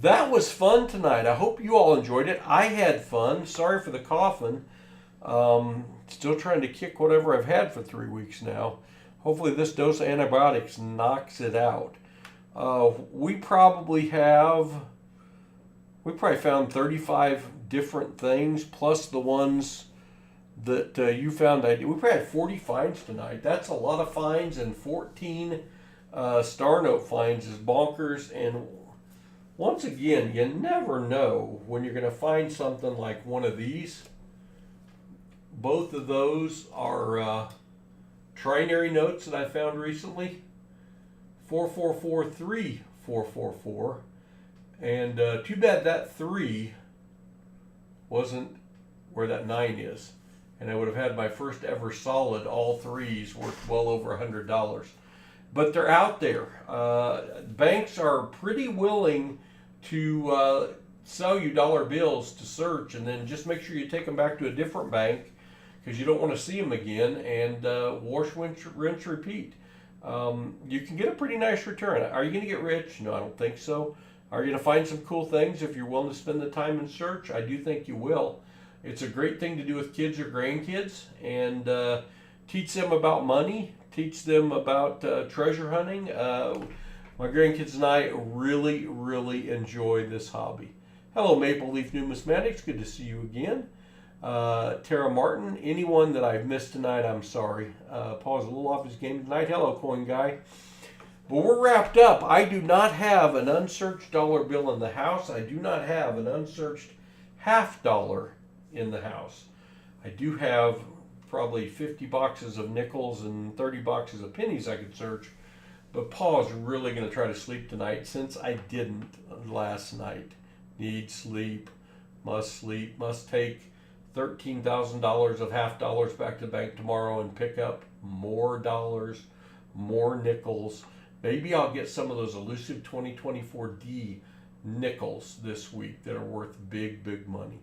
That was fun tonight. I hope you all enjoyed it. I had fun. Sorry for the coughing. Still trying to kick whatever I've had for 3 weeks now. Hopefully this dose of antibiotics knocks it out. We probably found 35 different things, plus the ones that you found. We probably had 40 finds tonight. That's a lot of finds, and 14 star note finds is bonkers. And once again, you never know when you're going to find something like one of these. Both of those are trinary notes that I found recently. 44434444. And too bad that 3 wasn't where that 9 is. And I would have had my first ever solid, all 3s, worth well over $100. But they're out there. Banks are pretty willing to sell you dollar bills to search, and then just make sure you take them back to a different bank because you don't want to see them again, and wash, rinse, repeat. You can get a pretty nice return. Are you going to get rich? No, I don't think so. Are you going to find some cool things if you're willing to spend the time and search? I do think you will. It's a great thing to do with kids or grandkids, and teach them about money, teach them about treasure hunting. My grandkids and I really, really enjoy this hobby. Hello, Maple Leaf Numismatics. Good to see you again. Tara Martin, anyone that I've missed tonight, I'm sorry. Paul's a little off his game tonight. Hello, Coin Guy. But we're wrapped up. I do not have an unsearched dollar bill in the house. I do not have an unsearched $50 in the house. I do have probably 50 boxes of nickels and 30 boxes of pennies I could search. But Paul's really going to try to sleep tonight since I didn't last night. Need sleep, must take $13,000 of $50 back to the bank tomorrow and pick up more dollars, more nickels. Maybe I'll get some of those elusive 2024D nickels this week that are worth big, big money.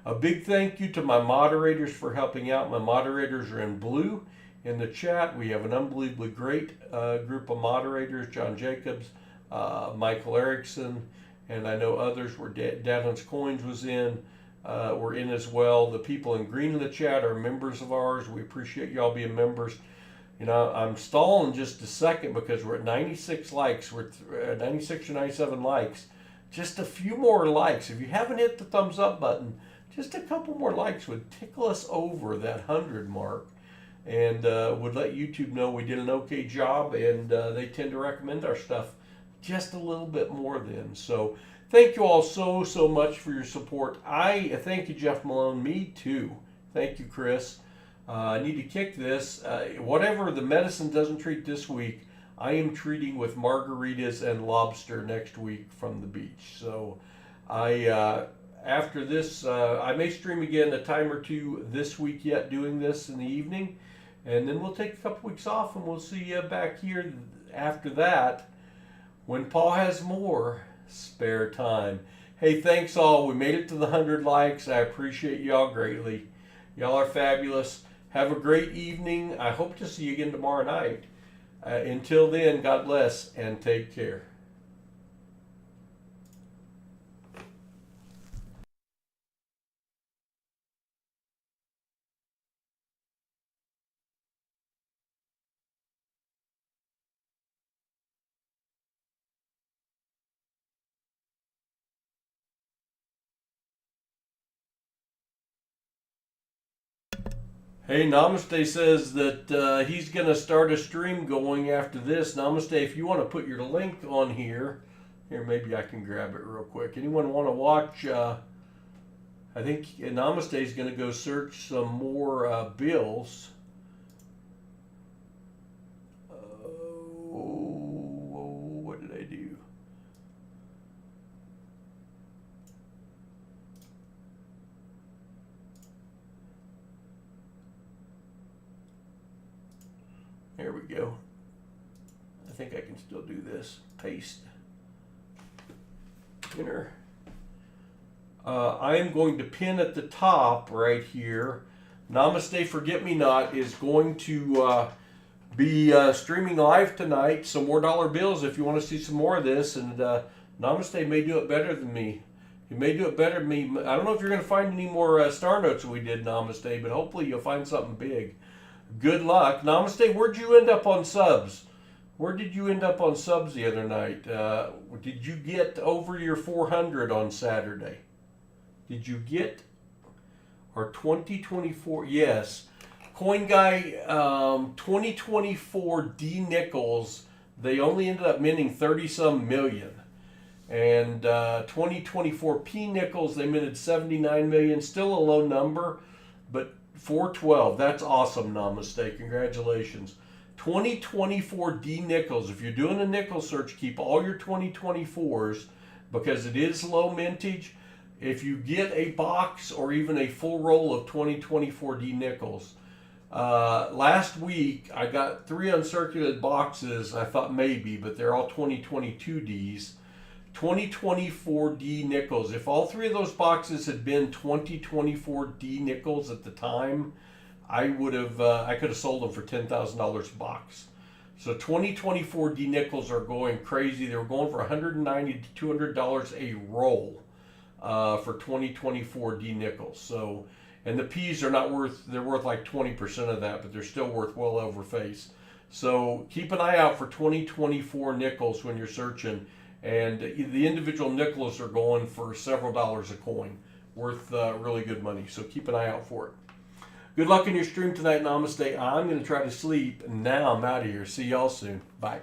A big thank you to my moderators for helping out. My moderators are in blue in the chat. We have an unbelievably great group of moderators. John Jacobs, Michael Erickson, and I know others were Dadlin's Coins was in. We're in as well. The people in green in the chat are members of ours. We appreciate y'all being members. You know, I'm stalling just a second because we're at 96 likes. We're at 96 or 97 likes. Just a few more likes. If you haven't hit the thumbs up button, just a couple more likes would tickle us over that 100 mark, and would let YouTube know we did an okay job, and they tend to recommend our stuff just a little bit more then. So thank you all so much for your support. I thank you, Jeff Malone. Me too. Thank you, Chris. I need to kick this. Whatever the medicine doesn't treat this week, I am treating with margaritas and lobster next week from the beach. So after this, I may stream again a time or two this week yet doing this in the evening. And then we'll take a couple weeks off and we'll see you back here after that when Paul has more spare time. Hey, thanks all. We made it to the 100 likes. I appreciate y'all greatly. Y'all are fabulous. Have a great evening. I hope to see you again tomorrow night. Until then, God bless and take care. Hey, Namaste says that he's going to start a stream going after this. Namaste, if you want to put your link on here, maybe I can grab it real quick. Anyone want to watch? I think Namaste is going to go search some more bills. What did I do? There we go. I think I can still do this. Paste. Enter. I am going to pin at the top right here. Namaste Forget Me Not is going to be streaming live tonight. Some more dollar bills if you want to see some more of this. And Namaste may do it better than me. He may do it better than me. I don't know if you're going to find any more star notes we did, Namaste, but hopefully you'll find something big. Good luck. Namaste, where'd you end up on subs? Where did you end up on subs the other night? Did you get over your 400 on Saturday? Did you get our 2024? Yes. Coin Guy, 2024 D Nickels, they only ended up minting 30-some million. And 2024 P Nickels, they minted 79 million. Still a low number, but 412. That's awesome, Namaste. Congratulations. 2024 D Nickels. If you're doing a nickel search, keep all your 2024s because it is low mintage. If you get a box or even a full roll of 2024 D Nickels, last week I got 3 uncirculated boxes. I thought maybe, but they're all 2022 Ds. 2024 D Nickels. If all 3 of those boxes had been 2024 D Nickels at the time, I would have I could have sold them for $10,000 a box. So 2024 D Nickels are going crazy. They were going for $190 to $200 a roll for 2024 D Nickels. So, and the P's are not worth. They're worth like 20% of that, but they're still worth well over face. So keep an eye out for 2024 nickels when you're searching. And the individual nickels are going for several dollars a coin, worth really good money. So keep an eye out for it. Good luck in your stream tonight, Namaste. I'm going to try to sleep. Now I'm out of here. See y'all soon. Bye.